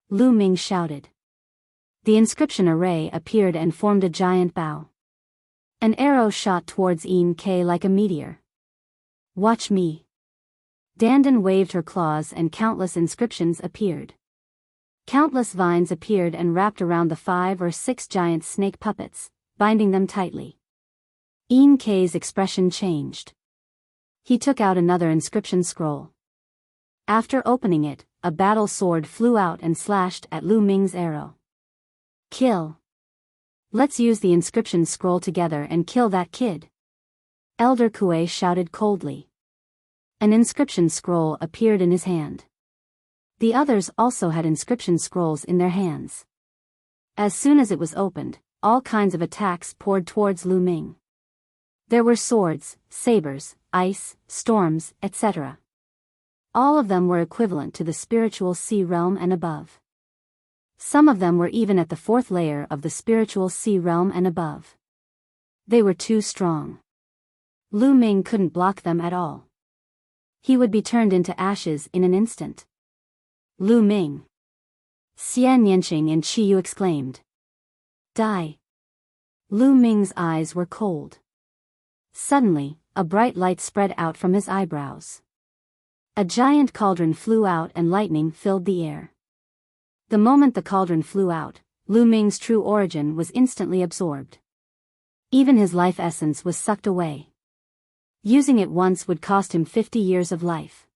Lu Ming shouted. The inscription array appeared and formed a giant bow. An arrow shot towards Yin Ke like a meteor. Watch me. Dandan waved her claws and countless inscriptions appeared. Countless vines appeared and wrapped around the 5 or 6 giant snake puppets, binding them tightly. Yin Ke's expression changed. He took out another inscription scroll. After opening it, a battle sword flew out and slashed at Lu Ming's arrow. Kill. Let's use the inscription scroll together and kill that kid. Elder Kuei shouted coldly. An inscription scroll appeared in his hand. The others also had inscription scrolls in their hands. As soon as it was opened, all kinds of attacks poured towards Lu Ming. There were swords, sabers, ice, storms, etc. All of them were equivalent to the spiritual sea realm and above. Some of them were even at the 4th layer of the spiritual sea realm and above. They were too strong. Lu Ming couldn't block them at all. He would be turned into ashes in an instant. Lu Ming. Xian Yanqing and Chiyu exclaimed. Die. Lu Ming's eyes were cold. Suddenly, a bright light spread out from his eyebrows. A giant cauldron flew out and lightning filled the air. The moment the cauldron flew out, Lu Ming's true origin was instantly absorbed. Even his life essence was sucked away. Using it once would cost him 50 years of life.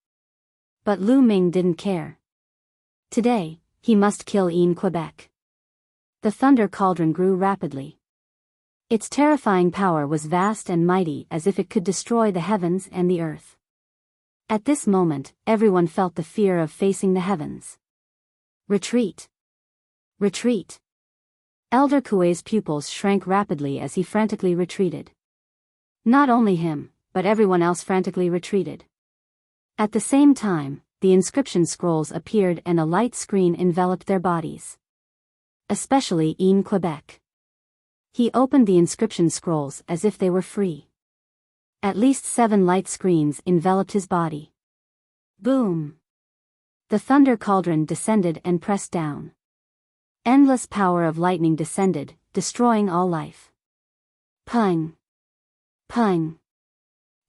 But Lu Ming didn't care. Today, he must kill Yin Quebec. The thunder cauldron grew rapidly. Its terrifying power was vast and mighty, as if it could destroy the heavens and the earth. At this moment, everyone felt the fear of facing the heavens. Retreat! Retreat! Elder Kuei's pupils shrank rapidly as he frantically retreated. Not only him, but everyone else frantically retreated. At the same time, the inscription scrolls appeared and a light screen enveloped their bodies. Especially Yin Quebec. He opened the inscription scrolls as if they were free. At least 7 light screens enveloped his body. Boom! The thunder cauldron descended and pressed down. Endless power of lightning descended, destroying all life. Pung! Pung!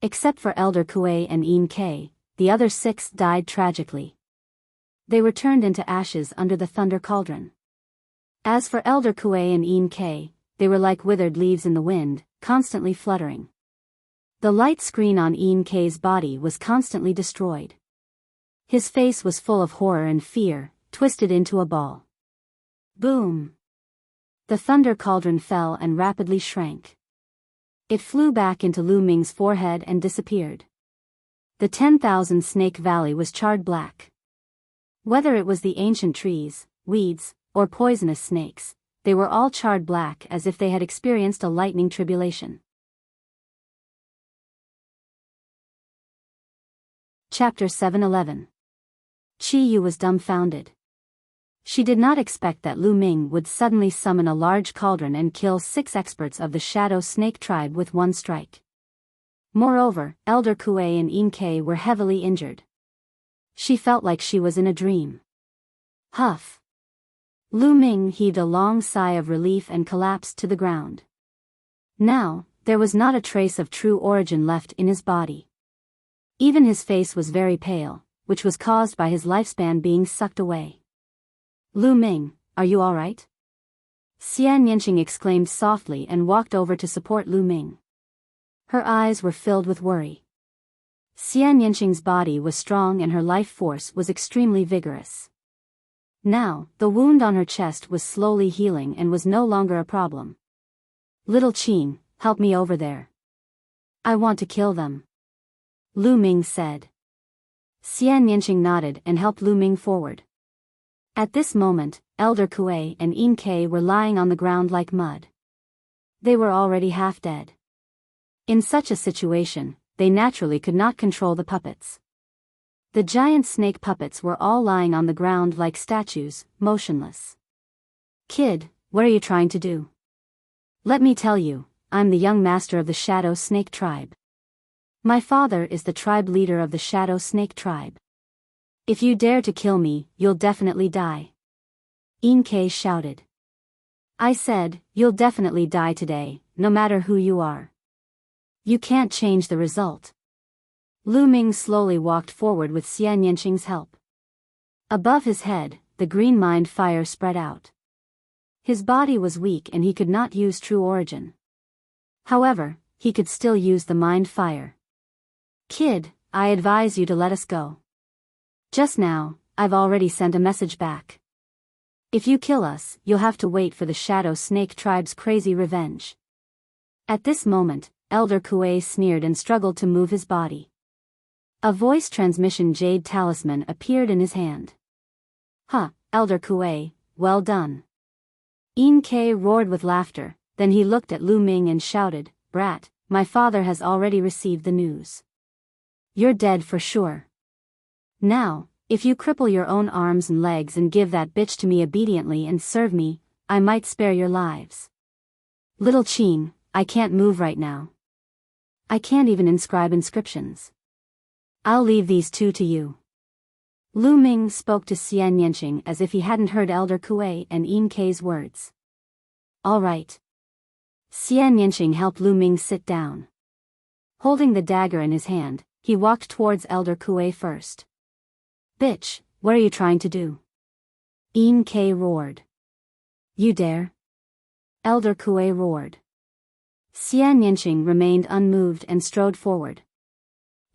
Except for Elder Kuei and Yin Ke, the other 6 died tragically. They were turned into ashes under the thunder cauldron. As for Elder Kuei and Yin Ke, they were like withered leaves in the wind, constantly fluttering. The light screen on Ian K's body was constantly destroyed. His face was full of horror and fear, twisted into a ball. Boom! The thunder cauldron fell and rapidly shrank. It flew back into Lu Ming's forehead and disappeared. The 10,000 Snake Valley was charred black. Whether it was the ancient trees, weeds, or poisonous snakes, they were all charred black as if they had experienced a lightning tribulation. Chapter 711. Chi Yu was dumbfounded. She did not expect that Lu Ming would suddenly summon a large cauldron and kill 6 experts of the Shadow Snake tribe with one strike. Moreover, Elder Kuei and Ian Ke were heavily injured. She felt like she was in a dream. Huff! Lu Ming heaved a long sigh of relief and collapsed to the ground. Now, there was not a trace of true origin left in his body. Even his face was very pale, which was caused by his lifespan being sucked away. Lu Ming, are you all right? Xian Yanqing exclaimed softly and walked over to support Lu Ming. Her eyes were filled with worry. Xian Yanqing's body was strong and her life force was extremely vigorous. Now, the wound on her chest was slowly healing and was no longer a problem. Little Qin, help me over there. I want to kill them. Lu Ming said. Xian Yanqing nodded and helped Lu Ming forward. At this moment, Elder Kuei and Ian Ke were lying on the ground like mud. They were already half dead. In such a situation, they naturally could not control the puppets. The giant snake puppets were all lying on the ground like statues, motionless. Kid, what are you trying to do? Let me tell you, I'm the young master of the Shadow Snake tribe. My father is the tribe leader of the Shadow Snake tribe. If you dare to kill me, you'll definitely die. Ian Ke shouted. I said, you'll definitely die today, no matter who you are. You can't change the result. Lu Ming slowly walked forward with Xian Yanqing's help. Above his head, the green mind fire spread out. His body was weak and he could not use true origin. However, he could still use the mind fire. Kid, I advise you to let us go. Just now, I've already sent a message back. If you kill us, you'll have to wait for the Shadow Snake tribe's crazy revenge. At this moment, Elder Kuei sneered and struggled to move his body. A voice transmission jade talisman appeared in his hand. Huh, Elder Kuei, well done. Ian Ke roared with laughter, then he looked at Lu Ming and shouted, Brat, my father has already received the news. You're dead for sure. Now, if you cripple your own arms and legs and give that bitch to me obediently and serve me, I might spare your lives. Little Qin, I can't move right now. I can't even inscribe inscriptions. I'll leave these 2 to you. Lu Ming spoke to Xian Yanqing as if he hadn't heard Elder Kuei and Ian Ke's words. All right. Xian Yanqing helped Lu Ming sit down. Holding the dagger in his hand, he walked towards Elder Kuei first. Bitch, what are you trying to do? Ian Ke roared. You dare? Elder Kuei roared. Xian Yanqing remained unmoved and strode forward.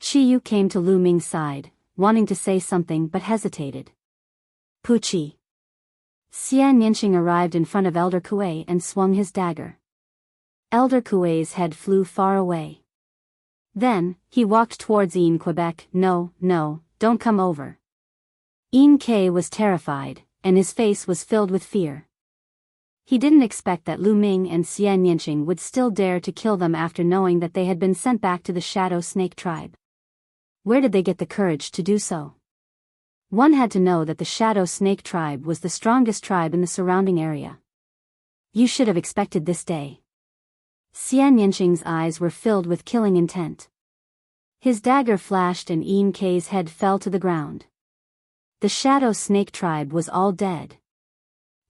Chi Yu came to Lu Ming's side, wanting to say something but hesitated. Puchi. Xian Yanqing arrived in front of Elder Kuei and swung his dagger. Elder Kuei's head flew far away. Then, he walked towards Ian Quebec. No, don't come over. Ian Ke was terrified, and his face was filled with fear. He didn't expect that Lu Ming and Xian Yanqing would still dare to kill them after knowing that they had been sent back to the Shadow Snake tribe. Where did they get the courage to do so? One had to know that the Shadow Snake tribe was the strongest tribe in the surrounding area. You should have expected this day. Xian Yanqing's eyes were filled with killing intent. His dagger flashed and Ian Ke's head fell to the ground. The Shadow Snake tribe was all dead.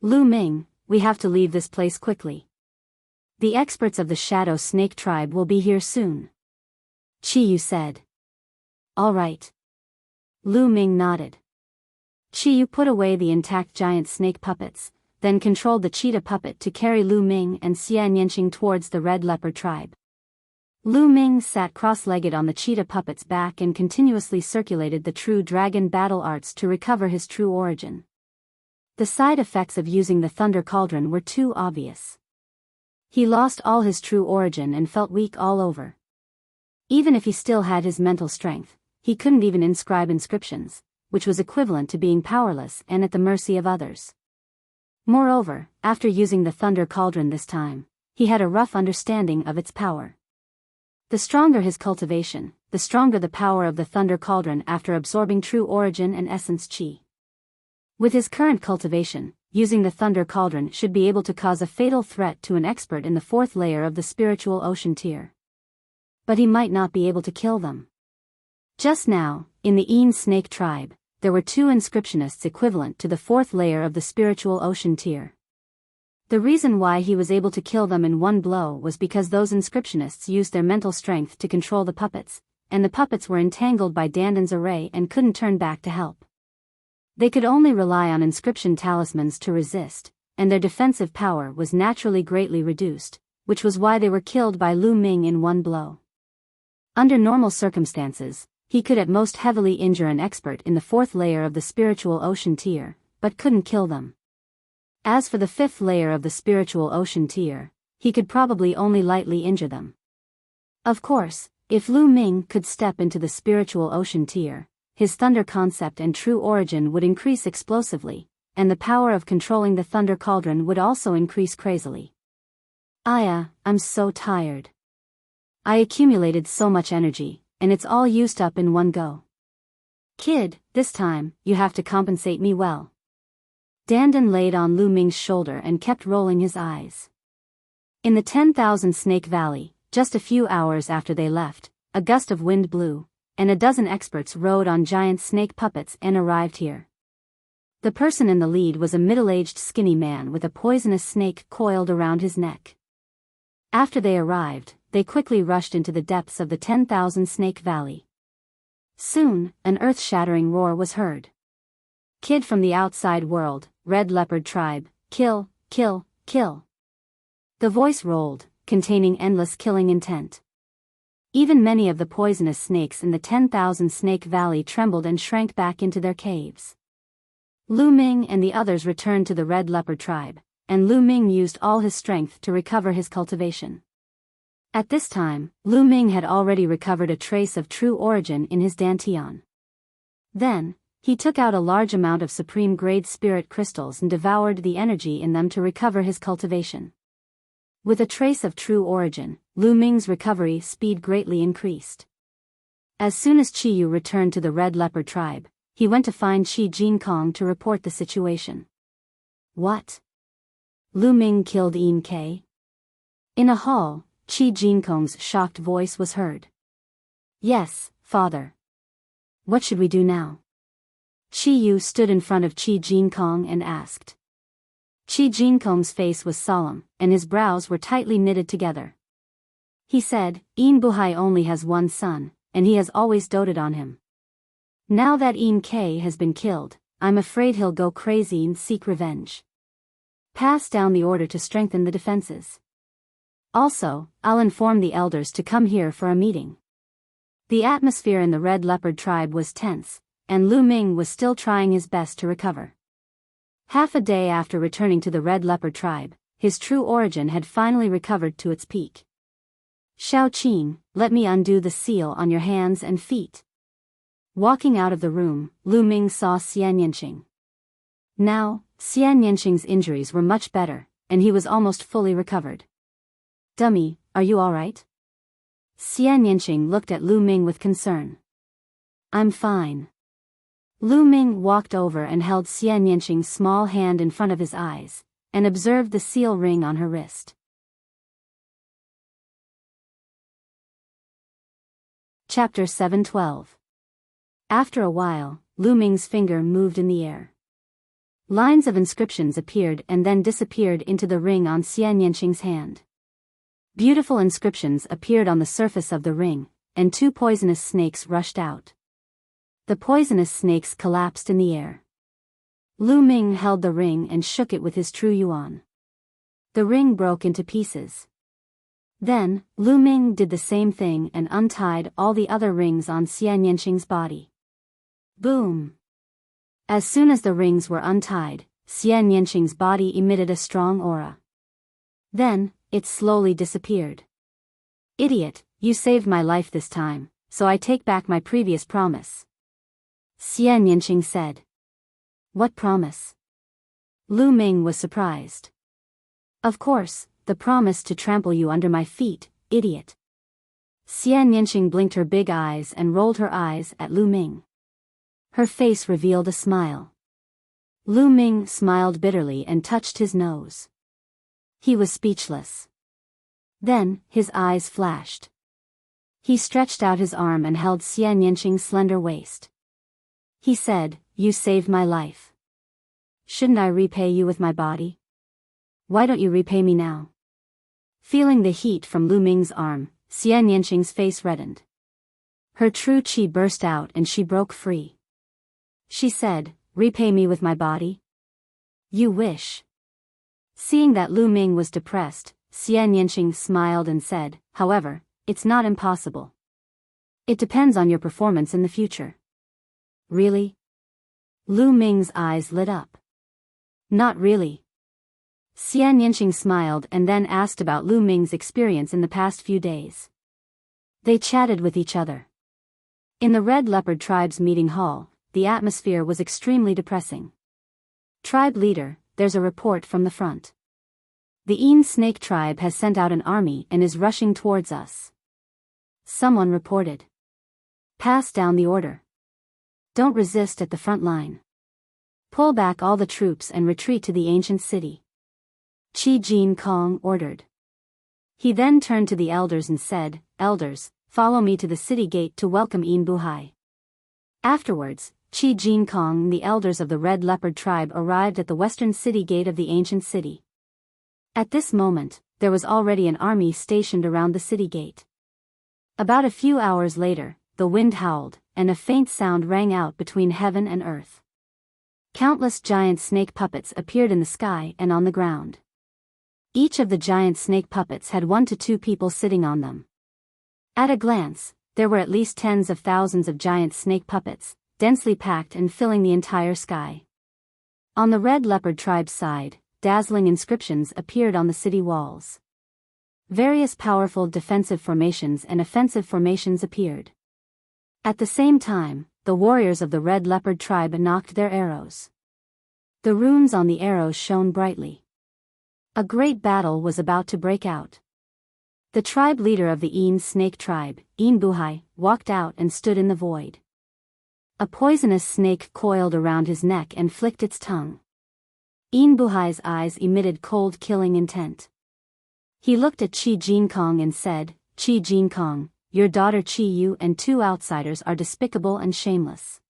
Lu Ming, we have to leave this place quickly. The experts of the Shadow Snake tribe will be here soon. Chi Yu said. All right. Lu Ming nodded. Chi Yu put away the intact giant snake puppets, then controlled the cheetah puppet to carry Lu Ming and Xian Yanqing towards the Red Leopard tribe. Lu Ming sat cross-legged on the cheetah puppet's back and continuously circulated the true dragon battle arts to recover his true origin. The side effects of using the Thunder Cauldron were too obvious. He lost all his true origin and felt weak all over. Even if he still had his mental strength, he couldn't even inscribe inscriptions, which was equivalent to being powerless and at the mercy of others. Moreover, after using the Thunder Cauldron this time, he had a rough understanding of its power. The stronger his cultivation, the stronger the power of the Thunder Cauldron after absorbing true origin and essence chi. With his current cultivation, using the Thunder Cauldron should be able to cause a fatal threat to an expert in the 4th layer of the spiritual ocean tier. But he might not be able to kill them. Just now, in the Een Snake tribe, there were 2 inscriptionists equivalent to the 4th layer of the spiritual ocean tier. The reason why he was able to kill them in one blow was because those inscriptionists used their mental strength to control the puppets, and the puppets were entangled by Dandan's array and couldn't turn back to help. They could only rely on inscription talismans to resist, and their defensive power was naturally greatly reduced, which was why they were killed by Lu Ming in one blow. Under normal circumstances, he could at most heavily injure an expert in the 4th layer of the spiritual ocean tier, but couldn't kill them. As for the 5th layer of the spiritual ocean tier, he could probably only lightly injure them. Of course, if Lu Ming could step into the spiritual ocean tier, his thunder concept and true origin would increase explosively, and the power of controlling the Thunder Cauldron would also increase crazily. Aya, I'm so tired. I accumulated so much energy, and it's all used up in one go. Kid, this time, you have to compensate me well. Dandan laid on Lu Ming's shoulder and kept rolling his eyes. In the 10,000 Snake Valley, just a few hours after they left, a gust of wind blew, and a dozen experts rode on giant snake puppets and arrived here. The person in the lead was a middle-aged skinny man with a poisonous snake coiled around his neck. After they arrived, they quickly rushed into the depths of the 10,000 Snake Valley. Soon, an earth-shattering roar was heard. Kid from the outside world, Red Leopard Tribe, kill, kill, kill. The voice rolled, containing endless killing intent. Even many of the poisonous snakes in the 10,000 Snake Valley trembled and shrank back into their caves. Lu Ming and the others returned to the Red Leopard Tribe, and Lu Ming used all his strength to recover his cultivation. At this time, Lu Ming had already recovered a trace of true origin in his dantian. Then, he took out a large amount of supreme-grade spirit crystals and devoured the energy in them to recover his cultivation. With a trace of true origin, Lu Ming's recovery speed greatly increased. As soon as Chi Yu returned to the Red Leopard Tribe, he went to find Shi Jinkong to report the situation. What? Lu Ming killed Een K? In a hall, Chi Jinkong's shocked voice was heard. Yes, father. What should we do now? Chi Yu stood in front of Chi Jinkong and asked. Chi Jinkong's face was solemn, and his brows were tightly knitted together. He said, Een Buhai only has one son, and he has always doted on him. Now that Een K has been killed, I'm afraid he'll go crazy and seek revenge. Pass down the order to strengthen the defenses. Also, I'll inform the elders to come here for a meeting. The atmosphere in the Red Leopard Tribe was tense, and Lu Ming was still trying his best to recover. Half a day after returning to the Red Leopard Tribe, his true origin had finally recovered to its peak. Shao Qin, let me undo the seal on your hands and feet. Walking out of the room, Lu Ming saw Xian Yanqing. Now, Xian Yanqing's injuries were much better, and he was almost fully recovered. Dummy, are you alright? Xian Yanqing looked at Lu Ming with concern. I'm fine. Lu Ming walked over and held Xian Yanqing's small hand in front of his eyes, and observed the seal ring on her wrist. Chapter 712. After a while, Lu Ming's finger moved in the air. Lines of inscriptions appeared and then disappeared into the ring on Xian Yanqing's hand. Beautiful inscriptions appeared on the surface of the ring, and 2 poisonous snakes rushed out. The poisonous snakes collapsed in the air. Lu Ming held the ring and shook it with his true yuan. The ring broke into pieces. Then, Lu Ming did the same thing and untied all the other rings on Xian Yanqing's body. Boom! As soon as the rings were untied, Xian Yanqing's body emitted a strong aura. Then, it slowly disappeared. Idiot, you saved my life this time, so I take back my previous promise. Xian Yanqing said. What promise? Lu Ming was surprised. Of course, the promise to trample you under my feet, idiot. Xian Yanqing blinked her big eyes and rolled her eyes at Lu Ming. Her face revealed a smile. Lu Ming smiled bitterly and touched his nose. He was speechless. Then, his eyes flashed. He stretched out his arm and held Xian Yanqing's slender waist. He said, "You saved my life. Shouldn't I repay you with my body? Why don't you repay me now?" Feeling the heat from Lu Ming's arm, Xian Yanqing's face reddened. Her true qi burst out and she broke free. She said, "Repay me with my body? You wish." Seeing that Lu Ming was depressed, Xian Yanqing smiled and said, "However, it's not impossible. It depends on your performance in the future." Really? Lu Ming's eyes lit up. Not really. Xian Yanqing smiled and then asked about Lu Ming's experience in the past few days. They chatted with each other. In the Red Leopard Tribe's meeting hall, the atmosphere was extremely depressing. Tribe leader, there's a report from the front. The Een Snake Tribe has sent out an army and is rushing towards us. Someone reported. Pass down the order. Don't resist at the front line. Pull back all the troops and retreat to the ancient city. Qi Jin Kong ordered. He then turned to the elders and said, "Elders, follow me to the city gate to welcome Een Buhai." Afterwards, Qi Jin Kong and the elders of the Red Leopard Tribe arrived at the western city gate of the ancient city. At this moment, there was already an army stationed around the city gate. About a few hours later, the wind howled, and a faint sound rang out between heaven and earth. Countless giant snake puppets appeared in the sky and on the ground. Each of the giant snake puppets had 1 to 2 people sitting on them. At a glance, there were at least tens of thousands of giant snake puppets, densely packed and filling the entire sky. On the Red Leopard Tribe's side, dazzling inscriptions appeared on the city walls. Various powerful defensive formations and offensive formations appeared. At the same time, the warriors of the Red Leopard Tribe knocked their arrows. The runes on the arrows shone brightly. A great battle was about to break out. The tribe leader of the Een Snake Tribe, Een Buhai, walked out and stood in the void. A poisonous snake coiled around his neck and flicked its tongue. Een Buhai's eyes emitted cold killing intent. He looked at Qi Jin Kong and said, "Qi Jin Kong, your daughter Qi Yu and 2 outsiders are despicable and shameless.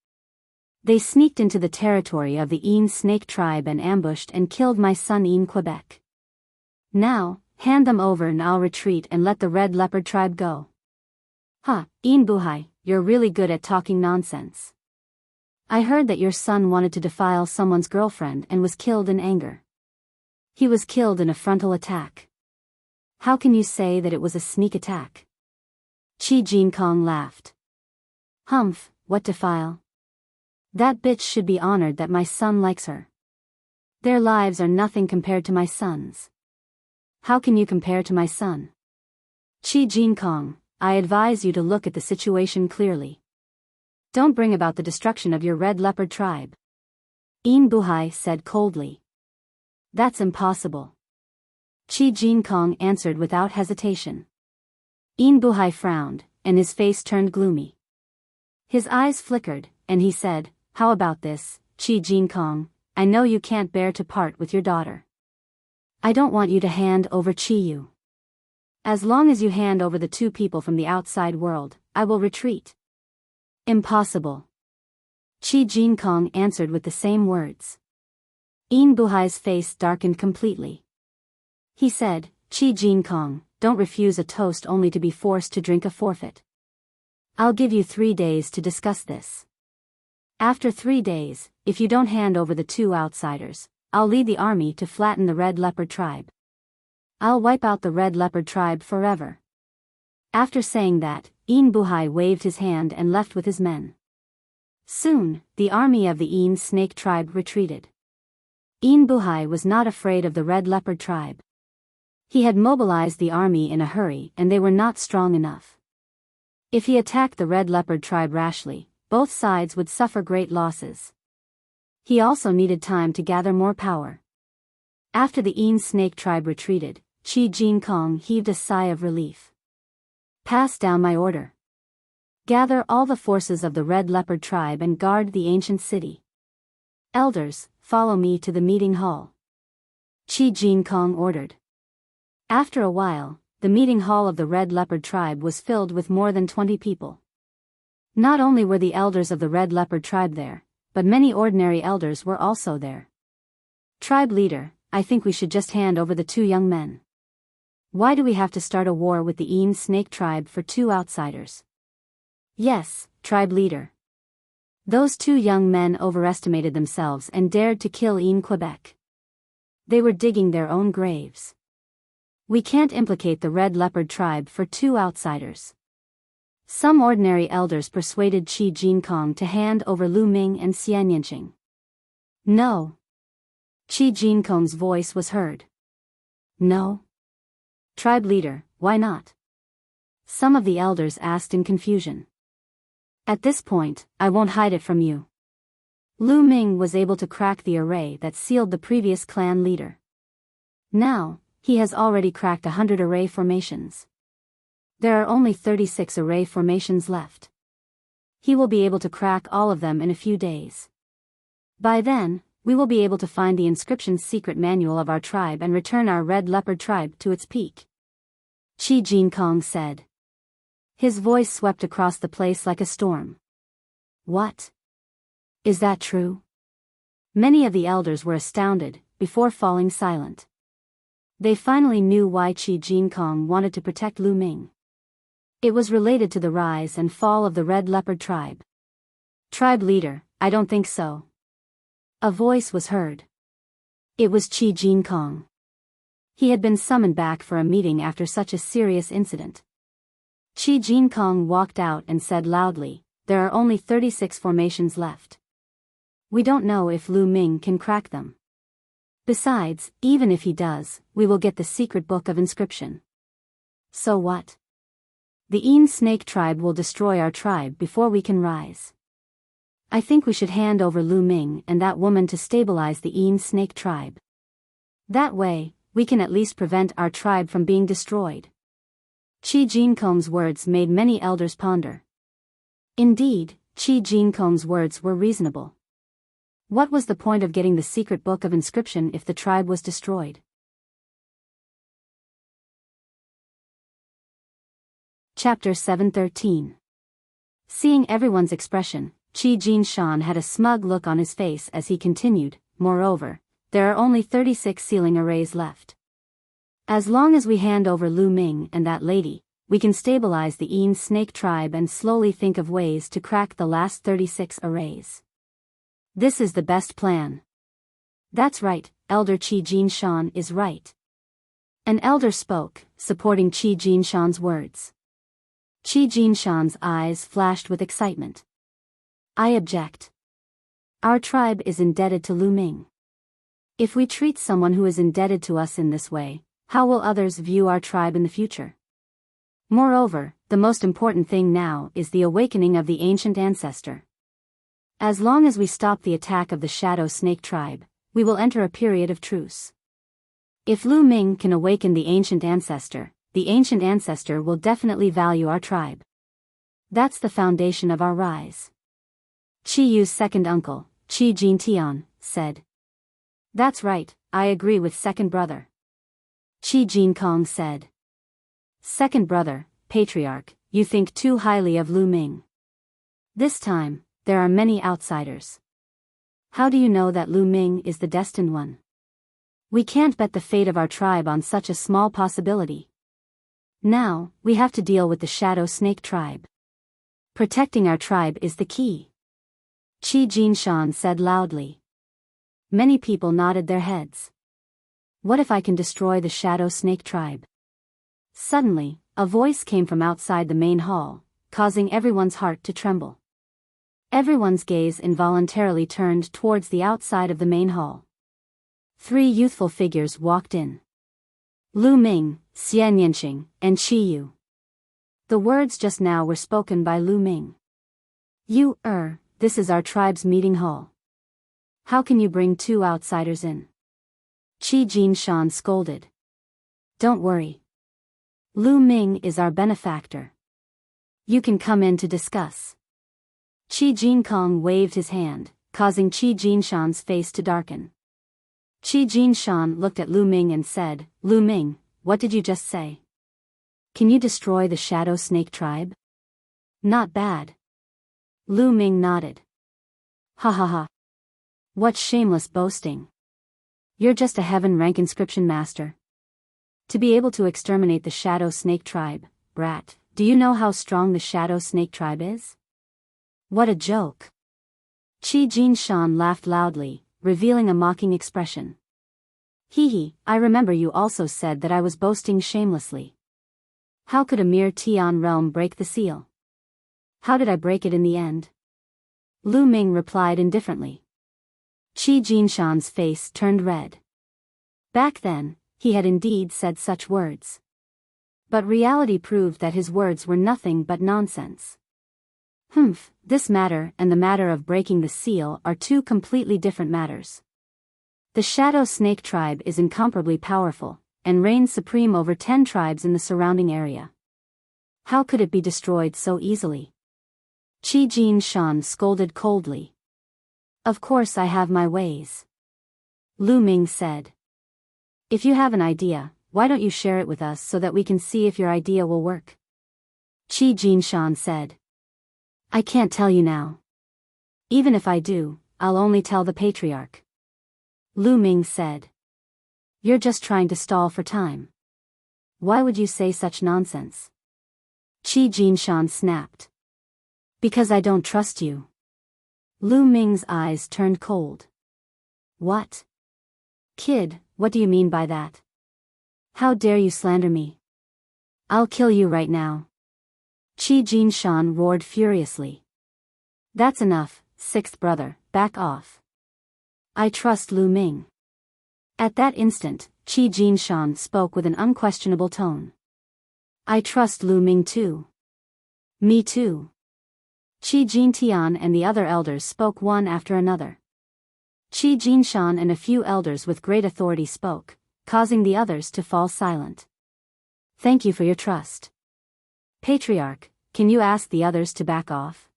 They sneaked into the territory of the Een Snake Tribe and ambushed and killed my son Een Quebec. Now, hand them over and I'll retreat and let the Red Leopard Tribe go." "Huh, Een Buhai, you're really good at talking nonsense. I heard that your son wanted to defile someone's girlfriend and was killed in anger. He was killed in a frontal attack. How can you say that it was a sneak attack?" Qi Jin Kong laughed. "Humph, what defile? That bitch should be honored that my son likes her. Their lives are nothing compared to my son's." "How can you compare to my son?" "Qi Jin Kong, I advise you to look at the situation clearly. Don't bring about the destruction of your Red Leopard Tribe." Een Buhai said coldly. "That's impossible." Qi Jin Kong answered without hesitation. Een Buhai frowned, and his face turned gloomy. His eyes flickered, and he said, "How about this, Qi Jin Kong? I know you can't bear to part with your daughter. I don't want you to hand over Qi Yu. As long as you hand over the 2 people from the outside world, I will retreat." "Impossible." Qi Jin Kong answered with the same words. Een Buhai's face darkened completely. He said, "Qi Jin Kong, don't refuse a toast only to be forced to drink a forfeit. I'll give you 3 days to discuss this. After 3 days, if you don't hand over the 2 outsiders, I'll lead the army to flatten the Red Leopard Tribe." I'll wipe out the red leopard tribe forever. After saying that, Een Buhai waved his hand and left with his men. Soon, the army of the Een snake tribe retreated. Een Buhai was not afraid of the red leopard tribe. He had mobilized the army in a hurry and they were not strong enough. If he attacked the red leopard tribe rashly, both sides would suffer great losses. He also needed time to gather more power. After the Een snake tribe retreated, Qi Jinkong heaved a sigh of relief. Pass down my order. Gather all the forces of the red leopard tribe and guard the ancient city. Elders, follow me to the meeting hall. Qi Jinkong ordered. After a while, the meeting hall of the red leopard tribe was filled with more than 20 people. Not only were the elders of the red leopard tribe there, but many ordinary elders were also there. Tribe leader, I think we should just hand over the 2 young men. Why do we have to start a war with the Een snake tribe for 2 outsiders? Yes, tribe leader. Those 2 young men overestimated themselves and dared to kill Een Quebec. They were digging their own graves. We can't implicate the red leopard tribe for 2 outsiders. Some ordinary elders persuaded Qi Jinkong to hand over Lu Ming and Xian Yanqing. No. Qi Jinkong's voice was heard. No. Tribe leader, why not? Some of the elders asked in confusion. At this point, I won't hide it from you. Lu Ming was able to crack the array that sealed the previous clan leader. Now, he has already cracked 100 array formations. There are only 36 array formations left. He will be able to crack all of them in a few days. By then, we will be able to find the inscription's secret manual of our tribe and return our red leopard tribe to its peak. Qi Jinkong said. His voice swept across the place like a storm. What? Is that true? Many of the elders were astounded, before falling silent. They finally knew why Qi Jinkong wanted to protect Lu Ming. It was related to the rise and fall of the red leopard tribe. Tribe leader, I don't think so. A voice was heard. It was Qi Jinkong. He had been summoned back for a meeting after such a serious incident. Qi Jinkong walked out and said loudly, there are only 36 formations left. We don't know if Lu Ming can crack them. Besides, even if he does, we will get the secret book of inscription. So what? The Een snake tribe will destroy our tribe before we can rise. I think we should hand over Lu Ming and that woman to stabilize the Een snake tribe. That way, we can at least prevent our tribe from being destroyed. Qi Jinkong's words made many elders ponder. Indeed, Qi Jinkong's words were reasonable. What was the point of getting the secret book of inscription if the tribe was destroyed? Chapter 713. Seeing everyone's expression, Qi Jinshan had a smug look on his face as he continued, moreover, there are only 36 sealing arrays left. As long as we hand over Lu Ming and that lady, we can stabilize the Een snake tribe and slowly think of ways to crack the last 36 arrays. This is the best plan. That's right, Elder Qi Jinshan is right. An elder spoke, supporting Qi Jinshan's words. Qi Jinshan's eyes flashed with excitement. I object. Our tribe is indebted to Lu Ming. If we treat someone who is indebted to us in this way, how will others view our tribe in the future? Moreover, the most important thing now is the awakening of the ancient ancestor. As long as we stop the attack of the Shadow Snake tribe, we will enter a period of truce. If Lu Ming can awaken the ancient ancestor will definitely value our tribe. That's the foundation of our rise. Qi Yu's second uncle, Qi Jintian, said. That's right, I agree with second brother. Qi Jinkong said. Second brother, patriarch, you think too highly of Lu Ming. This time, there are many outsiders. How do you know that Lu Ming is the destined one? We can't bet the fate of our tribe on such a small possibility. Now, we have to deal with the Shadow Snake tribe. Protecting our tribe is the key. Qi Jinshan said loudly. Many people nodded their heads. What if I can destroy the Shadow Snake tribe? Suddenly, a voice came from outside the main hall, causing everyone's heart to tremble. Everyone's gaze involuntarily turned towards the outside of the main hall. 3 youthful figures walked in. Lu Ming, Xian Yanqing, and Qi Yu. The words just now were spoken by Lu Ming. This is our tribe's meeting hall. How can you bring 2 outsiders in? Qi Jinshan scolded. Don't worry. Lu Ming is our benefactor. You can come in to discuss. Qi Jinkong waved his hand, causing Qi Jinshan's face to darken. Qi Jinshan looked at Lu Ming and said, Lu Ming, what did you just say? Can you destroy the Shadow Snake tribe? Not bad. Lu Ming nodded. Ha ha ha. What shameless boasting. You're just a heaven-rank inscription master. To be able to exterminate the Shadow Snake tribe, brat, do you know how strong the Shadow Snake tribe is? What a joke. Qi Jinshan laughed loudly, revealing a mocking expression. Hee, I remember you also said that I was boasting shamelessly. How could a mere Tian realm break the seal? How did I break it in the end? Lu Ming replied indifferently. Qi Jinshan's face turned red. Back then, he had indeed said such words. But reality proved that his words were nothing but nonsense. This matter and the matter of breaking the seal are 2 completely different matters. The Shadow Snake tribe is incomparably powerful, and reigns supreme over 10 tribes in the surrounding area. How could it be destroyed so easily? Qi Jinshan scolded coldly. Of course I have my ways. Lu Ming said. If you have an idea, why don't you share it with us so that we can see if your idea will work? Qi Jinshan said. I can't tell you now. Even if I do, I'll only tell the patriarch. Lu Ming said. You're just trying to stall for time. Why would you say such nonsense? Qi Jinshan snapped. Because I don't trust you. Lu Ming's eyes turned cold. What? Kid, what do you mean by that? How dare you slander me? I'll kill you right now. Qi Jinshan roared furiously. That's enough, 6th brother, back off. I trust Lu Ming. At that instant, Qi Jinshan spoke with an unquestionable tone. I trust Lu Ming too. Me too. Qi Jintian and the other elders spoke one after another. Qi Jinshan and a few elders with great authority spoke, causing the others to fall silent. Thank you for your trust. Patriarch, can you ask the others to back off?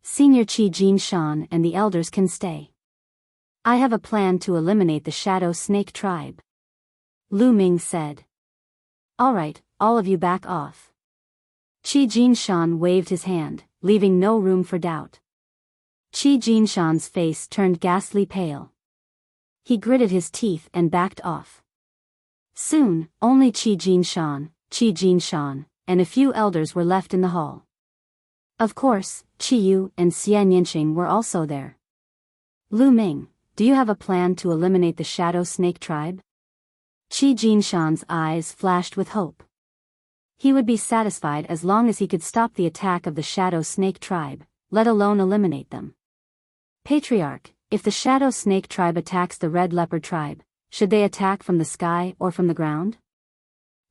Senior Qi Jinshan and the elders can stay. I have a plan to eliminate the Shadow Snake tribe. Lu Ming said. Alright, all of you back off. Qi Jinshan waved his hand, leaving no room for doubt. Qi Jinshan's face turned ghastly pale. He gritted his teeth and backed off. Soon, only Qi Jinshan, and a few elders were left in the hall. Of course, Qi Yu and Xian Yanqing were also there. Lu Ming, do you have a plan to eliminate the Shadow Snake tribe? Qi Jinshan's eyes flashed with hope. He would be satisfied as long as he could stop the attack of the Shadow Snake tribe, let alone eliminate them. Patriarch, if the Shadow Snake tribe attacks the Red Leopard tribe, should they attack from the sky or from the ground?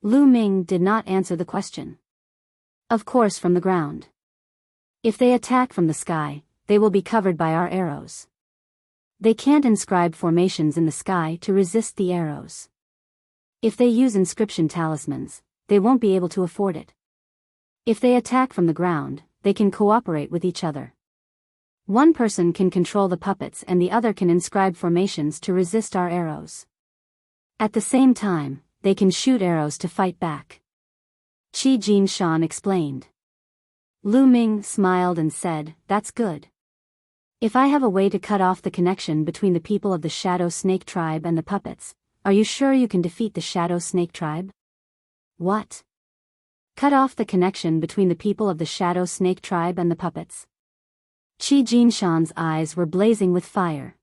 Lu Ming did not answer the question. Of course from the ground. If they attack from the sky, they will be covered by our arrows. They can't inscribe formations in the sky to resist the arrows. If they use inscription talismans, they won't be able to afford it. If they attack from the ground, they can cooperate with each other. One person can control the puppets and the other can inscribe formations to resist our arrows. At the same time, they can shoot arrows to fight back. Qi Jinshan explained. Lu Ming smiled and said, that's good. If I have a way to cut off the connection between the people of the Shadow Snake tribe and the puppets, are you sure you can defeat the Shadow Snake tribe? What? Cut off the connection between the people of the Shadow Snake tribe and the puppets? Qi Jinshan's eyes were blazing with fire.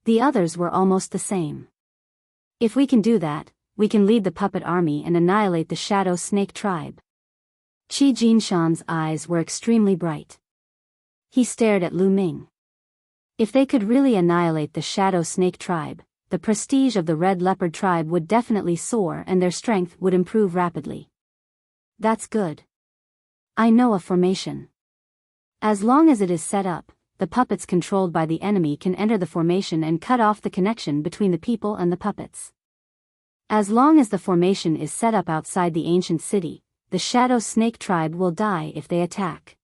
The others were almost the same. If we can do that, we can lead the puppet army and annihilate the Shadow Snake tribe. Qi Jinshan's eyes were extremely bright. He stared at Lu Ming. If they could really annihilate the Shadow Snake tribe, the prestige of the Red Leopard tribe would definitely soar and their strength would improve rapidly. That's good. I know a formation. As long as it is set up, the puppets controlled by the enemy can enter the formation and cut off the connection between the people and the puppets. As long as the formation is set up outside the ancient city, the Shadow Snake tribe will die if they attack.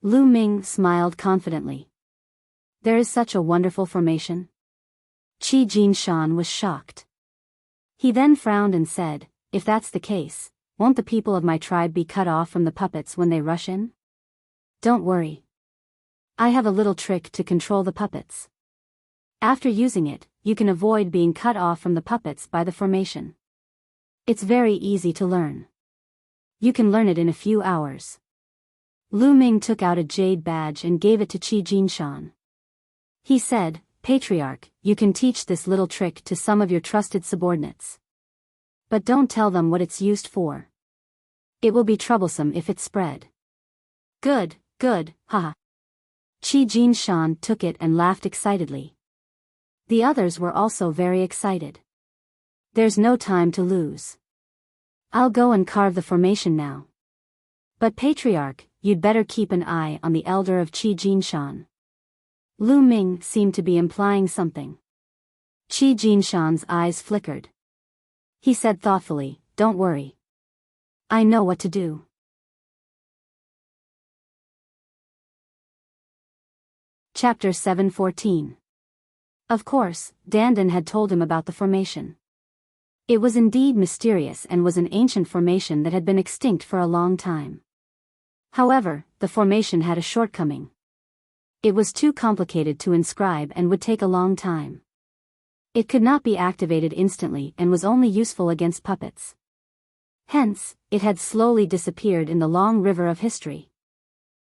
Lu Ming smiled confidently. There is such a wonderful formation. Qi Jinshan was shocked. He then frowned and said, if that's the case, won't the people of my tribe be cut off from the puppets when they rush in? Don't worry. I have a little trick to control the puppets. After using it, you can avoid being cut off from the puppets by the formation. It's very easy to learn. You can learn it in a few hours. Lu Ming took out a jade badge and gave it to Qi Jinshan. He said, Patriarch, you can teach this little trick to some of your trusted subordinates. But don't tell them what it's used for. It will be troublesome if it's spread. Good, haha. Qi Jinshan took it and laughed excitedly. The others were also very excited. There's no time to lose. I'll go and carve the formation now. But Patriarch, you'd better keep an eye on the elder of Qi Jinshan. Lu Ming seemed to be implying something. Qi Jinshan's eyes flickered. He said thoughtfully, don't worry. I know what to do. Chapter 714. Of course, Dandan had told him about the formation. It was indeed mysterious and was an ancient formation that had been extinct for a long time. However, the formation had a shortcoming. It was too complicated to inscribe and would take a long time. It could not be activated instantly and was only useful against puppets. Hence, it had slowly disappeared in the long river of history.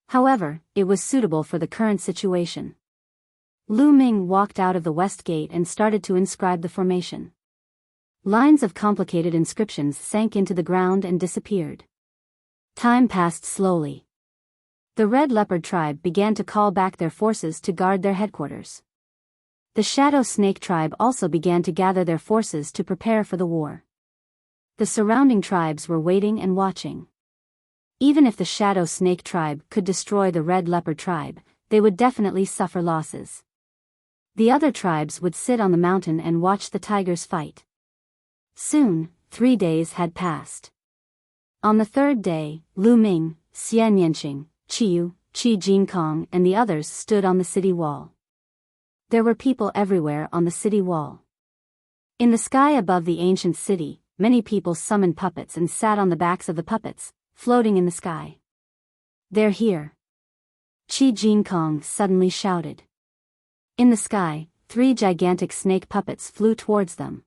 However, it was suitable for the current situation. Lu Ming walked out of the west gate and started to inscribe the formation. Lines of complicated inscriptions sank into the ground and disappeared. Time passed slowly. The Red Leopard tribe began to call back their forces to guard their headquarters. The Shadow Snake tribe also began to gather their forces to prepare for the war. The surrounding tribes were waiting and watching. Even if the Shadow Snake tribe could destroy the Red Leopard tribe, they would definitely suffer losses. The other tribes would sit on the mountain and watch the tigers fight. Soon, 3 days had passed. On the third day, Lu Ming, Xian Yanqing, Qiyu, Qi Jinkong and the others stood on the city wall. There were people everywhere on the city wall. In the sky above the ancient city, many people summoned puppets and sat on the backs of the puppets, floating in the sky. They're here. Qi Jinkong suddenly shouted. In the sky, 3 gigantic snake puppets flew towards them.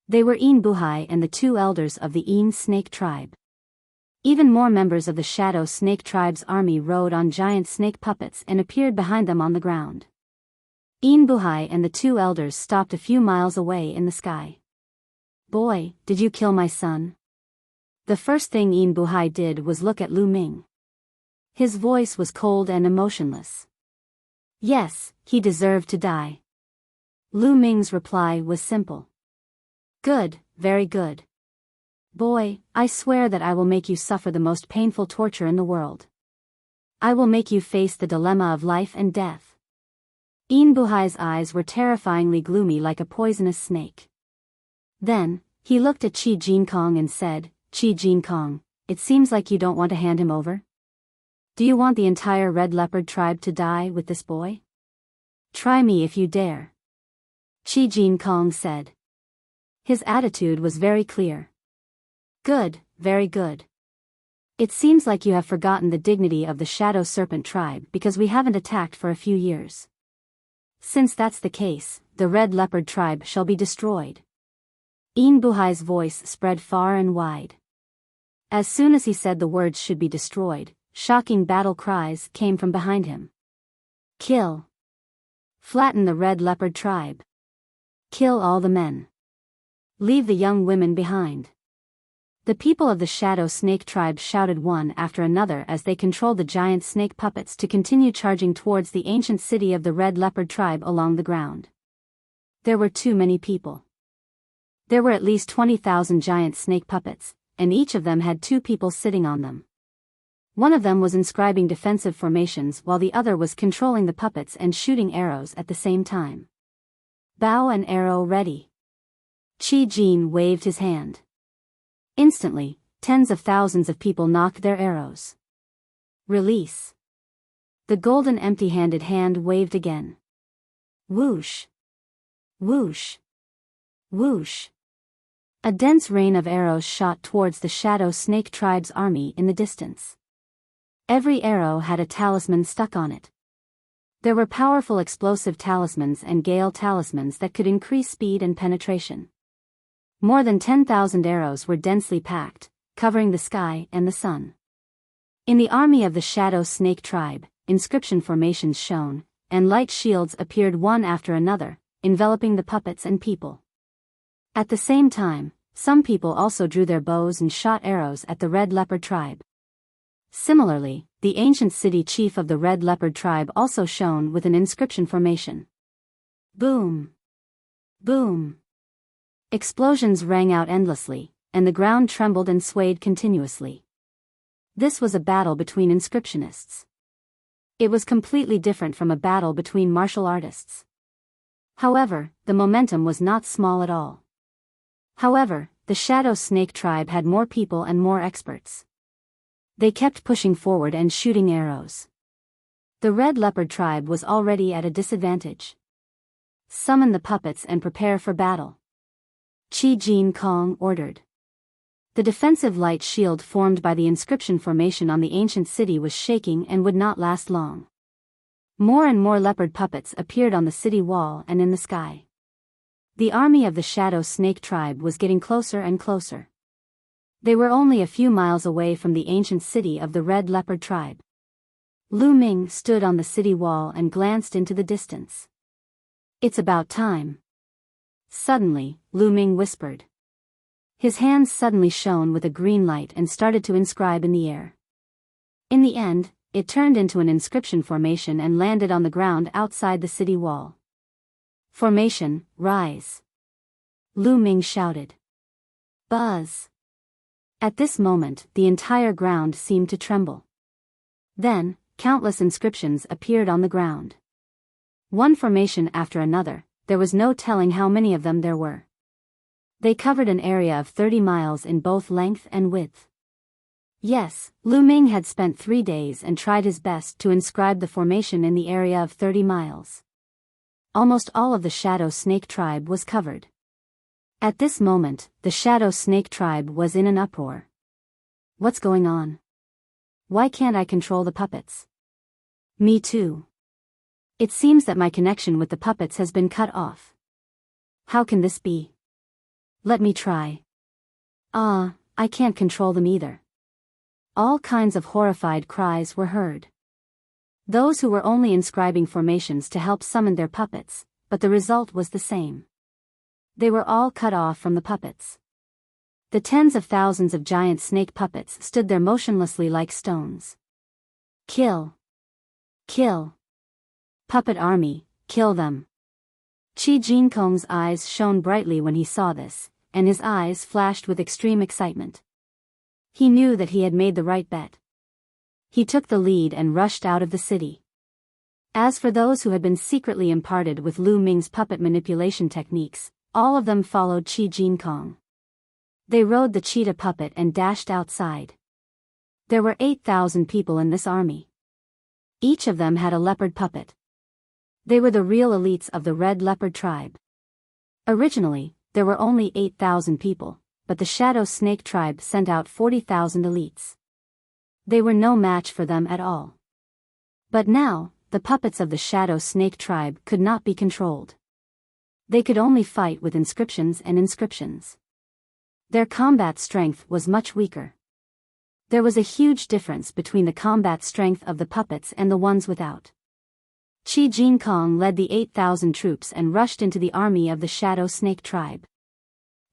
They were Yin Buhai and the 2 elders of the Yin snake tribe. Even more members of the Shadow Snake tribe's army rode on giant snake puppets and appeared behind them on the ground. Yin Buhai and the 2 elders stopped a few miles away in the sky. Boy, did you kill my son? The first thing Yin Buhai did was look at Lu Ming. His voice was cold and emotionless. Yes, he deserved to die. Lu Ming's reply was simple. Good, very good. Boy, I swear that I will make you suffer the most painful torture in the world. I will make you face the dilemma of life and death. Yin Buhai's eyes were terrifyingly gloomy like a poisonous snake. Then, he looked at Qi Jinkong and said, Qi Jinkong, it seems like you don't want to hand him over? Do you want the entire Red Leopard tribe to die with this boy? Try me if you dare. Qi Jinkong said. His attitude was very clear. Good, very good. It seems like you have forgotten the dignity of the Shadow Serpent tribe because we haven't attacked for a few years. Since that's the case, the Red Leopard tribe shall be destroyed. Yin Buhai's voice spread far and wide. As soon as he said the words should be destroyed, shocking battle cries came from behind him. Kill. Flatten the Red Leopard tribe. Kill all the men. Leave the young women behind. The people of the Shadow Snake tribe shouted one after another as they controlled the giant snake puppets to continue charging towards the ancient city of the Red Leopard tribe along the ground. There were too many people. There were at least 20,000 giant snake puppets, and each of them had 2 people sitting on them. One of them was inscribing defensive formations while the other was controlling the puppets and shooting arrows at the same time. Bow and arrow ready. Qi Jin waved his hand. Instantly, tens of thousands of people knocked their arrows. Release. The golden empty-handed hand waved again. Whoosh. Whoosh. Whoosh. A dense rain of arrows shot towards the Shadow Snake tribe's army in the distance. Every arrow had a talisman stuck on it. There were powerful explosive talismans and gale talismans that could increase speed and penetration. More than 10,000 arrows were densely packed, covering the sky and the sun. In the army of the Shadow Snake tribe, inscription formations shone, and light shields appeared one after another, enveloping the puppets and people. At the same time, some people also drew their bows and shot arrows at the Red Leopard tribe. Similarly, the ancient city chief of the Red Leopard tribe also shone with an inscription formation. Boom! Boom! Explosions rang out endlessly, and the ground trembled and swayed continuously. This was a battle between inscriptionists. It was completely different from a battle between martial artists. However, the momentum was not small at all. However, the Shadow Snake tribe had more people and more experts. They kept pushing forward and shooting arrows. The Red Leopard tribe was already at a disadvantage. Summon the puppets and prepare for battle. Qi Jin Kong ordered. The defensive light shield formed by the inscription formation on the ancient city was shaking and would not last long. More and more leopard puppets appeared on the city wall and in the sky. The army of the Shadow Snake tribe was getting closer and closer. They were only a few miles away from the ancient city of the Red Leopard tribe. Lu Ming stood on the city wall and glanced into the distance. It's about time. Suddenly, Lu Ming whispered. His hands suddenly shone with a green light and started to inscribe in the air. In the end, it turned into an inscription formation and landed on the ground outside the city wall. Formation, rise. Lu Ming shouted. Buzz. At this moment, the entire ground seemed to tremble. Then, countless inscriptions appeared on the ground. One formation after another, there was no telling how many of them there were. They covered an area of 30 miles in both length and width. Yes, Lu Ming had spent 3 days and tried his best to inscribe the formation in the area of 30 miles. Almost all of the Shadow Snake tribe was covered. At this moment, the Shadow Snake tribe was in an uproar. What's going on? Why can't I control the puppets? Me too. It seems that my connection with the puppets has been cut off. How can this be? Let me try. I can't control them either. All kinds of horrified cries were heard. Those who were only inscribing formations to help summon their puppets, but the result was the same. They were all cut off from the puppets. The tens of thousands of giant snake puppets stood there motionlessly like stones. Kill! Kill! Puppet army, kill them! Qi Jinkong's eyes shone brightly when he saw this, and his eyes flashed with extreme excitement. He knew that he had made the right bet. He took the lead and rushed out of the city. As for those who had been secretly imparted with Lu Ming's puppet manipulation techniques, all of them followed Qi Jinkong. They rode the cheetah puppet and dashed outside. There were 8,000 people in this army. Each of them had a leopard puppet. They were the real elites of the Red Leopard tribe. Originally, there were only 8,000 people, but the Shadow Snake tribe sent out 40,000 elites. They were no match for them at all. But now, the puppets of the Shadow Snake tribe could not be controlled. They could only fight with inscriptions and inscriptions. Their combat strength was much weaker. There was a huge difference between the combat strength of the puppets and the ones without. Qi Jinkong led the 8,000 troops and rushed into the army of the Shadow Snake tribe.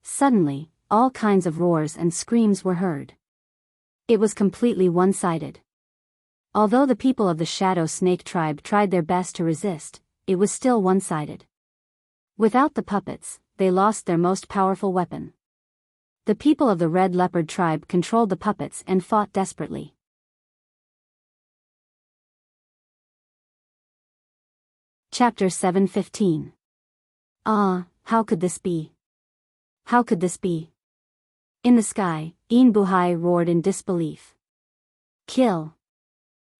Suddenly, all kinds of roars and screams were heard. It was completely one-sided. Although the people of the Shadow Snake tribe tried their best to resist, it was still one-sided. Without the puppets, they lost their most powerful weapon. The people of the Red Leopard tribe controlled the puppets and fought desperately. Chapter 7:15. Ah, how could this be? How could this be? In the sky, Buhai roared in disbelief. Kill!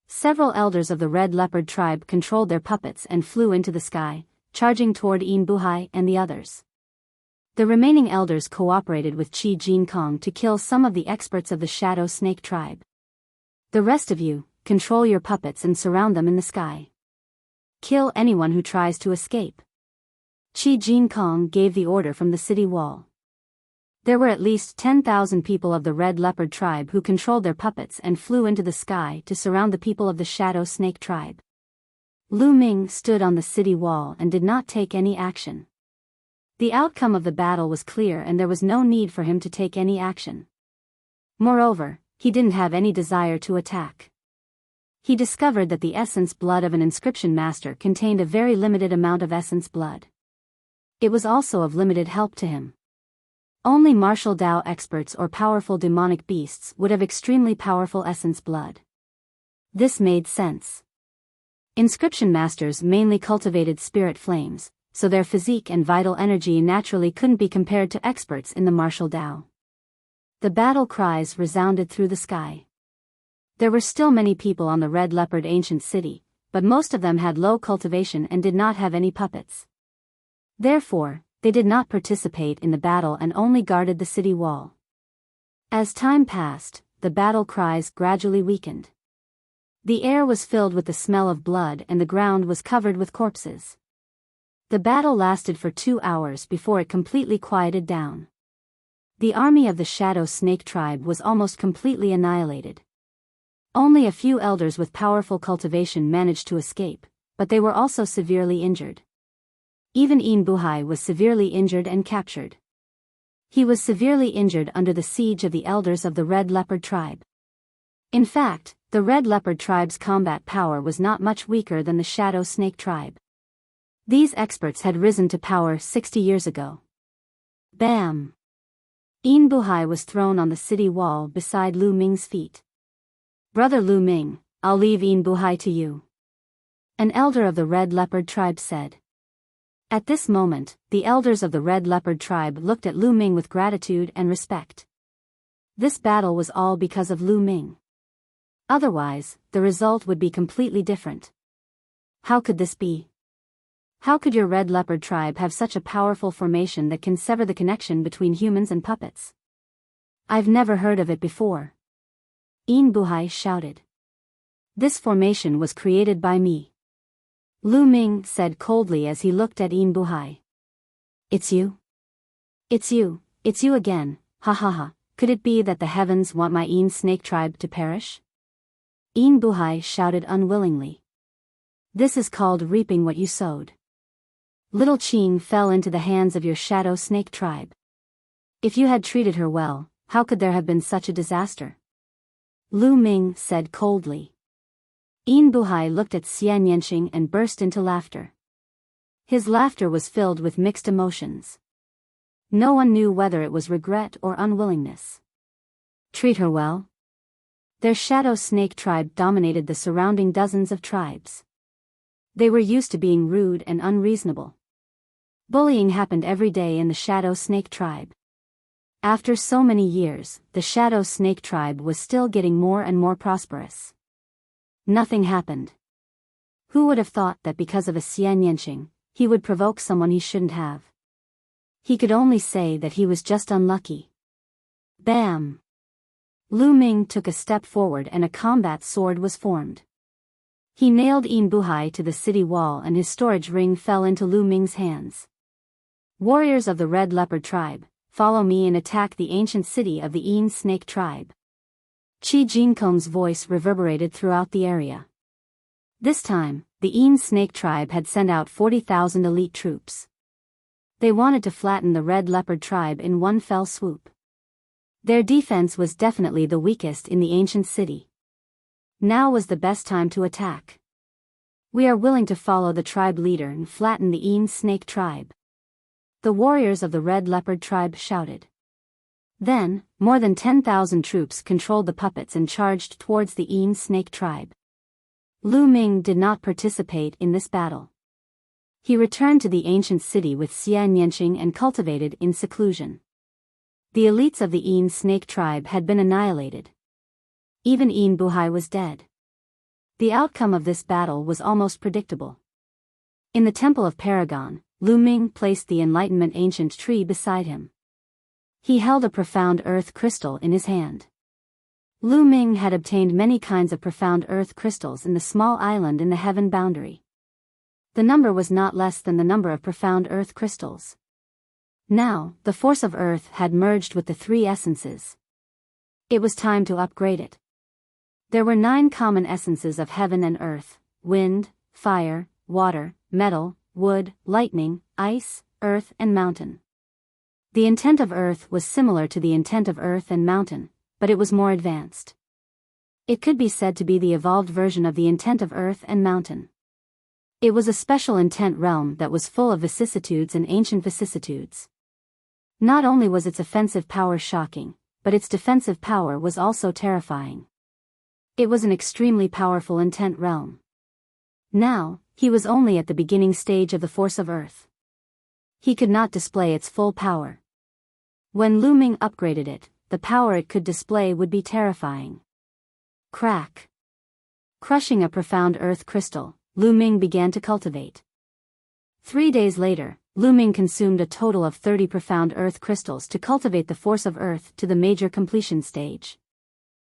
Several elders of the Red Leopard tribe controlled their puppets and flew into the sky, charging toward Buhai and the others. The remaining elders cooperated with Qi Jinkong to kill some of the experts of the Shadow Snake tribe. The rest of you, control your puppets and surround them in the sky. Kill anyone who tries to escape. Qi Jinkong gave the order from the city wall. There were at least 10,000 people of the Red Leopard tribe who controlled their puppets and flew into the sky to surround the people of the Shadow Snake tribe. Lu Ming stood on the city wall and did not take any action. The outcome of the battle was clear and there was no need for him to take any action. Moreover, he didn't have any desire to attack. He discovered that the essence blood of an inscription master contained a very limited amount of essence blood. It was also of limited help to him. Only martial Dao experts or powerful demonic beasts would have extremely powerful essence blood. This made sense. Inscription masters mainly cultivated spirit flames, so their physique and vital energy naturally couldn't be compared to experts in the martial Dao. The battle cries resounded through the sky. There were still many people on the Red Leopard ancient city, but most of them had low cultivation and did not have any puppets. Therefore, they did not participate in the battle and only guarded the city wall. As time passed, the battle cries gradually weakened. The air was filled with the smell of blood and the ground was covered with corpses. The battle lasted for 2 hours before it completely quieted down. The army of the Shadow Snake tribe was almost completely annihilated. Only a few elders with powerful cultivation managed to escape, but they were also severely injured. Even Buhai was severely injured and captured. He was severely injured under the siege of the elders of the Red Leopard tribe. In fact, the Red Leopard tribe's combat power was not much weaker than the Shadow Snake tribe. These experts had risen to power 60 years ago. Bam! Buhai was thrown on the city wall beside Lu Ming's feet. Brother Lu Ming, I'll leave Buhai to you. An elder of the Red Leopard tribe said. At this moment, the elders of the Red Leopard tribe looked at Lu Ming with gratitude and respect. This battle was all because of Lu Ming. Otherwise, the result would be completely different. How could this be? How could your Red Leopard tribe have such a powerful formation that can sever the connection between humans and puppets? I've never heard of it before. Buhai shouted. This formation was created by me. Lu Ming said coldly as he looked at Buhai. It's you? It's you again, ha ha ha, could it be that the heavens want my snake tribe to perish? Buhai shouted unwillingly. This is called reaping what you sowed. Little Qing fell into the hands of your Shadow Snake tribe. If you had treated her well, how could there have been such a disaster? Lu Ming said coldly. Buhai looked at Xian Yanqing and burst into laughter. His laughter was filled with mixed emotions. No one knew whether it was regret or unwillingness. Treat her well? Their Shadow Snake tribe dominated the surrounding dozens of tribes. They were used to being rude and unreasonable. Bullying happened every day in the Shadow Snake tribe. After so many years, the Shadow Snake tribe was still getting more and more prosperous. Nothing happened. Who would have thought that because of a Xian Yanqing, he would provoke someone he shouldn't have? He could only say that he was just unlucky. Bam! Lu Ming took a step forward and a combat sword was formed. He nailed Buhai to the city wall and his storage ring fell into Lu Ming's hands. Warriors of the Red Leopard tribe, follow me and attack the ancient city of the Snake tribe. Qi Jinkong's voice reverberated throughout the area. This time, the Snake tribe had sent out 40,000 elite troops. They wanted to flatten the Red Leopard tribe in one fell swoop. Their defense was definitely the weakest in the ancient city. Now was the best time to attack. We are willing to follow the tribe leader and flatten the Een Snake tribe. The warriors of the Red Leopard tribe shouted. Then, more than 10,000 troops controlled the puppets and charged towards the Een Snake tribe. Lu Ming did not participate in this battle. He returned to the ancient city with Xia Nianqing and cultivated in seclusion. The elites of the Een Snake tribe had been annihilated. Even Een Buhai was dead. The outcome of this battle was almost predictable. In the Temple of Paragon, Lu Ming placed the Enlightenment ancient tree beside him. He held a profound earth crystal in his hand. Lu Ming had obtained many kinds of profound earth crystals in the small island in the heaven boundary. The number was not less than the number of profound earth crystals. Now, the force of earth had merged with the three essences. It was time to upgrade it. There were 9 common essences of heaven and earth: wind, fire, water, metal, wood, lightning, ice, earth and mountain. The intent of earth was similar to the intent of earth and mountain, but it was more advanced. It could be said to be the evolved version of the intent of earth and mountain. It was a special intent realm that was full of vicissitudes and ancient vicissitudes. Not only was its offensive power shocking, but its defensive power was also terrifying. It was an extremely powerful intent realm. Now, he was only at the beginning stage of the force of earth. He could not display its full power. When Lu Ming upgraded it, the power it could display would be terrifying. Crack. Crushing a profound earth crystal, Lu Ming began to cultivate. 3 days later, Lu Ming consumed a total of 30 profound earth crystals to cultivate the force of earth to the major completion stage.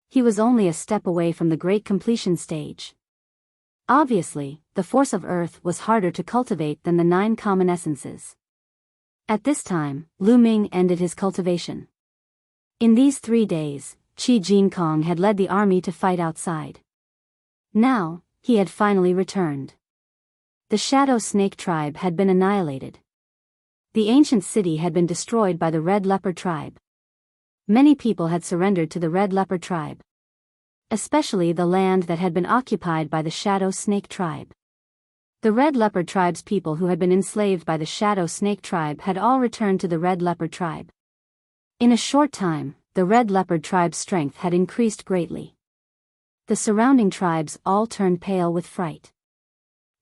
He was only a step away from the great completion stage. Obviously, the force of earth was harder to cultivate than the 9 common essences. At this time, Lu Ming ended his cultivation. In these 3 days, Qi Jinkong had led the army to fight outside. Now, he had finally returned. The Shadow Snake tribe had been annihilated. The ancient city had been destroyed by the Red Leopard tribe. Many people had surrendered to the Red Leopard tribe. Especially the land that had been occupied by the Shadow Snake tribe. The Red Leopard tribe's people who had been enslaved by the Shadow Snake tribe had all returned to the Red Leopard tribe. In a short time, the Red Leopard tribe's strength had increased greatly. The surrounding tribes all turned pale with fright.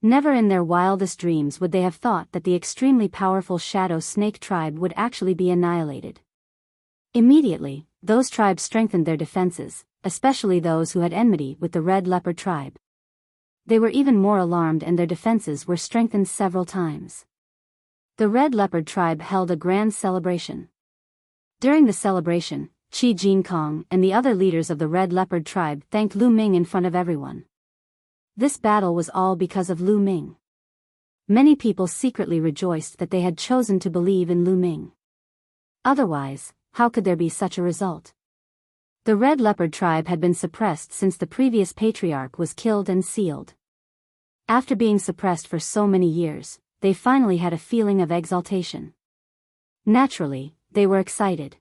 Never in their wildest dreams would they have thought that the extremely powerful Shadow Snake tribe would actually be annihilated. Immediately, those tribes strengthened their defenses, especially those who had enmity with the Red Leopard tribe. They were even more alarmed and their defenses were strengthened several times. The Red Leopard tribe held a grand celebration. During the celebration, Qi Jinkong and the other leaders of the Red Leopard tribe thanked Lu Ming in front of everyone. This battle was all because of Lu Ming. Many people secretly rejoiced that they had chosen to believe in Lu Ming. Otherwise, how could there be such a result? The Red Leopard tribe had been suppressed since the previous patriarch was killed and sealed. After being suppressed for so many years, they finally had a feeling of exaltation. Naturally, they were excited.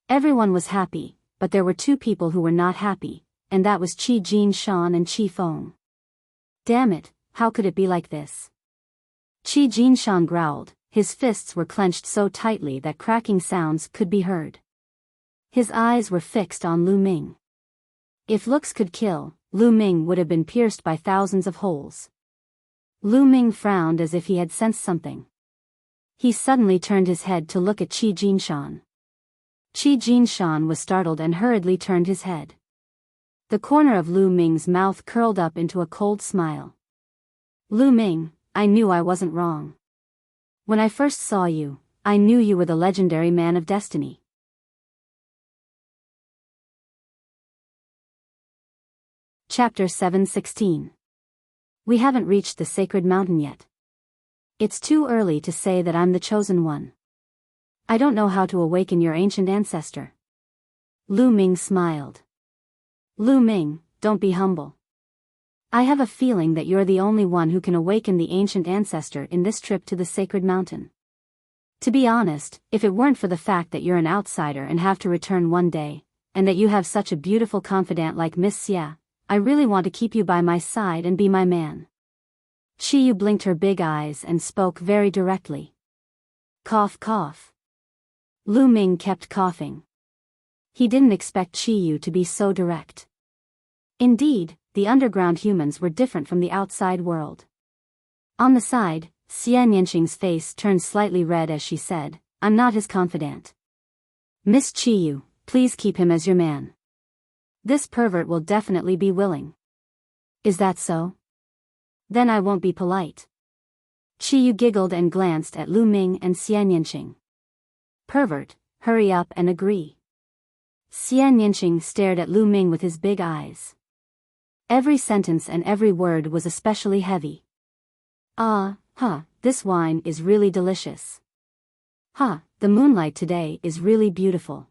Everyone was happy, but there were 2 people who were not happy, and that was Qi Jinshan and Qi Feng. Damn it, how could it be like this? Qi Jinshan growled, his fists were clenched so tightly that cracking sounds could be heard. His eyes were fixed on Lu Ming. If looks could kill, Lu Ming would have been pierced by thousands of holes. Lu Ming frowned as if he had sensed something. He suddenly turned his head to look at Qi Jinshan. Qi Jinshan was startled and hurriedly turned his head. The corner of Lu Ming's mouth curled up into a cold smile. Lu Ming, I knew I wasn't wrong. When I first saw you, I knew you were the legendary man of destiny. Chapter 7:16. We haven't reached the sacred mountain yet. It's too early to say that I'm the chosen one. I don't know how to awaken your ancient ancestor. Lu Ming smiled. Lu Ming, don't be humble. I have a feeling that you're the only one who can awaken the ancient ancestor in this trip to the sacred mountain. To be honest, if it weren't for the fact that you're an outsider and have to return one day, and that you have such a beautiful confidant like Miss Xia, I really want to keep you by my side and be my man. Qiyu blinked her big eyes and spoke very directly. Cough cough. Lu Ming kept coughing. He didn't expect Qiyu to be so direct. Indeed, the underground humans were different from the outside world. On the side, Xian Yanqing's face turned slightly red as she said, I'm not his confidant. Miss Qiyu, please keep him as your man. This pervert will definitely be willing. Is that so? Then I won't be polite. Qiyu giggled and glanced at Lu Ming and Xian Yanqing. Pervert, hurry up and agree. Xian Yanqing stared at Lu Ming with his big eyes. Every sentence and every word was especially heavy. This wine is really delicious. The moonlight today is really beautiful.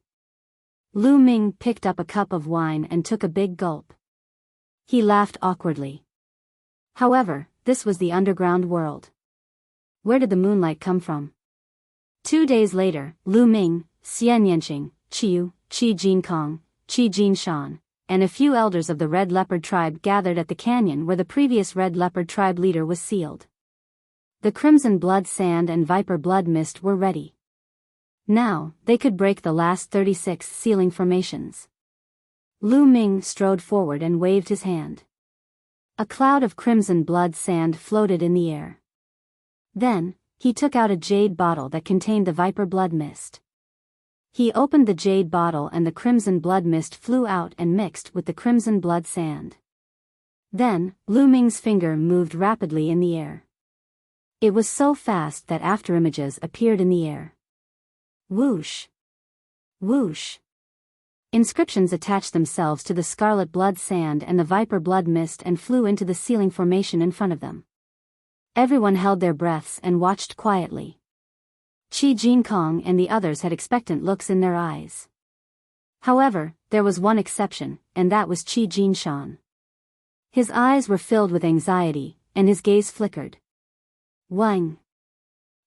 Lu Ming picked up a cup of wine and took a big gulp. He laughed awkwardly. However, this was the underground world. Where did the moonlight come from? 2 days later, Lu Ming, Xian Yanqing, Qiyu, Qi Jinkong, Qi Jinshan, and a few elders of the Red Leopard tribe gathered at the canyon where the previous Red Leopard tribe leader was sealed. The Crimson Blood Sand and Viper Blood Mist were ready. Now, they could break the last 36 sealing formations. Lu Ming strode forward and waved his hand. A cloud of crimson blood sand floated in the air. Then, he took out a jade bottle that contained the Viper Blood Mist. He opened the jade bottle and the crimson blood mist flew out and mixed with the crimson blood sand. Then, Lu Ming's finger moved rapidly in the air. It was so fast that afterimages appeared in the air. Whoosh! Whoosh! Inscriptions attached themselves to the scarlet blood sand and the viper blood mist and flew into the sealing formation in front of them. Everyone held their breaths and watched quietly. Qi Jinkong and the others had expectant looks in their eyes. However, there was one exception, and that was Qi Jinshan. His eyes were filled with anxiety, and his gaze flickered. Wang!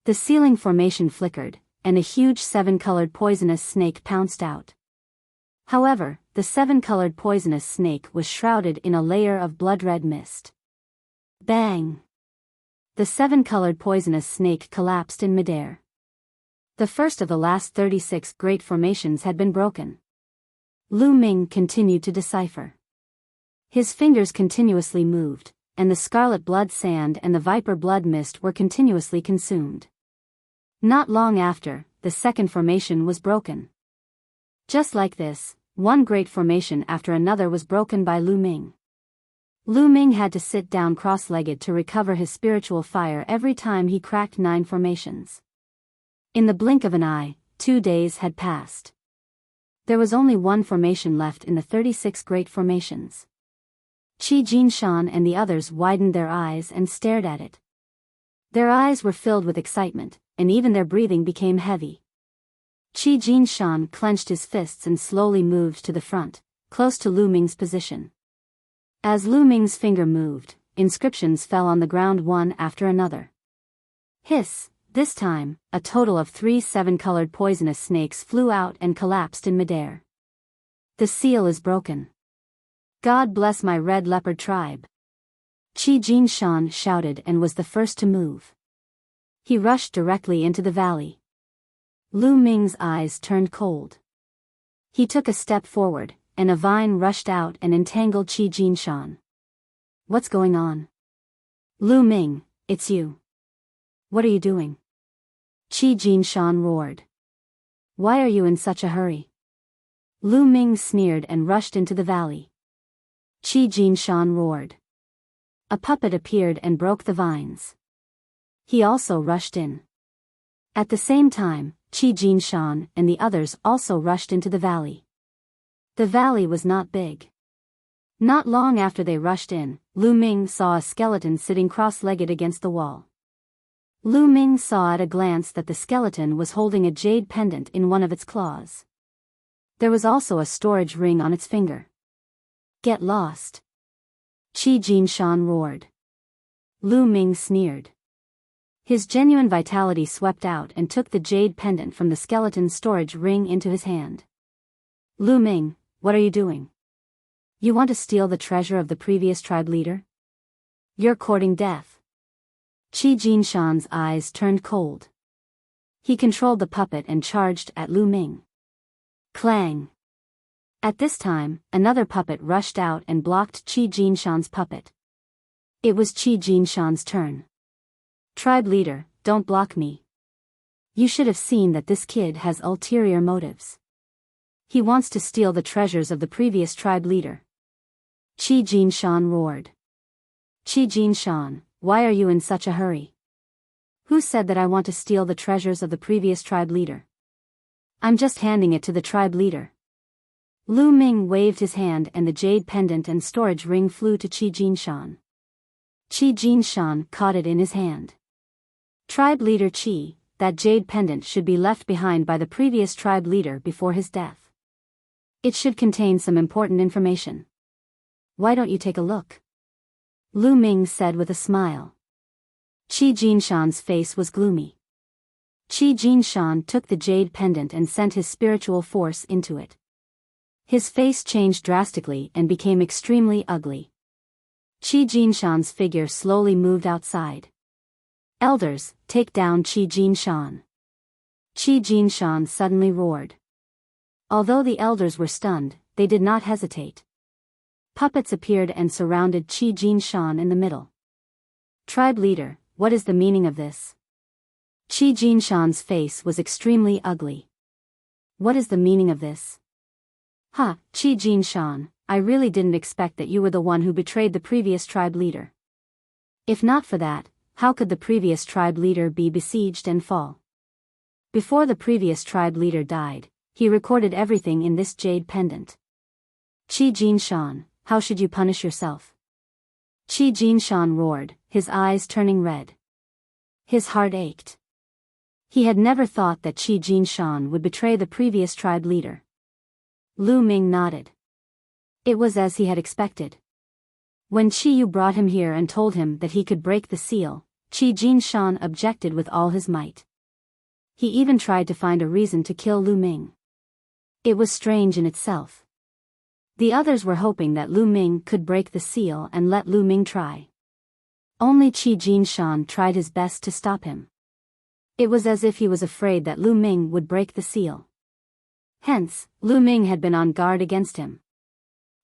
The sealing formation flickered, and a huge 7-colored poisonous snake pounced out. However, the 7-colored poisonous snake was shrouded in a layer of blood-red mist. Bang! The 7-colored poisonous snake collapsed in midair. The first of the last 36 great formations had been broken. Lu Ming continued to decipher. His fingers continuously moved, and the scarlet blood sand and the viper blood mist were continuously consumed. Not long after, the second formation was broken. Just like this, one great formation after another was broken by Lu Ming. Lu Ming had to sit down cross-legged to recover his spiritual fire every time he cracked 9 formations. In the blink of an eye, 2 days had passed. There was only one formation left in the 36 great formations. Qi Jinshan and the others widened their eyes and stared at it. Their eyes were filled with excitement, and even their breathing became heavy. Qi Jinshan clenched his fists and slowly moved to the front, close to Lu Ming's position. As Lu Ming's finger moved, inscriptions fell on the ground one after another. Hiss! This time, a total of 3 7-colored poisonous snakes flew out and collapsed in midair. The seal is broken. God bless my red leopard tribe. Qi Jinshan shouted and was the first to move. He rushed directly into the valley. Lu Ming's eyes turned cold. He took a step forward, and a vine rushed out and entangled Qi Jinshan. What's going on? Lu Ming, it's you. What are you doing? Qi Jinshan roared. Why are you in such a hurry? Lu Ming sneered and rushed into the valley. Qi Jinshan roared. A puppet appeared and broke the vines. He also rushed in. At the same time, Qi Jinshan and the others also rushed into the valley. The valley was not big. Not long after they rushed in, Lu Ming saw a skeleton sitting cross-legged against the wall. Lu Ming saw at a glance that the skeleton was holding a jade pendant in one of its claws. There was also a storage ring on its finger. Get lost! Qi Jinshan roared. Lu Ming sneered. His genuine vitality swept out and took the jade pendant from the skeleton's storage ring into his hand. Lu Ming, what are you doing? You want to steal the treasure of the previous tribe leader? You're courting death. Qi Jinshan's eyes turned cold. He controlled the puppet and charged at Lu Ming. Clang! At this time, another puppet rushed out and blocked Qi Jinshan's puppet. It was Qi Jinshan's turn. Tribe leader, don't block me. You should have seen that this kid has ulterior motives. He wants to steal the treasures of the previous tribe leader. Qi Jinshan roared. Qi Jinshan, why are you in such a hurry? Who said that I want to steal the treasures of the previous tribe leader? I'm just handing it to the tribe leader. Lu Ming waved his hand and the jade pendant and storage ring flew to Qi Jinshan. Qi Jinshan caught it in his hand. Tribe leader Qi, that jade pendant should be left behind by the previous tribe leader before his death. It should contain some important information. Why don't you take a look? Lu Ming said with a smile. Qi Jinshan's face was gloomy. Qi Jinshan took the jade pendant and sent his spiritual force into it. His face changed drastically and became extremely ugly. Qi Jinshan's figure slowly moved outside. Elders, take down Qi Jinshan. Qi Jinshan suddenly roared. Although the elders were stunned, they did not hesitate. Puppets appeared and surrounded Qi Jinshan in the middle. Tribe leader, what is the meaning of this? Qi Jinshan's face was extremely ugly. What is the meaning of this? Ha, Qi Jinshan, I really didn't expect that you were the one who betrayed the previous tribe leader. If not for that, how could the previous tribe leader be besieged and fall? Before the previous tribe leader died, he recorded everything in this jade pendant. Qi Jinshan, how should you punish yourself? Qi Jinshan roared, his eyes turning red. His heart ached. He had never thought that Qi Jinshan would betray the previous tribe leader. Lu Ming nodded. It was as he had expected. When Qi Yu brought him here and told him that he could break the seal, Qi Jinshan objected with all his might. He even tried to find a reason to kill Lu Ming. It was strange in itself. The others were hoping that Lu Ming could break the seal and let Lu Ming try. Only Qi Jinshan tried his best to stop him. It was as if he was afraid that Lu Ming would break the seal. Hence, Lu Ming had been on guard against him.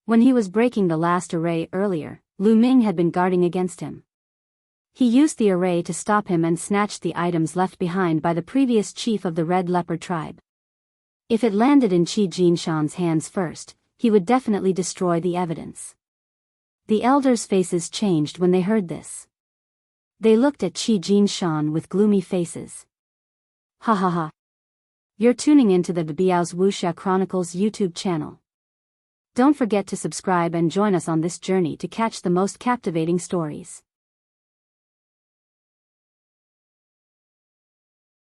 When he was breaking the last array earlier, Lu Ming had been guarding against him. He used the array to stop him and snatched the items left behind by the previous chief of the Red Leopard tribe. If it landed in Qi Jinshan's hands first, he would definitely destroy the evidence. The elders' faces changed when they heard this. They looked at Qi Jinshan with gloomy faces. Ha ha ha. You're tuning into the Biyao's Wuxia Chronicles YouTube channel. Don't forget to subscribe and join us on this journey to catch the most captivating stories.